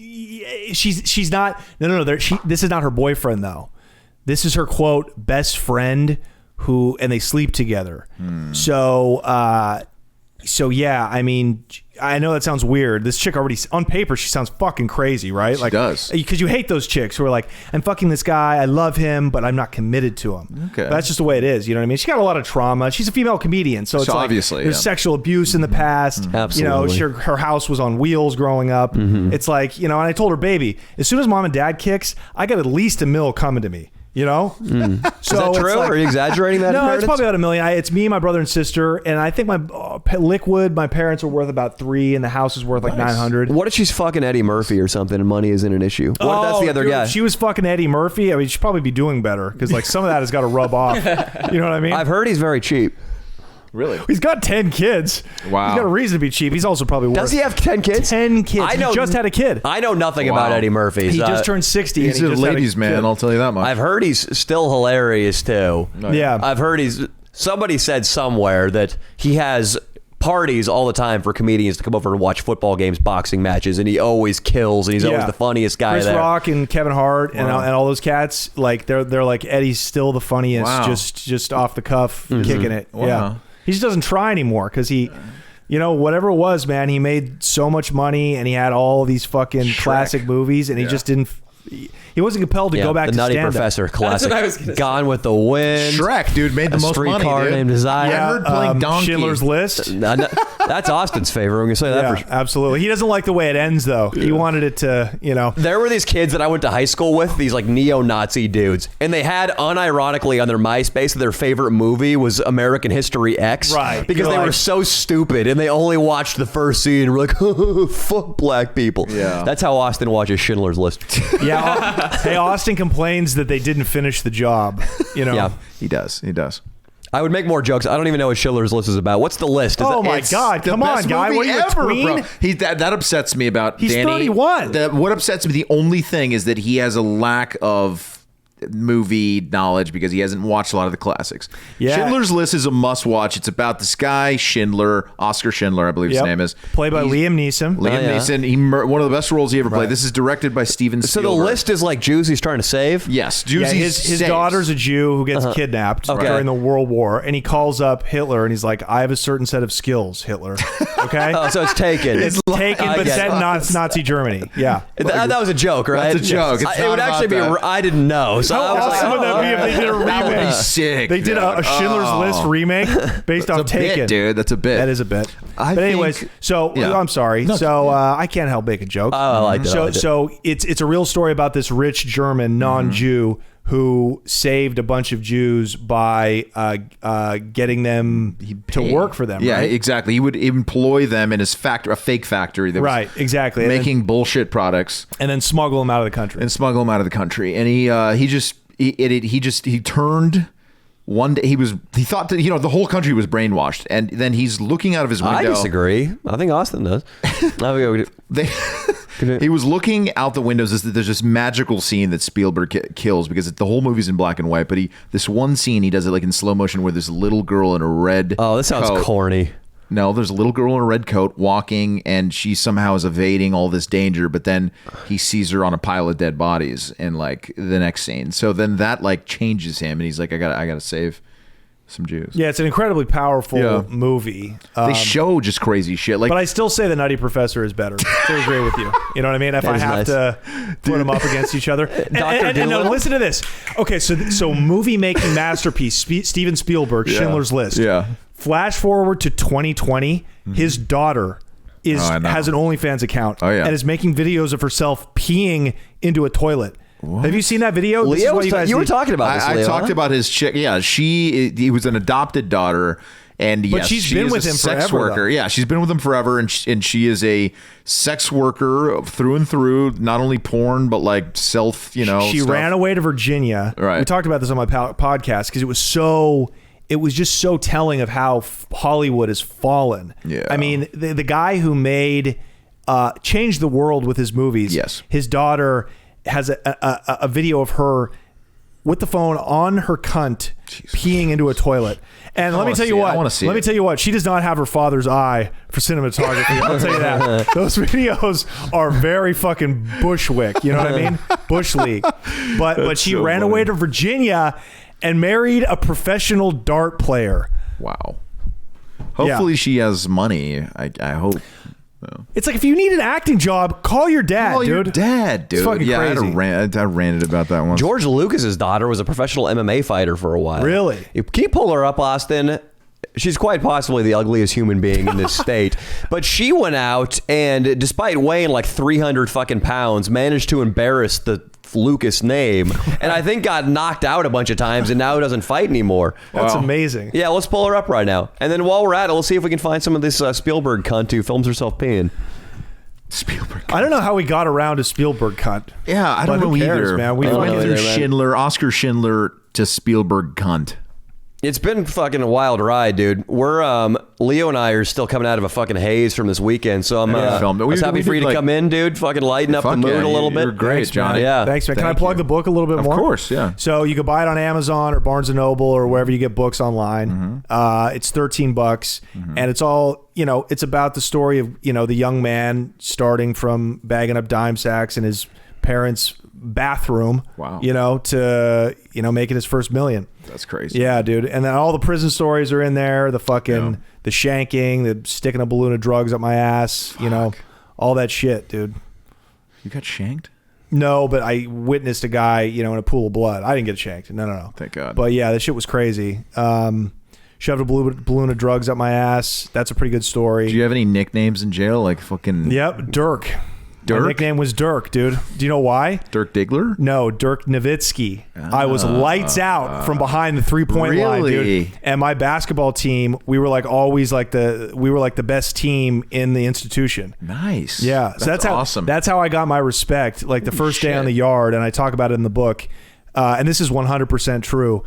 she's not. No. This is not her boyfriend though. This is her quote best friend and they sleep together. So yeah, I mean, I know that sounds weird. This chick already, on paper, she sounds fucking crazy, right? She does. Because you hate those chicks who are like, I'm fucking this guy, I love him, but I'm not committed to him. Okay. But that's just the way it is, you know what I mean? She got a lot of trauma. She's a female comedian, so it's like, obviously, there's sexual abuse in the past. Absolutely. You know, her house was on wheels growing up. It's like, you know, and I told her, baby, as soon as mom and dad kicks, I got at least $1 million coming to me. You know? So Is that it's true? like- Are you exaggerating that? No, it's inheritance? probably about $1 million. It's me, my brother, and sister, and I think my liquid. My parents are worth about $3 million, and the house is worth like $900,000. What if she's fucking Eddie Murphy or something and money isn't an issue? What if that's the other dude, guy? If she was fucking Eddie Murphy, I mean, she'd probably be doing better because like some of that has got to rub off. You know what I mean? I've heard he's very cheap. Really? He's got 10 kids. Wow. He's got a reason to be cheap. He's also probably worth. Does he have 10 kids? 10 kids. I know, He just had a kid. I know nothing Wow. about Eddie Murphy. He just turned 60. He's and a he just had ladies' man, kid. I'll tell you that much. I've heard he's still hilarious too. Yeah. I've heard somebody said somewhere that he has parties all the time for comedians to come over and watch football games, boxing matches, and he always kills, and he's always the funniest guy Chris there. Rock and Kevin Hart and all those cats, like they're like Eddie's still the funniest, Wow. just off the cuff, kicking it. Wow. Yeah, he just doesn't try anymore because he, you know, whatever it was, man, he made so much money and he had all these fucking classic movies, and he just didn't. He wasn't compelled to go back the to Nutty stand-up. Professor classic. what I was gonna say. Gone with the Wind. Shrek, dude, made the A most money, Streetcar dude. Named Desire. Yeah, I heard playing Donkey. Schindler's List. That's Austin's favorite. I'm gonna say that Yeah, for sure. absolutely. He doesn't like the way it ends, though. He wanted it to, you know. There were these kids that I went to high school with, these like neo-Nazi dudes, and they had unironically on their MySpace that their favorite movie was American History X, Right. Because You're they were like- so stupid and they only watched the first scene and were like, "Fuck black people." Yeah. That's how Austin watches Schindler's List. Yeah. Hey, Austin complains that they didn't finish the job. You know. Yeah. He does. I would make more jokes. I don't even know what Schindler's List is about. What's the list? Is Oh that- my It's God! the Come on, best guy. movie What are you, a ever, tween? bro. That upsets me about He's Danny. 31. What upsets me, the only thing is that he has a lack of movie knowledge because he hasn't watched a lot of the classics. Yeah. Schindler's List is a must-watch. It's about this guy Schindler, Oscar Schindler, I believe his Yep. name is. Played by He's- Liam Neeson. Liam yeah. Neeson. One of the best roles he ever played. This is directed by Steven So the Spielberg. list is like Jews he's trying to save? Yes, Yeah, Juicy his saves. daughter's a Jew who gets kidnapped Okay. during the World War, and he calls up Hitler and he's like, "I have a certain set of skills, Hitler." Okay, Oh, so it's taken. it's taken, I but get set it. in Nazi Germany. Yeah. That was a joke, right? That's a joke. It's It would not actually be. about that. I didn't know. So How I was awesome like, would that be if they did a That would be remake? sick. They did a dude. Schindler's Oh. List remake based off That's a bit, Taken. dude. That's a bit. That is a bit. I But anyways, think- so yeah. I'm sorry. No, So I can't help making jokes. Oh, I liked it, I So liked it. so it's a real story about this rich German non-Jew who saved a bunch of Jews by getting them to work for them. Yeah, right? exactly. He would employ them in his factory, a fake factory that was Right, exactly. And making bullshit products and then smuggle them out of the country. and smuggle them out of the country. And he turned one day he thought that the whole country was brainwashed, and then he's looking out of his window. I disagree. I think Austin does. He was looking out the windows. There's this magical scene that Spielberg kills because the whole movie's in black and white. But this one scene, he does it like in slow motion where there's a little girl in a red. Oh, this sounds corny. No, there's a little girl in a red coat walking, and she somehow is evading all this danger. But then he sees her on a pile of dead bodies in like the next scene. So then that like changes him, and he's like, I gotta save some Jews. Yeah, it's an incredibly powerful movie. They show just crazy shit. Like, but I still say the Nutty Professor is better. I agree with you. You know what I mean? If I have to put them up against each other. And no, listen to this. Okay, so movie making masterpiece, Steven Spielberg, Schindler's List. Yeah. Flash forward to 2020, his daughter has an OnlyFans account and is making videos of herself peeing into a toilet. What? Have you seen that video? Leo, you were talking about this, Leo. I talked about his chick. Yeah, he was an adopted daughter. And but she's been with him sex forever. Worker. Yeah, she's been with him forever, and she is a sex worker through and through. Not only porn, but like self. She stuff. Ran away to Virginia. Right. We talked about this on my podcast because it was just so telling of how Hollywood has fallen. Yeah. I mean, the guy who changed the world with his movies. Yes. His daughter has a video of her with the phone on her cunt peeing into a toilet. And let me tell you what, she does not have her father's eye for cinematography. I'll tell you that. Those videos are very fucking Bushwick. You know what I mean? Bush League. But she ran away to Virginia and married a professional dart player. Wow. Hopefully she has money. I hope. It's like if you need an acting job, call your dad, call dude. Your dad, dude. It's fucking crazy. I ranted about that one. George Lucas's daughter was a professional MMA fighter for a while. Really? Can you pull her up, Austin? She's quite possibly the ugliest human being in this state. But she went out and, despite weighing like 300 fucking pounds, managed to embarrass the Lucas name, and I think got knocked out a bunch of times, and now doesn't fight anymore. That's amazing. Yeah, let's pull her up right now, and then while we're at it, let's see if we can find some of this Spielberg cunt who films herself peeing. Spielberg cunt. I don't know how we got around to Spielberg cunt. Yeah, I don't know either, man. We went through Schindler, Oscar Schindler to Spielberg cunt. It's been fucking a wild ride, dude. We're Leo and I are still coming out of a fucking haze from this weekend, so I'm happy for you to come in, dude. Fucking lighten up the mood a little bit. You're great, Johnny. Yeah, thanks, man. Can I plug the book a little bit more? Of course, yeah. So you can buy it on Amazon or Barnes and Noble or wherever you get books online. It's $13, and it's all it's about the story of the young man starting from bagging up dime sacks in his parents' bathroom. Wow. To making his first $1 million. That's crazy. Yeah, dude. And then all the prison stories are in there. The fucking the shanking, the sticking a balloon of drugs up my ass. All that shit, dude. You got shanked? No, but I witnessed a guy, in a pool of blood. I didn't get shanked. No. Thank God. But yeah, that shit was crazy. Shoved a balloon of drugs up my ass. That's a pretty good story. Do you have any nicknames in jail? Like fucking... Yep, Dirk. Dirk? My nickname was Dirk, dude. Do you know why? Dirk Diggler? No, Dirk Nowitzki. I was lights out from behind the 3-point line, dude. And my basketball team, we were like always the best team in the institution. Nice. Yeah. So that's awesome. That's how I got my respect. Like the first day on the yard, and I talk about it in the book. And this is 100% true.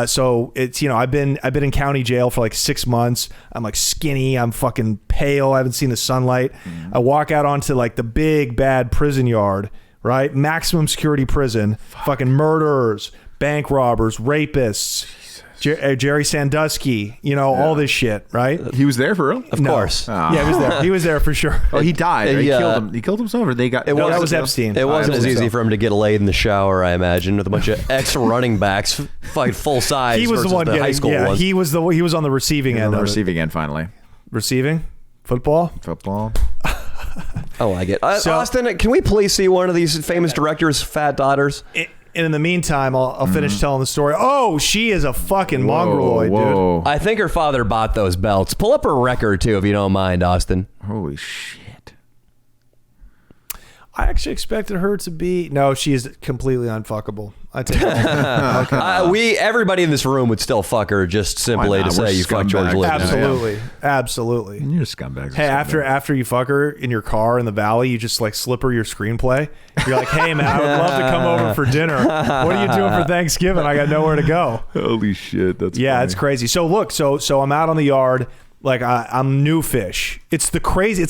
So it's, I've been in county jail for like 6 months. I'm like skinny. I'm fucking pale. I haven't seen the sunlight. I walk out onto like the big bad prison yard, right? Maximum security prison, fucking murderers, bank robbers, rapists, Jerry Sandusky, all this shit, right? He was there for real? Of course. Yeah, he was there. He was there for sure. Oh, he died. Right? He killed him. He killed himself, or they got... that was Epstein. It wasn't as easy for him to get laid in the shower, I imagine, with a bunch of ex-running backs, fighting full size. He was the one getting... high school ones. He was on the receiving end. On the receiving end, finally. Receiving? Football. I like it. Austin, can we please see one of these famous directors' fat daughters? And in the meantime, I'll finish telling the story. Oh, she is a fucking mongoloid, dude. I think her father bought those belts. Pull up her record, too, if you don't mind, Austin. Holy shit. I actually expected her to be. No, she is completely unfuckable. I take it. Okay. Everybody in this room would still fuck her just simply to not? say We're you fucked George scumbags. Lucas. Absolutely. You're scumbags. Hey, after you fuck her in your car in the valley, you just like slip her your screenplay. You're like, hey man, I would love to come over for dinner. What are you doing for Thanksgiving? I got nowhere to go. Holy shit, that's Yeah, funny. it's crazy. So look, so I'm out on the yard, like I'm new fish. It's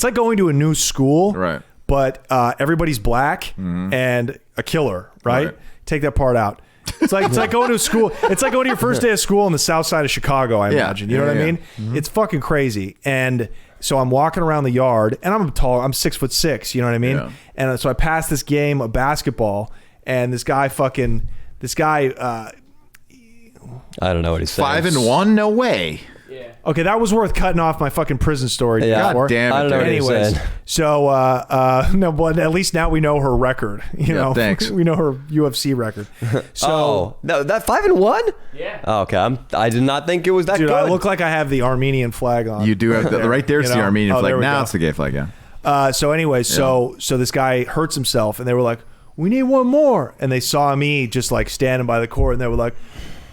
like going to a new school, Right. But everybody's black and a killer, right? Take that part out. It's like going to school. It's like going to your first day of school on the south side of Chicago, I imagine. You know what I mean? It's fucking crazy. And so I'm walking around the yard, and I'm tall. I'm 6'6". You know what I mean? Yeah. And so I pass this game of basketball, and this guy. I don't know what he's saying. 5-1? No way. Okay, that was worth cutting off my fucking prison story. Yeah. before. God damn it. I don't know what dude. he's Anyways, saying. so no, but at least now we know her record. You know, thanks. we know her UFC record. So, no, that 5-1? Yeah. Oh, okay, I did not think it was that dude, good. I look like I have the Armenian flag on. You do have right there's You the know? Armenian Oh, there flag. we Now go. it's the gay flag, yeah. So anyway, so this guy hurts himself, and they were like, "We need one more," and they saw me just like standing by the court, and they were like,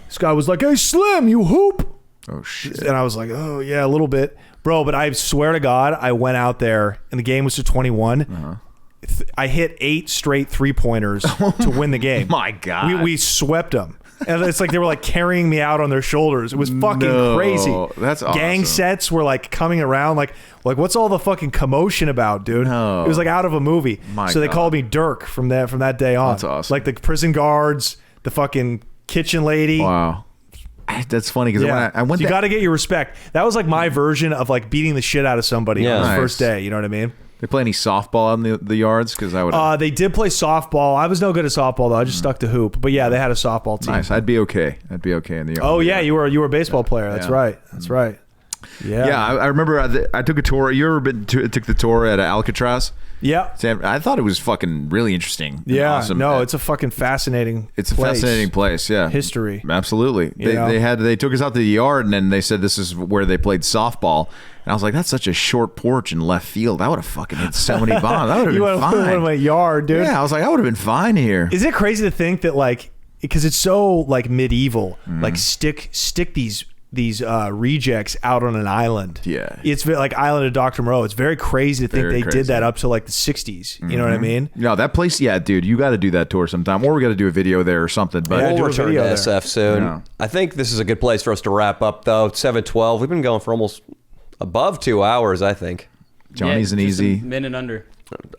"This guy was like, hey Slim, you hoop." Oh shit. And I was like, oh, yeah, a little bit. Bro, but I swear to God, I went out there and the game was to 21. I hit 8 straight 3-pointers to win the game. My God. We swept them. And it's like they were like carrying me out on their shoulders. It was fucking crazy. That's awesome. Gang sets were like coming around. Like what's all the fucking commotion about, dude? No. It was like out of a movie. My so they God. called me Dirk from that day on. That's awesome. Like the prison guards, the fucking kitchen lady. Wow. That's funny because Yeah. when I went you there, got to get your respect. That was like my version of like beating the shit out of somebody Yeah. on the Nice. first day. You know what I mean? they play any softball on the yards because I would. They did play softball. I was no good at softball though. I just stuck to hoop. But yeah, they had a softball team. Nice. I'd be okay in the yard. Oh yeah, you were a baseball player. That's Yeah. right. That's right. Yeah. Yeah, I remember I took a tour. You ever took the tour at Alcatraz? Yeah. I thought it was fucking really interesting. and Yeah. awesome. No, it's a fucking fascinating. It's a place. fascinating place. Yeah, History. Absolutely. You know? They took us out to the yard and then they said this is where they played softball. And I was like, that's such a short porch in left field. I would have fucking hit so many bombs. That would have You been went to fine. my yard, dude. Yeah, I was like, I would have been fine here. Is it crazy to think that like because it's so like medieval, Mm-hmm. like stick these rejects out on an island. Yeah. It's like Island of Dr. Moreau. It's very crazy to think Very they crazy. did that up to like the 60s. You know what I mean? No, that place, yeah, dude, you got to do that tour sometime, or we got to do a video there or something. But Yeah, do We'll a return video to there. SF soon. Yeah. I think this is a good place for us to wrap up, though. It's 7:12. We've been going for almost above 2 hours, I think. Johnny's an just easy. a minute under.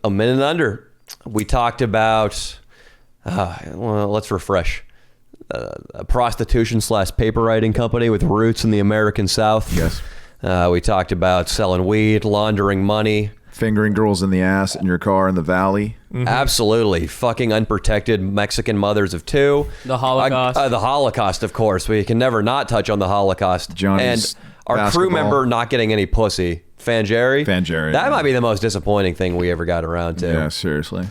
A minute under. We talked about, well, let's refresh. A prostitution/paper writing company with roots in the American South. Yes. We talked about selling weed, laundering money. Fingering girls in the ass in your car in the valley. Absolutely. Fucking unprotected Mexican mothers of 2. The Holocaust. The Holocaust, of course. We can never not touch on the Holocaust. Johnny's and our crew basketball. member not getting any pussy. Fanjerry. Fanjerry, That yeah. might be the most disappointing thing we ever got around to. Yeah, seriously.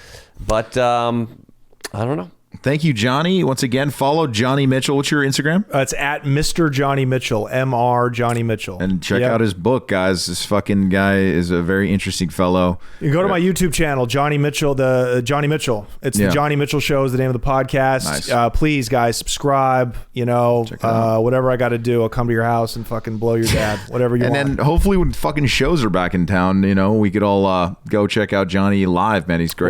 But I don't know. Thank you, Johnny. Once again, follow Johnny Mitchell. What's your Instagram? It's at Mr. Johnny Mitchell, Mr. Johnny Mitchell. And check Yep. out his book, guys. This fucking guy is a very interesting fellow. You can go to my YouTube channel, Johnny Mitchell, the Johnny Mitchell. It's Yeah. the Johnny Mitchell Show is the name of the podcast. Nice. Please, guys, subscribe. You know, Check it out. whatever I got to do, I'll come to your house and fucking blow your dad. Whatever you And want. then hopefully when fucking shows are back in town, we could all go check out Johnny live, man. He's great.